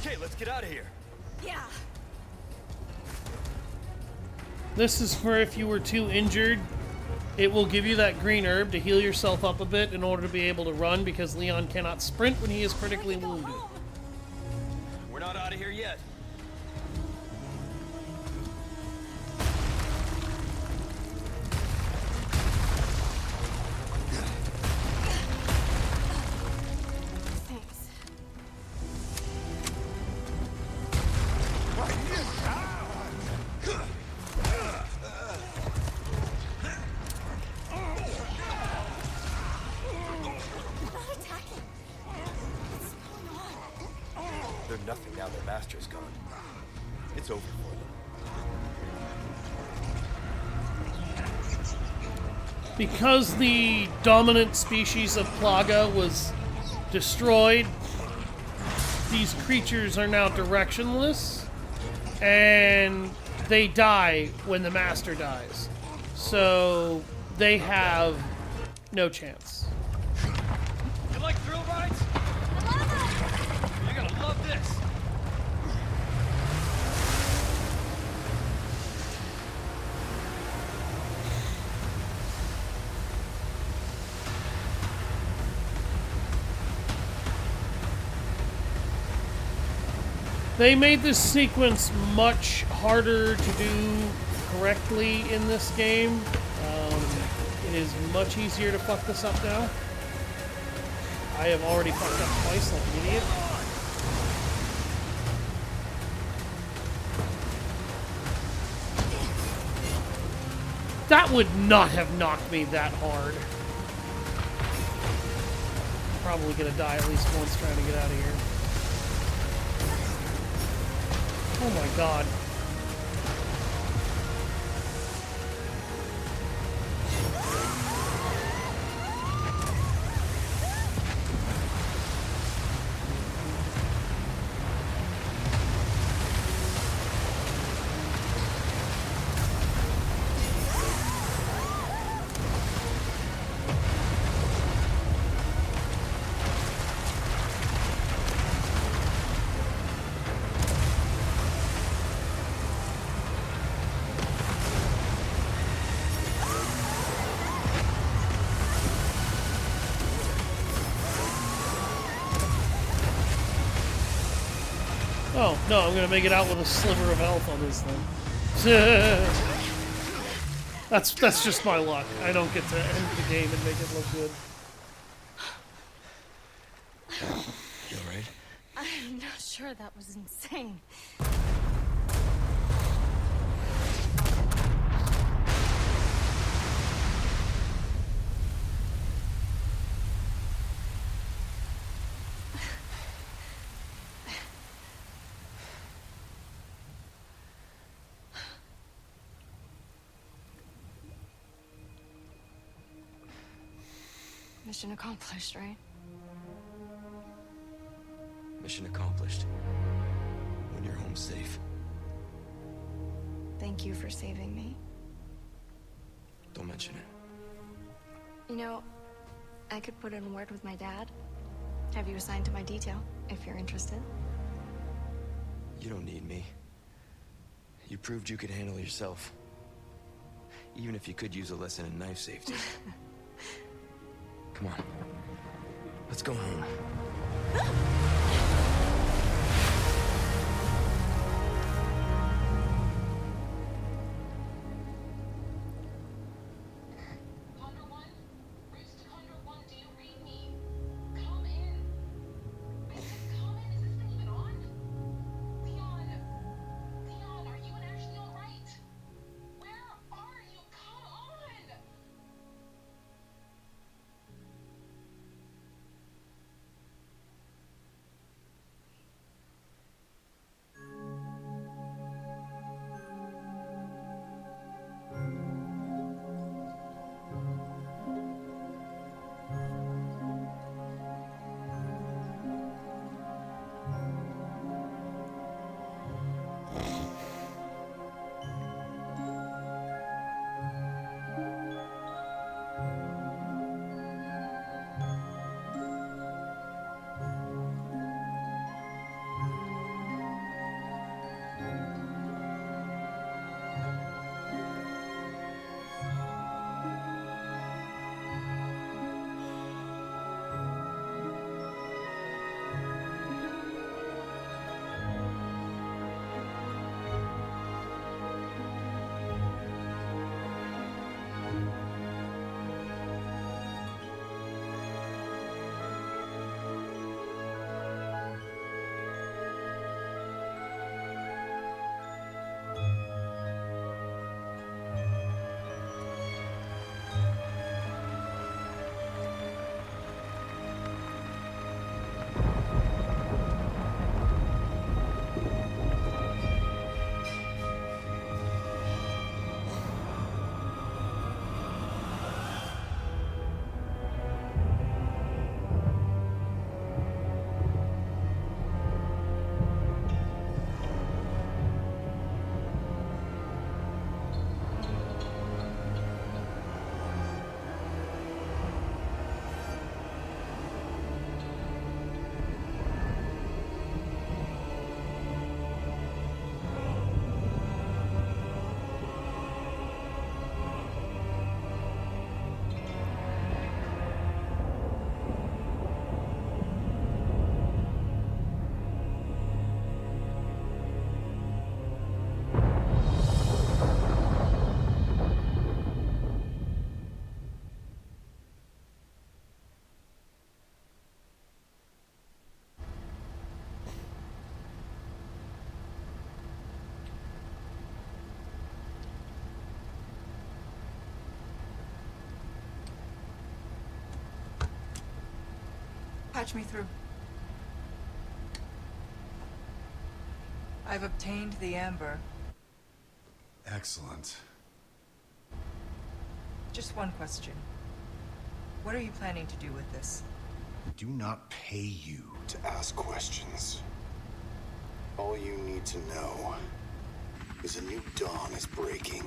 Okay, let's get out of here. Yeah. This is for if you were too injured. It will give you that green herb to heal yourself up a bit in order to be able to run, because Leon cannot sprint when he is critically wounded. We're not out of here yet. Thanks. Not attacking. What's going on? They're nothing now their master's gone. It's over for them. Because the dominant species of Plaga was destroyed, these creatures are now directionless, and they die when the master dies. So they have no chance. You like thrill rides? You're gonna love this. They made this sequence much harder to do correctly in this game. It is much easier to fuck this up now. I have already fucked up twice like an idiot. That would not have knocked me that hard. Probably gonna die at least once trying to get out of here. Oh my god. Oh, no, I'm gonna make it out with a sliver of health on this thing. That's just my luck. I don't get to end the game and make it look good. You alright? I'm not sure that was insane. Mission accomplished, right? Mission accomplished. When you're home safe. Thank you for saving me. Don't mention it. You know, I could put in a word with my dad. Have you assigned to my detail, if you're interested. You don't need me. You proved you could handle yourself. Even if you could use a lesson in knife safety. Come on. Let's go home. Patch me through. I've obtained the amber. Excellent. Just one question. What are you planning to do with this? We do not pay you to ask questions. All you need to know is a new dawn is breaking.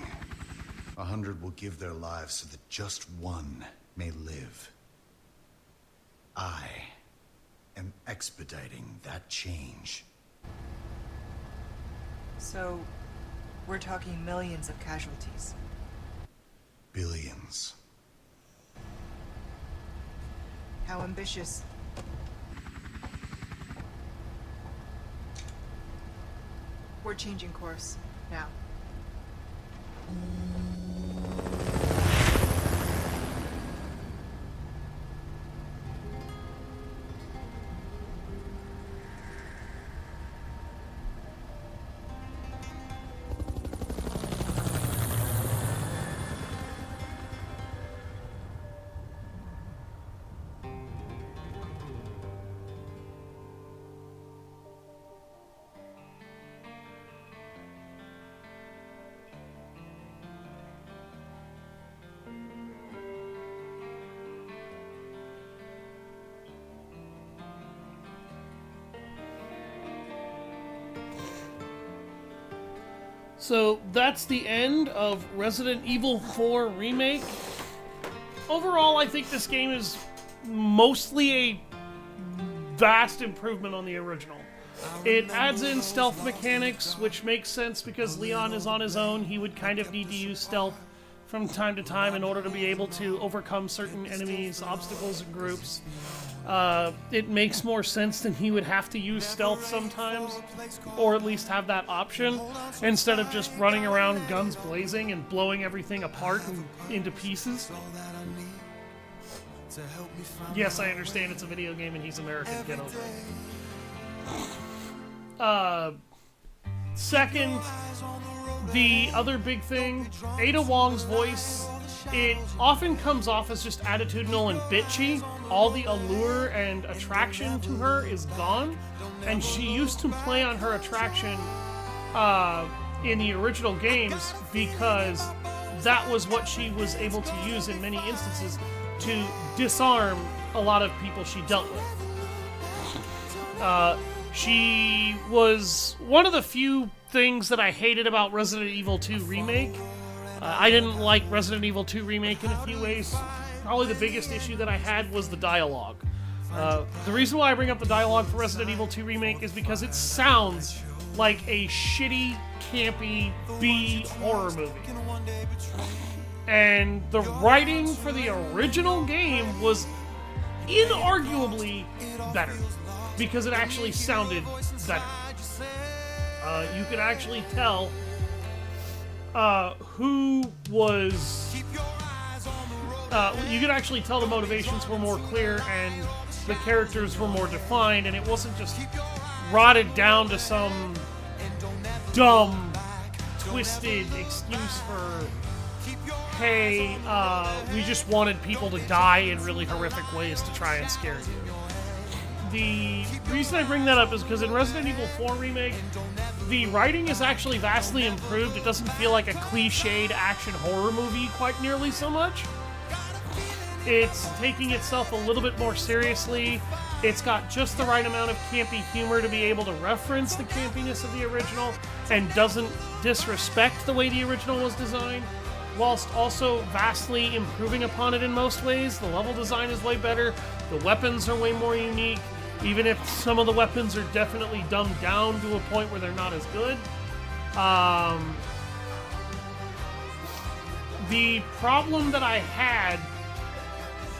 100 will give their lives so that just one may live. I am expediting that change. So, we're talking millions of casualties. Billions. How ambitious? We're changing course, now. So that's the end of Resident Evil 4 Remake. Overall, I think this game is mostly a vast improvement on the original. It adds in stealth mechanics, which makes sense because Leon is on his own. He would kind of need to use stealth from time to time in order to be able to overcome certain enemies, obstacles, and groups. It makes more sense than he would have to use stealth sometimes, or at least have that option, instead of just running around guns blazing and blowing everything apart and into pieces. Yes, I understand it's a video game and he's American, get over it. Second, the other big thing, Ada Wong's voice, it often comes off as just attitudinal and bitchy. All the allure and attraction to her is gone, and she used to play on her attraction in the original games because that was what she was able to use in many instances to disarm a lot of people she dealt with. She was one of the few things that I hated about Resident Evil 2 Remake. I didn't like Resident Evil 2 Remake in a few ways. Probably the biggest issue that I had was the dialogue. The reason why I bring up the dialogue for Resident Evil 2 Remake is because it sounds like a shitty, campy B horror movie. And the writing for the original game was inarguably better because it actually sounded better. You could actually tell who was... you could actually tell the motivations were more clear and the characters were more defined, and it wasn't just rotted down to some dumb, twisted excuse for, hey, we just wanted people to die in really horrific ways to try and scare you. The reason I bring that up is because in Resident Evil 4 Remake, the writing is actually vastly improved. It doesn't feel like a cliched action horror movie quite nearly so much. It's taking itself a little bit more seriously. It's got just the right amount of campy humor to be able to reference the campiness of the original and doesn't disrespect the way the original was designed, whilst also vastly improving upon it in most ways. The level design is way better. The weapons are way more unique, even if some of the weapons are definitely dumbed down to a point where they're not as good. The problem that I had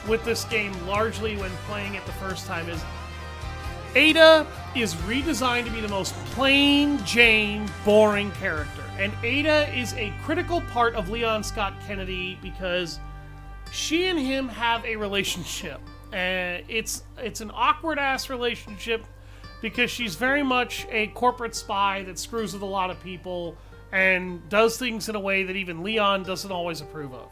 with this game largely when playing it the first time is Ada is redesigned to be the most plain Jane, boring character. And Ada is a critical part of Leon Scott Kennedy because she and him have a relationship. And it's an awkward-ass relationship because she's very much a corporate spy that screws with a lot of people and does things in a way that even Leon doesn't always approve of.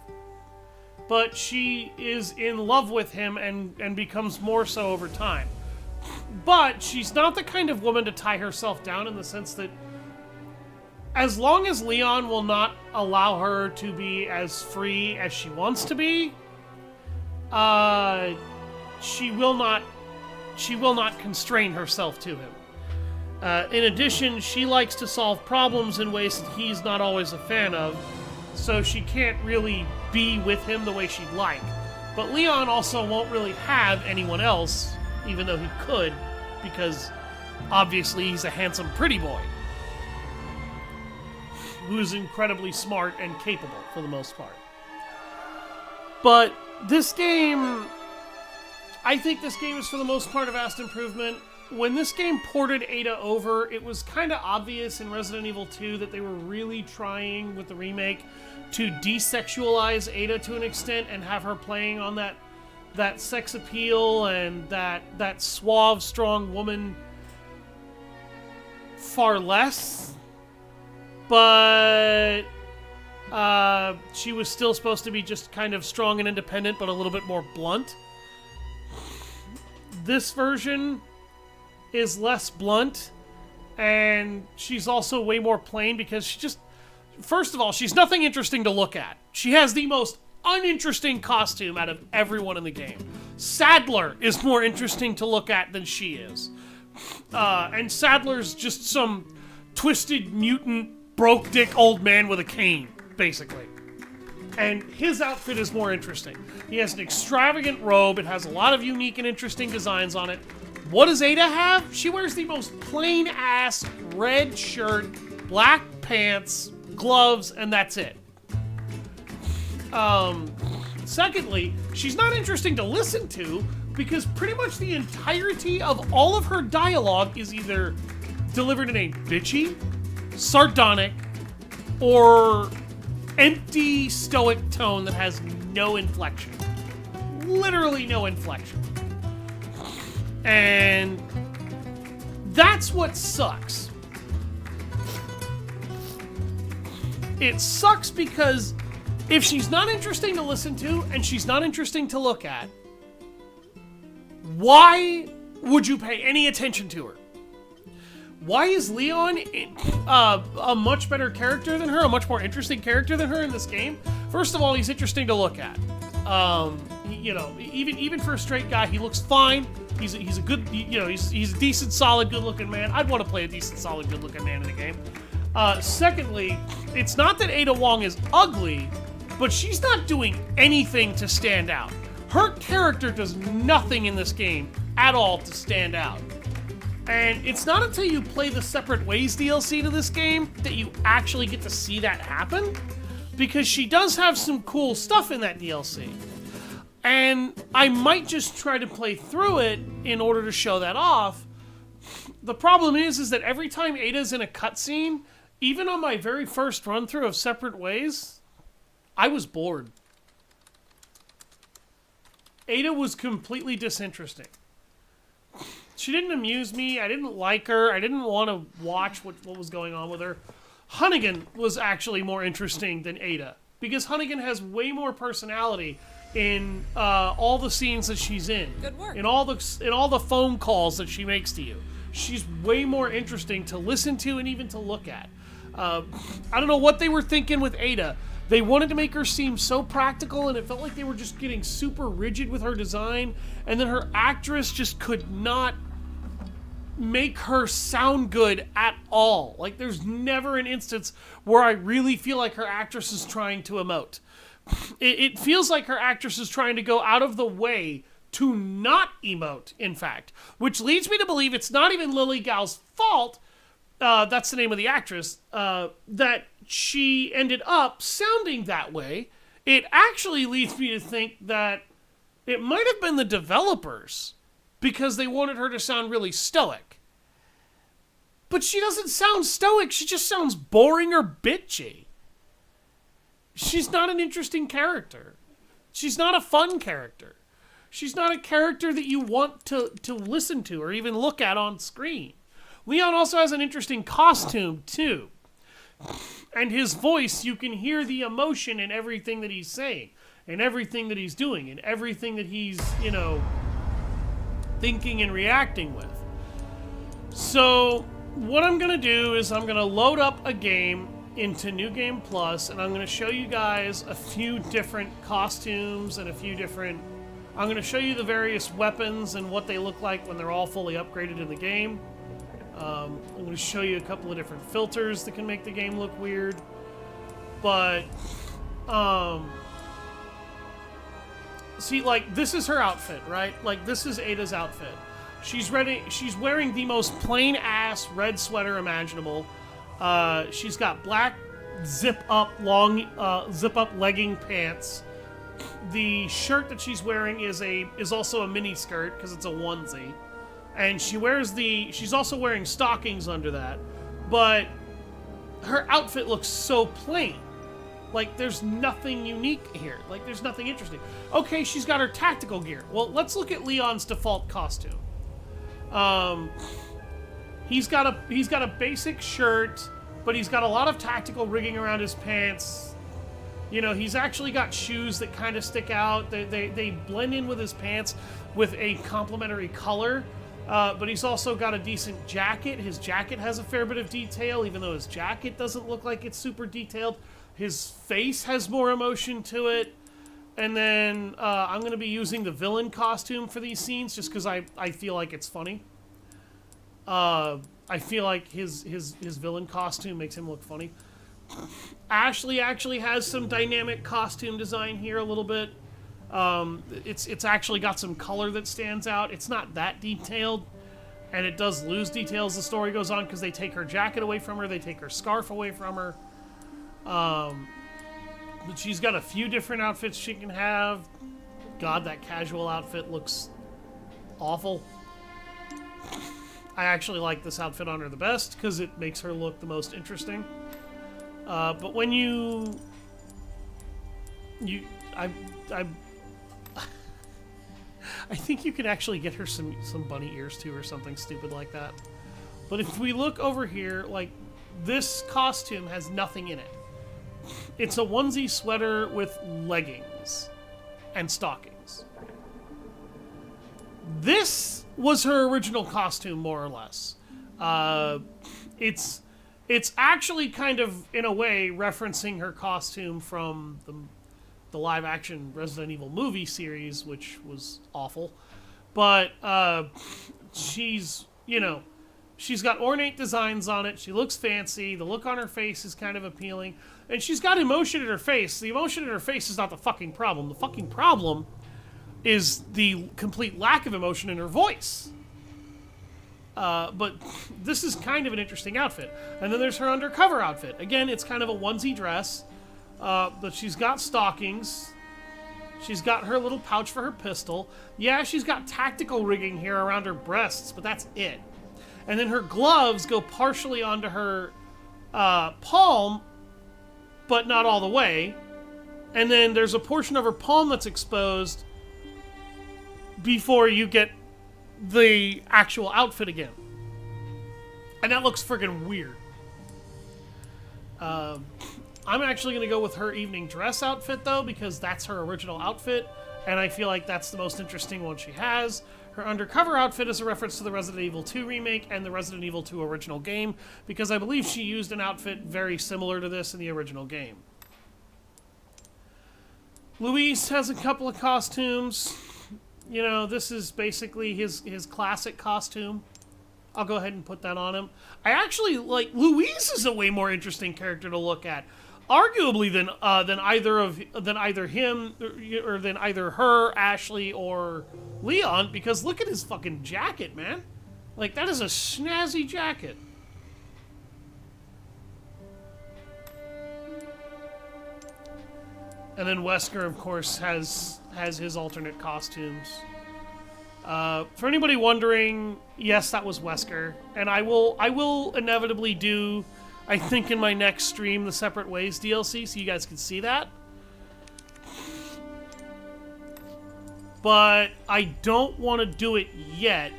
But she is in love with him and becomes more so over time. But she's not the kind of woman to tie herself down in the sense that as long as Leon will not allow her to be as free as she wants to be, she will not constrain herself to him. In addition, she likes to solve problems in ways that he's not always a fan of, so she can't really be with him the way she'd like. But Leon also won't really have anyone else, even though he could, because obviously he's a handsome, pretty boy who's incredibly smart and capable for the most part. But this game, I think this game is for the most part a vast improvement. When this game ported Ada over, it was kind of obvious in Resident Evil 2 that they were really trying with the remake to desexualize Ada to an extent and have her playing on that sex appeal and that suave, strong woman far less. But she was still supposed to be just kind of strong and independent, but a little bit more blunt. This version is less blunt, and she's also way more plain because she just... First of all, she's nothing interesting to look at. She has the most uninteresting costume out of everyone in the game. Saddler is more interesting to look at than she is. And Saddler's just some twisted mutant broke dick old man with a cane, basically. And his outfit is more interesting. He has an extravagant robe. It has a lot of unique and interesting designs on it. What does Ada have? She wears the most plain-ass red shirt, black pants, gloves, and that's it. Secondly, she's not interesting to listen to because pretty much the entirety of all of her dialogue is either delivered in a bitchy, sardonic, or empty, stoic tone that has no inflection. Literally no inflection. And that's what sucks. It sucks because if she's not interesting to listen to and she's not interesting to look at, why would you pay any attention to her? Why is Leon a much better character than her, a much more interesting character than her in this game? First of all, he's interesting to look at. You know, even for a straight guy, he looks fine. He's a good, you know, he's a decent, solid, good-looking man. I'd want to play a decent, solid, good-looking man in the game. Secondly, it's not that Ada Wong is ugly, but she's not doing anything to stand out. Her character does nothing in this game at all to stand out. And it's not until you play the Separate Ways DLC to this game that you actually get to see that happen, because she does have some cool stuff in that DLC. And I might just try to play through it in order to show that off. The problem is that every time Ada's in a cutscene, even on my very first run-through of Separate Ways, I was bored. Ada was completely disinteresting. She didn't amuse me. I didn't like her. I didn't want to watch what was going on with her. Hunnigan was actually more interesting than Ada, because Hunnigan has way more personality in all the scenes that she's in. Good work. In all the phone calls that she makes to you. She's way more interesting to listen to and even to look at. I don't know what they were thinking with Ada. They wanted to make her seem so practical, and it felt like they were just getting super rigid with her design, and then her actress just could not make her sound good at all. Like, there's never an instance where I really feel like her actress is trying to emote. It feels like her actress is trying to go out of the way to not emote, in fact, which leads me to believe it's not even Lily Gao's fault, that's the name of the actress, that she ended up sounding that way. It actually leads me to think that it might have been the developers, because they wanted her to sound really stoic. But she doesn't sound stoic, she just sounds boring or bitchy. She's not an interesting character. She's not a fun character. She's not a character that you want to listen to or even look at on screen. Leon also has an interesting costume, too. And his voice, you can hear the emotion in everything that he's saying, and everything that he's doing, and everything that he's, you know, thinking and reacting with. So, what I'm going to do is I'm going to load up a game into New Game Plus, and I'm going to show you guys a few different costumes and a few different... I'm going to show you the various weapons and what they look like when they're all fully upgraded in the game. I'm going to show you a couple of different filters that can make the game look weird. But, see, like, this is her outfit, right? Like, this is Ada's outfit. She's wearing the most plain-ass red sweater imaginable. She's got black zip-up legging pants. The shirt that she's wearing is also a mini skirt because it's a onesie, and she's also wearing stockings under that. But her outfit looks so plain, like there's nothing unique here. Like there's nothing interesting. Okay, she's got her tactical gear. Well, let's look at Leon's default costume. He's got a basic shirt, but he's got a lot of tactical rigging around his pants. You know, he's actually got shoes that kind of stick out. They blend in with his pants with a complementary color. But he's also got a decent jacket. His jacket has a fair bit of detail, even though his jacket doesn't look like it's super detailed. His face has more emotion to it. And then I'm going to be using the villain costume for these scenes just because I feel like it's funny. I feel like his villain costume makes him look funny. Ashley actually has some dynamic costume design here a little bit. It's actually got some color that stands out. It's not that detailed, and it does lose details as the story goes on because they take her jacket away from her, they take her scarf away from her. But she's got a few different outfits she can have. God, that casual outfit looks awful. I actually like this outfit on her the best because it makes her look the most interesting. But when I think you can actually get her some bunny ears too or something stupid like that. But if we look over here, like, this costume has nothing in it. It's a onesie sweater with leggings and stockings. This was her original costume, more or less. It's actually kind of, in a way, referencing her costume from the live-action Resident Evil movie series, which was awful. But she's got ornate designs on it. She looks fancy. The look on her face is kind of appealing. And she's got emotion in her face. The emotion in her face is not the fucking problem. The fucking problem is the complete lack of emotion in her voice. But this is kind of an interesting outfit. And then there's her undercover outfit. Again, it's kind of a onesie dress. But she's got stockings. She's got her little pouch for her pistol. Yeah, she's got tactical rigging here around her breasts, but that's it. And then her gloves go partially onto her palm, but not all the way. And then there's a portion of her palm that's exposed before you get the actual outfit again. And that looks friggin' weird. I'm actually going to go with her evening dress outfit, though, because that's her original outfit, and I feel like that's the most interesting one she has. Her undercover outfit is a reference to the Resident Evil 2 remake and the Resident Evil 2 original game, because I believe she used an outfit very similar to this in the original game. Luis has a couple of costumes. You know, this is basically his classic costume. I'll go ahead and put that on him. I actually like Luis is a way more interesting character to look at, arguably than either him or than either her, Ashley, or Leon. Because look at his fucking jacket, man. Like, that is a snazzy jacket. And then Wesker, of course, has his alternate costumes. For anybody wondering, yes, that was Wesker, and I will inevitably do, I think in my next stream, the Separate Ways DLC, so you guys can see that. But I don't want to do it yet,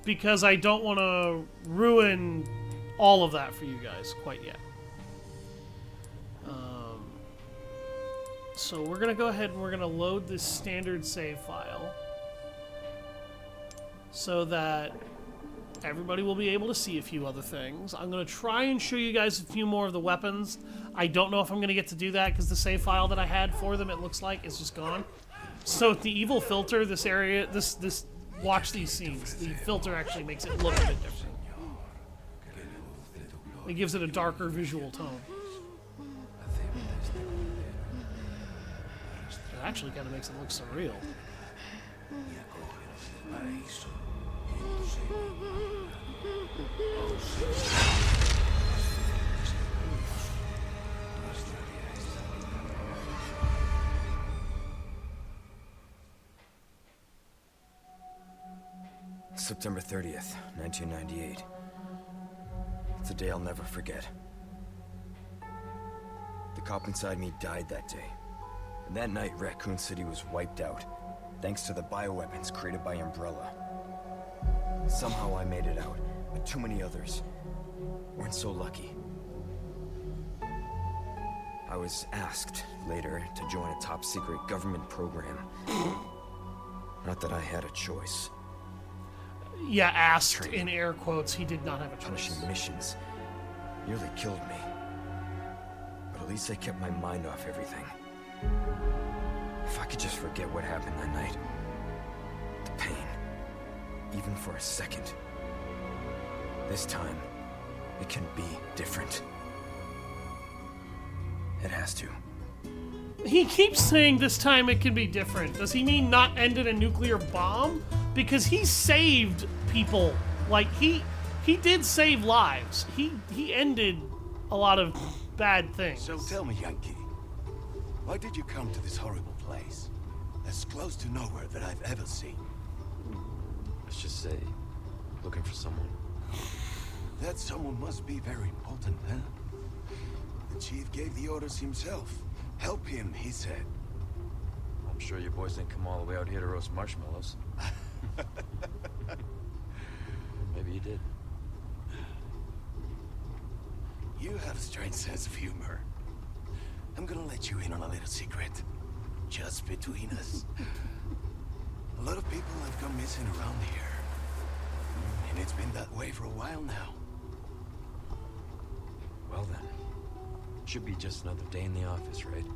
because I don't want to ruin all of that for you guys quite yet. So we're going to go ahead and we're going to load this standard save file so that everybody will be able to see a few other things. I'm going to try and show you guys a few more of the weapons. I don't know if I'm going to get to do that because the save file that I had for them, it looks like, is just gone. So with the evil filter, this area, watch these scenes. The filter actually makes it look a bit different. It gives it a darker visual tone. It actually kind of makes it look surreal. September 30th, 1998. It's a day I'll never forget. The cop inside me died that day. And that night, Raccoon City was wiped out, thanks to the bioweapons created by Umbrella. Somehow I made it out, but too many others weren't so lucky. I was asked later to join a top-secret government program. Not that I had a choice. Yeah, asked in air quotes. He did not have a choice. Punishing missions nearly killed me. But at least I kept my mind off everything. If I could just forget what happened that night. The pain. Even for a second. This time, it can be different. It has to. He keeps saying this time it can be different. Does he mean not end in a nuclear bomb? Because he saved people. Like, he did save lives. He ended a lot of bad things. So tell me, Yankee, why did you come to this horrible place? As close to nowhere that I've ever seen. Let's just say, looking for someone. That someone must be very important, huh? The chief gave the orders himself. Help him, he said. I'm sure your boys didn't come all the way out here to roast marshmallows. Maybe you did. You have a strange sense of humor. I'm gonna let you in on a little secret. Just between us. A lot of people have gone missing around here. And it's been that way for a while now. Well then. Should be just another day in the office, right?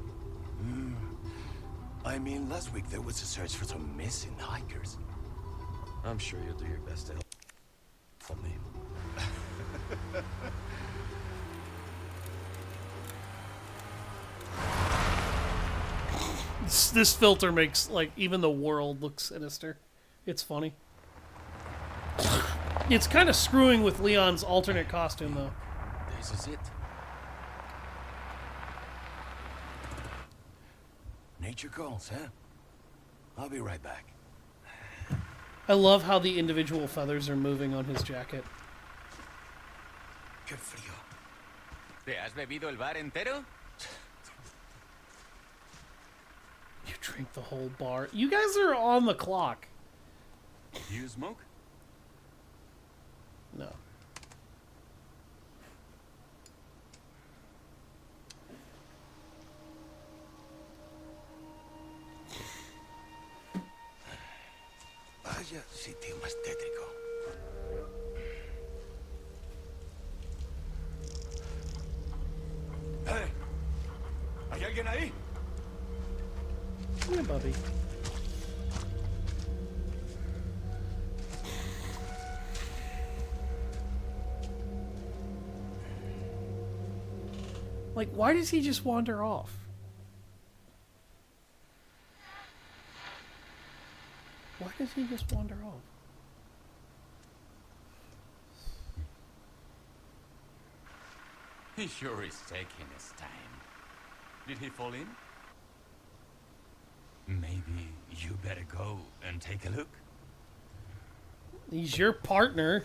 I mean, last week there was a search for some missing hikers. I'm sure you'll do your best to help me. This filter makes, like, even the world look sinister. It's funny. It's kind of screwing with Leon's alternate costume, though. This is it. Nature calls, huh? I'll be right back. I love how the individual feathers are moving on his jacket. Qué frío. ¿Te has bebido el bar entero? You drink the whole bar. You guys are on the clock. You smoke? No. Vaya sitio más tétrico. ¡Hey! ¿Hay alguien ahí? Yeah, Bubby. Like, why does he just wander off? Why does he just wander off? He sure is taking his time. Did he fall in? Maybe you better go and take a look. He's your partner.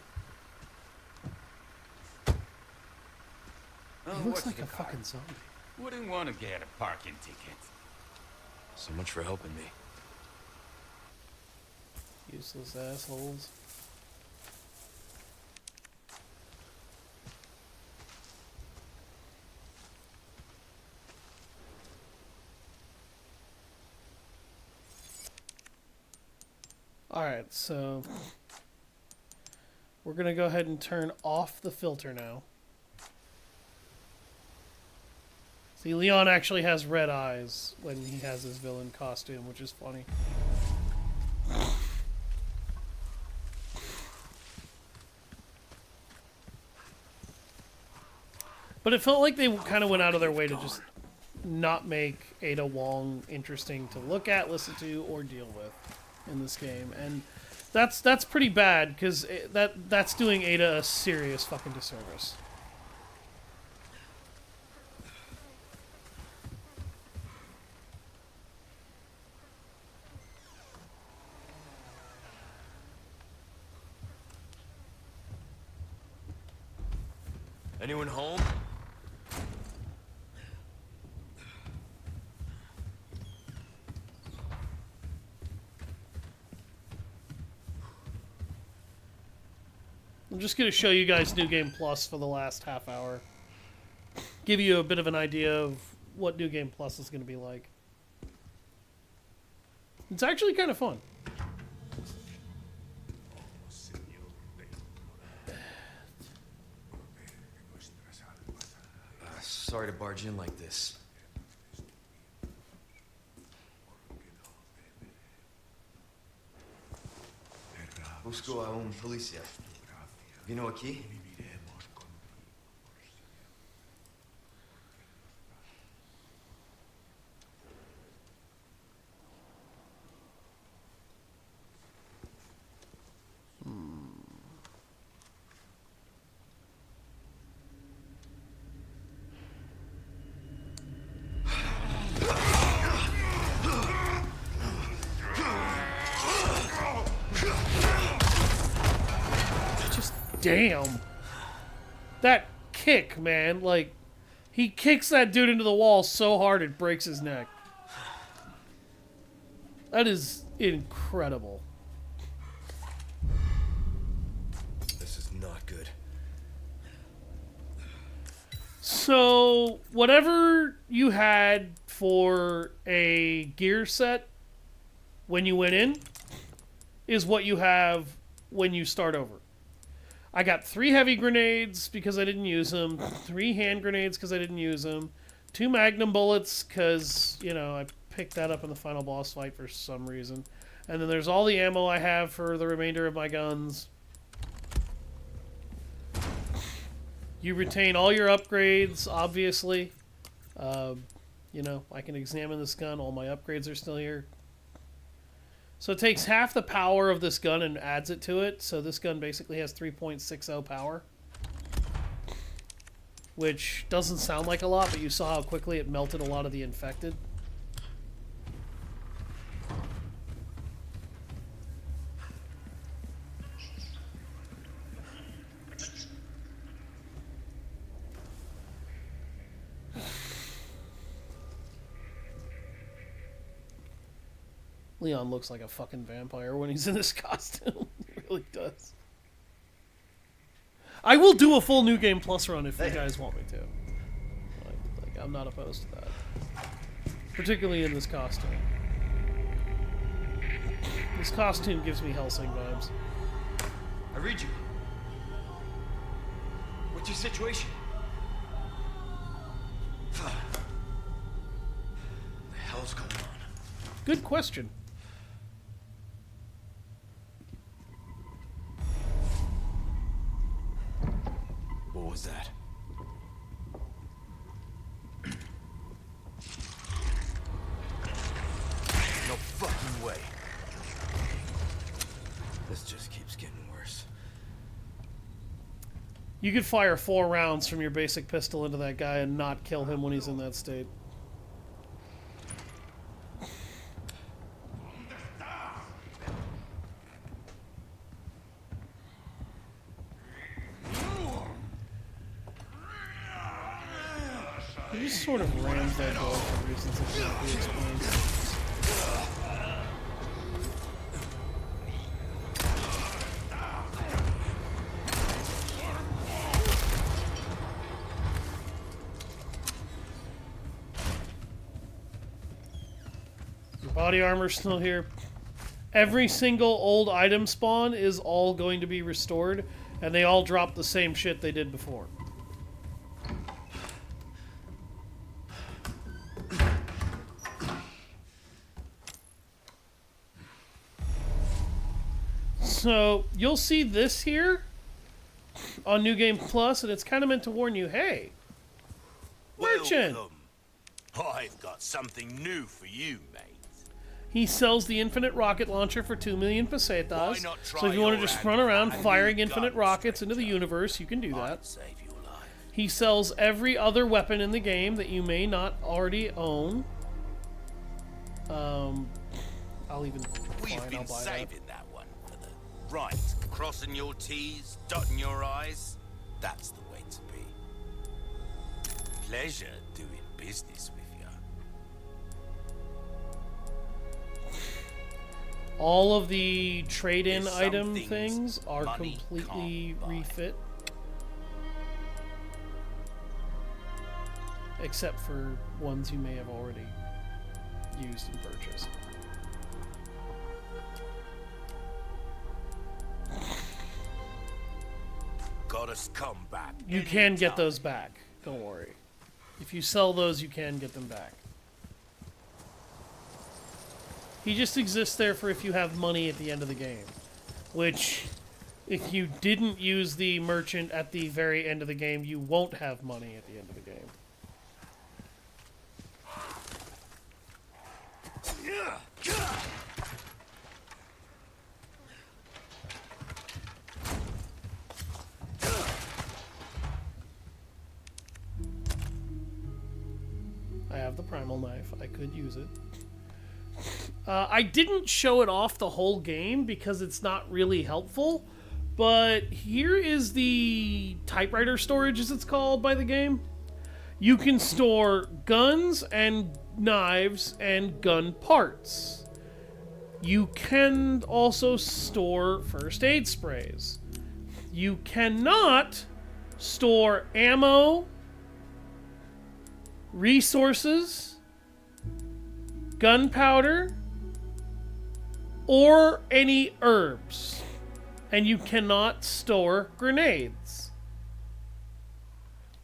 Oh, He looks what's like the a car? fucking zombie. Wouldn't want to get a parking ticket. So much for helping me. Useless assholes. Alright, so we're going to go ahead and turn off the filter now. See, Leon actually has red eyes when he has his villain costume, which is funny. But it felt like they kind of went out of their way to just not make Ada Wong interesting to look at, listen to, or deal with in this game. And that's pretty bad, because that's doing Ada a serious fucking disservice. Anyone home? I'm just going to show you guys New Game Plus for the last half hour. Give you a bit of an idea of what New Game Plus is going to be like. It's actually kind of fun. Sorry to barge in like this. Busco a un policía. Vino aquí? Damn. That kick, man. Like, he kicks that dude into the wall so hard it breaks his neck. That is incredible. This is not good. So, whatever you had for a gear set when you went in is what you have when you start over. I got 3 heavy grenades because I didn't use them, 3 hand grenades because I didn't use them, 2 magnum bullets because, you know, I picked that up in the final boss fight for some reason. And then there's all the ammo I have for the remainder of my guns. You retain all your upgrades, obviously. You know, I can examine this gun. All my upgrades are still here. So it takes half the power of this gun and adds it to it. So this gun basically has 3.60 power. Which doesn't sound like a lot, but you saw how quickly it melted a lot of the infected. Leon looks like a fucking vampire when he's in this costume. He really does. I will do a full New Game Plus run if you guys want me to. Like, I'm not opposed to that. Particularly in this costume. This costume gives me Hellsing vibes. I read you. What's your situation? What the hell's going on? Good question. What was that? No fucking way. This just keeps getting worse. You could fire 4 rounds from your basic pistol into that guy and not kill him when he's in that state. He just sort of rams that door for reasons that can't be explained. Your body armor's still here. Every single old item spawn is all going to be restored, and they all drop the same shit they did before. So, you'll see this here on New Game Plus, and it's kind of meant to warn you, hey, merchant! Welcome. I've got something new for you, mate. He sells the infinite rocket launcher for 2 million pesetas. Why not try So if you want to your just hand run around at a firing new infinite gun, rockets into the stranger? universe, you can do that. I'd save your life. He sells every other weapon in the game that you may not already own. I'll even We've fine, been I'll buy saving that one for the right. Crossing your T's, dotting your I's. That's the way to be. Pleasure doing business with you. All of the trade-in There's some item things things are money completely can't buy. refit. Except for ones you may have already used and purchased. Got us come back. You can get those back. Don't worry. If you sell those, you can get them back. He just exists there for if you have money at the end of the game. Which, If you didn't use the merchant at the very end of the game, you won't have money at the end of the game. I have the primal knife. I could use it. I didn't show it off the whole game because it's not really helpful, but here is the typewriter storage, as it's called by the game. You can store guns and knives and gun parts. You can also store first aid sprays. You cannot store ammo, resources, gunpowder, or any herbs. And you cannot store grenades.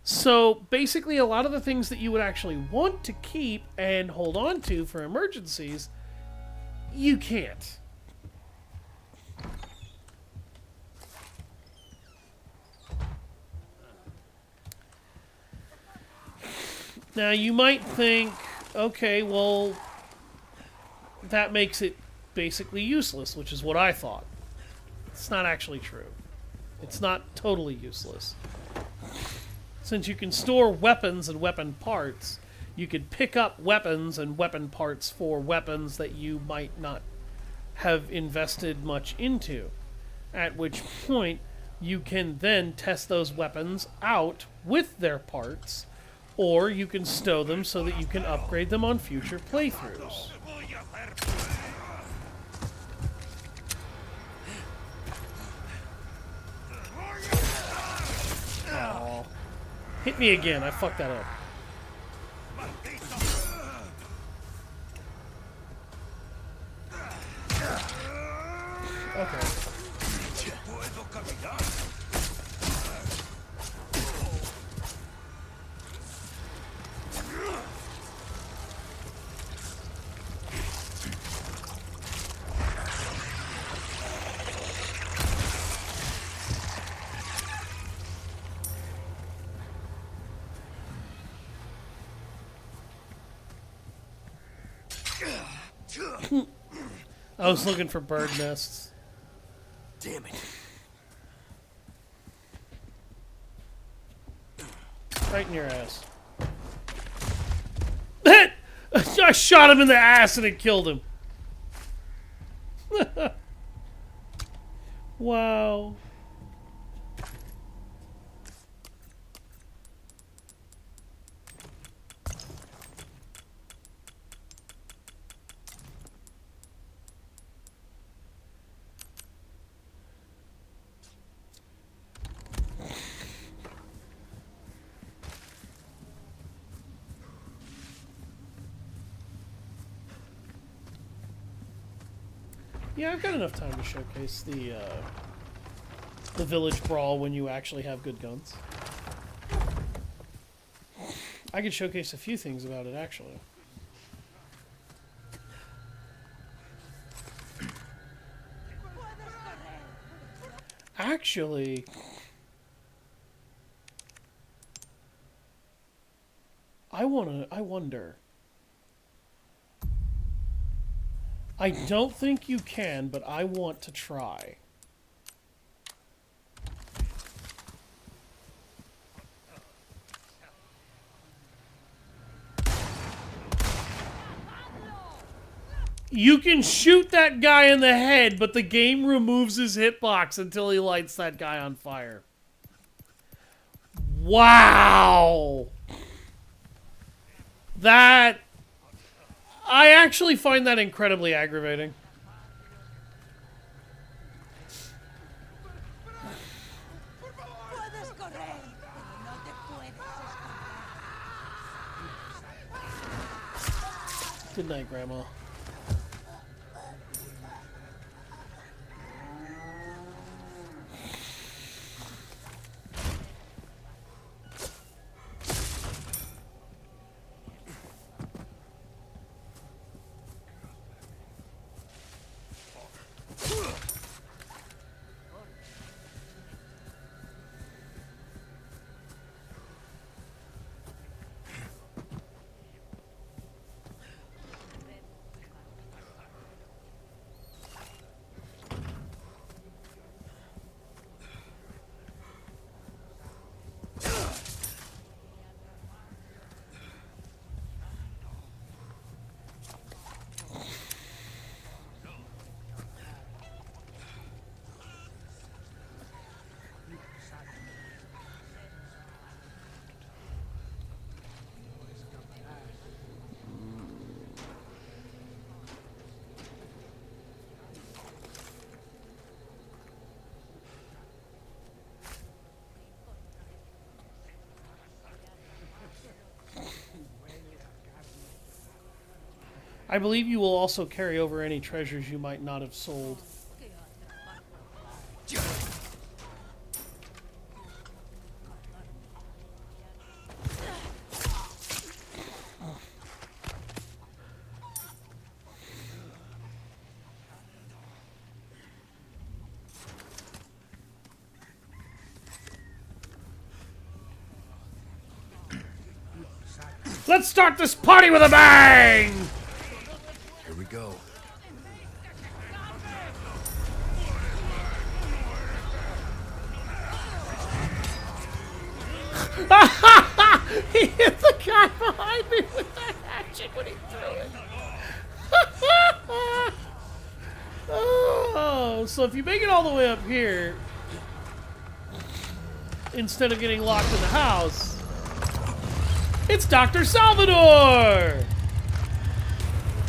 So basically a lot of the things that you would actually want to keep and hold on to for emergencies, you can't. Now you might think, okay, well, that makes it basically useless, which is what I thought. It's not actually true. It's not totally useless. Since you can store weapons and weapon parts, you could pick up weapons and weapon parts for weapons that you might not have invested much into. At which point, you can then test those weapons out with their parts, or you can stow them so that you can upgrade them on future playthroughs. Aww. Hit me again, I fucked that up. Okay. I was looking for bird nests. Damn it. Right in your ass. I shot him in the ass and it killed him. Wow. Yeah, I've got enough time to showcase the village brawl when you actually have good guns. I could showcase a few things about it, actually. Actually, I wonder. I don't think you can, but I want to try. You can shoot that guy in the head, but the game removes his hitbox until he lights that guy on fire. Wow! That... I actually find that incredibly aggravating. Good night, Grandma. I believe you will also carry over any treasures you might not have sold. Let's start this party with a bang! Here we go. He hit the guy behind me with that hatchet when he threw it. Oh, so if you make it all the way up here, instead of getting locked in the house, it's Dr. Salvador!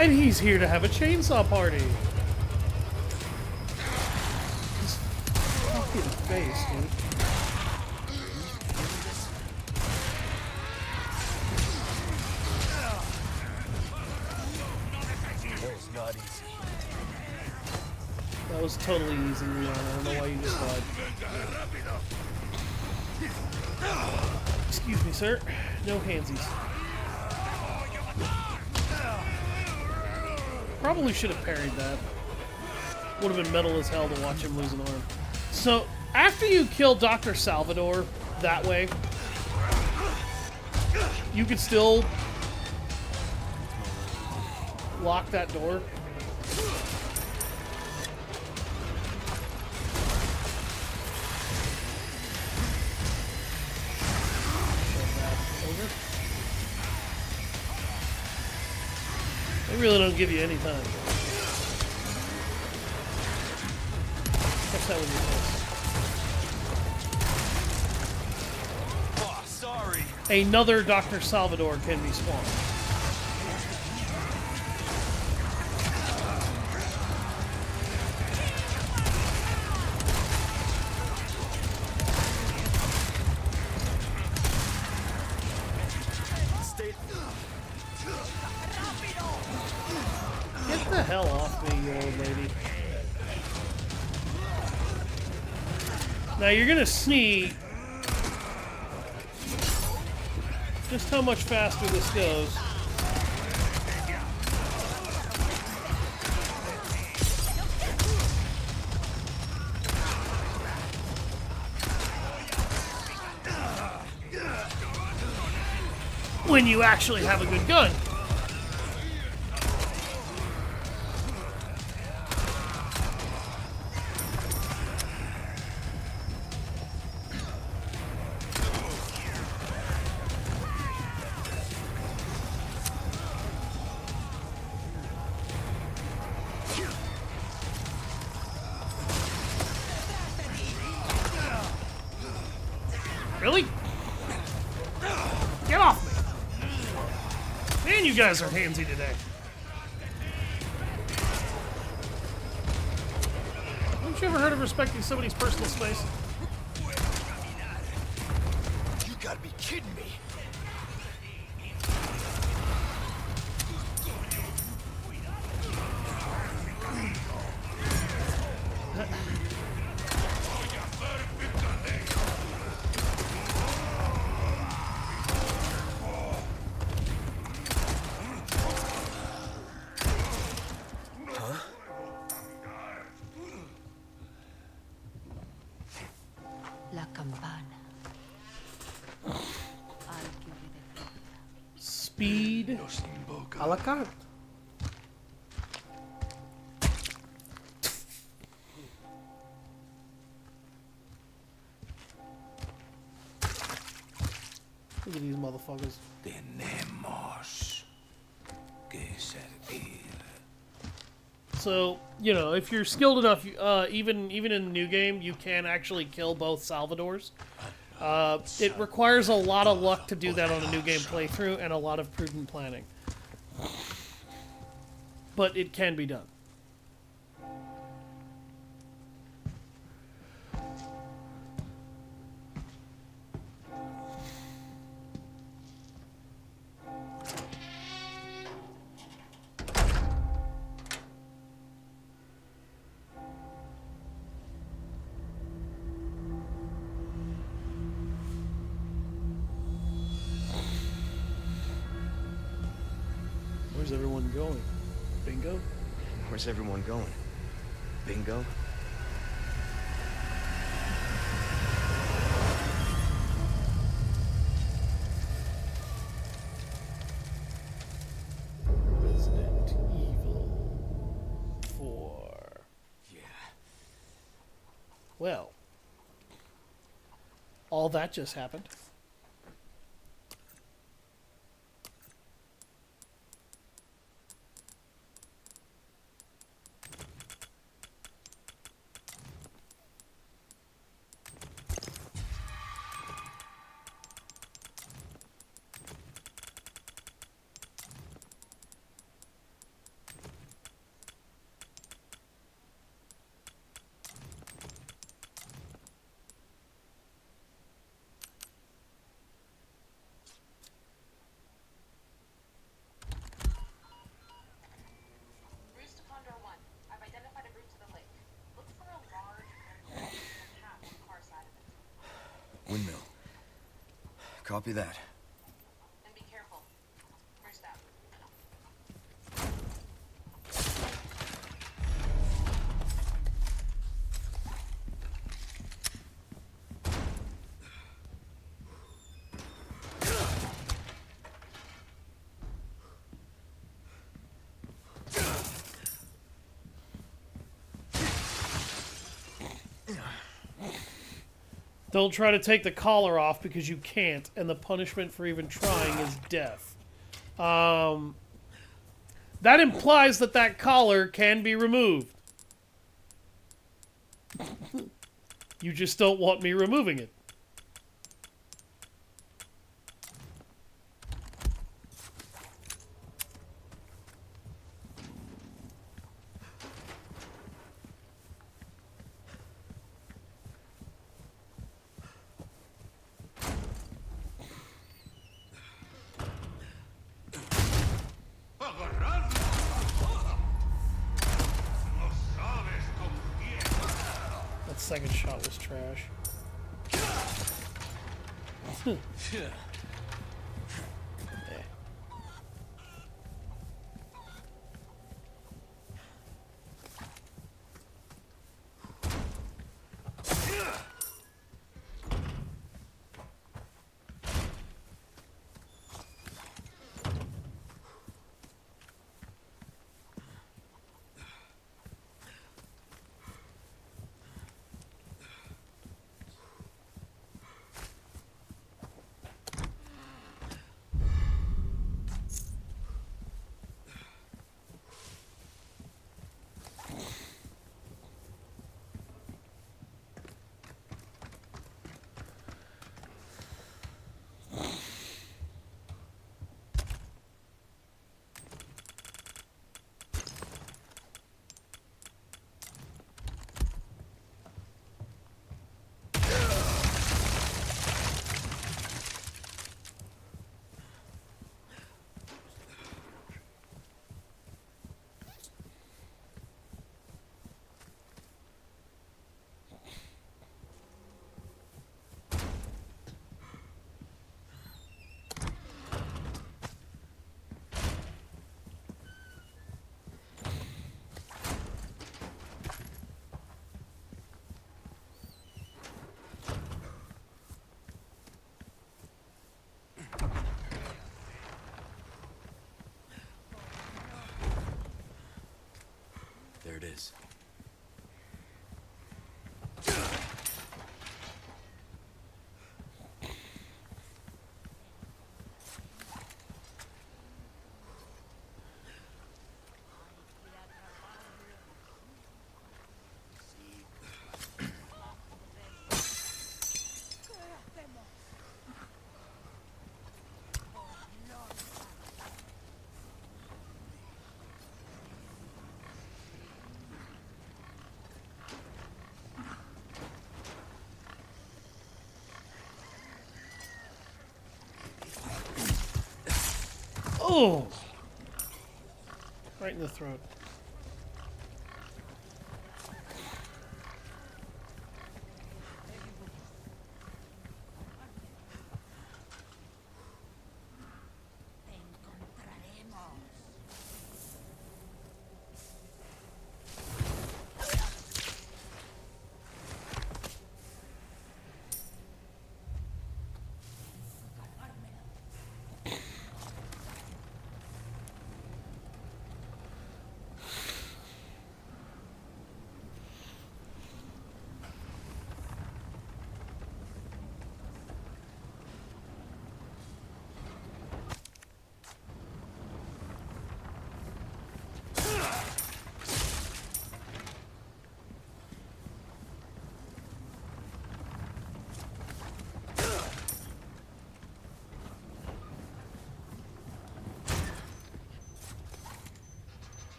And he's here to have a chainsaw party. His fucking face, dude. That was not easy. That was totally easy, Leon. I don't know why you just died. Excuse me, sir. No handsies. Probably should have parried that. Would have been metal as hell to watch him lose an arm. So, after you kill Dr. Salvador that way, you can still lock that door. They really don't give you any time. Catch that with your face. Oh, sorry. Another Dr. Salvador can be spawned. Get the hell off me, you old lady. Now you're gonna see just how much faster this goes. When you actually have a good gun. Really? Get off me! Man, you guys are handsy today. Haven't you ever heard of respecting somebody's personal space? You gotta be kidding me. La campana. Speed a la carte. Look at these motherfuckers. Tenemos que servir. So, you know, if you're skilled enough, even in the new game, you can actually kill both Salvadors. It requires a lot of luck to do that on a new game playthrough and a lot of prudent planning. But it can be done. Where's everyone going? Bingo? Where's everyone going? Bingo? Resident Evil 4. Yeah. Well, all that just happened. Windmill. Copy that. And be careful. Where's that? Don't try to take the collar off because you can't, and the punishment for even trying is death. That implies that that collar can be removed. You just don't want me removing it. That second shot was trash. There it is. Oh! Right in the throat.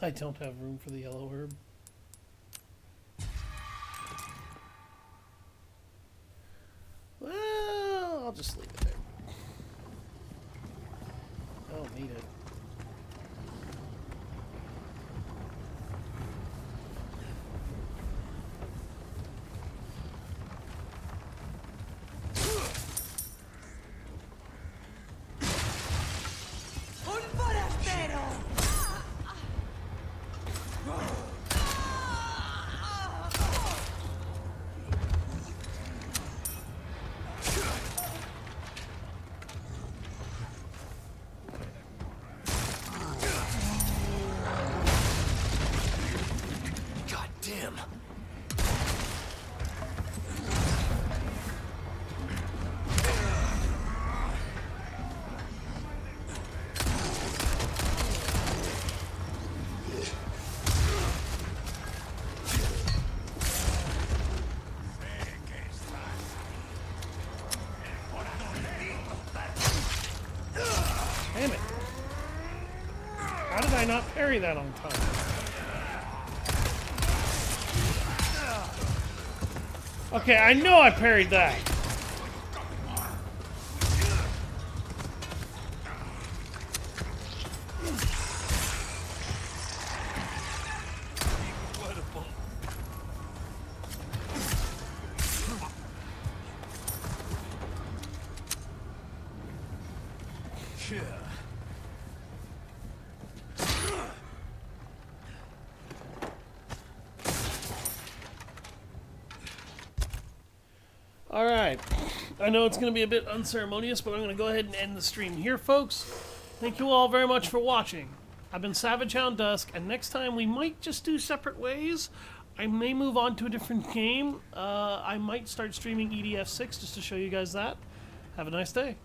I don't have room for the yellow herb. Well, I'll just leave it there. I don't need it. Damn it. How did I not parry that on time? Okay, I know I parried that. Alright, I know it's going to be a bit unceremonious, but I'm going to go ahead and end the stream here, folks. Thank you all very much for watching. I've been Savage Hound Dusk, and next time we might just do separate ways. I may move on to a different game. I might start streaming EDF 6 just to show you guys that. Have a nice day.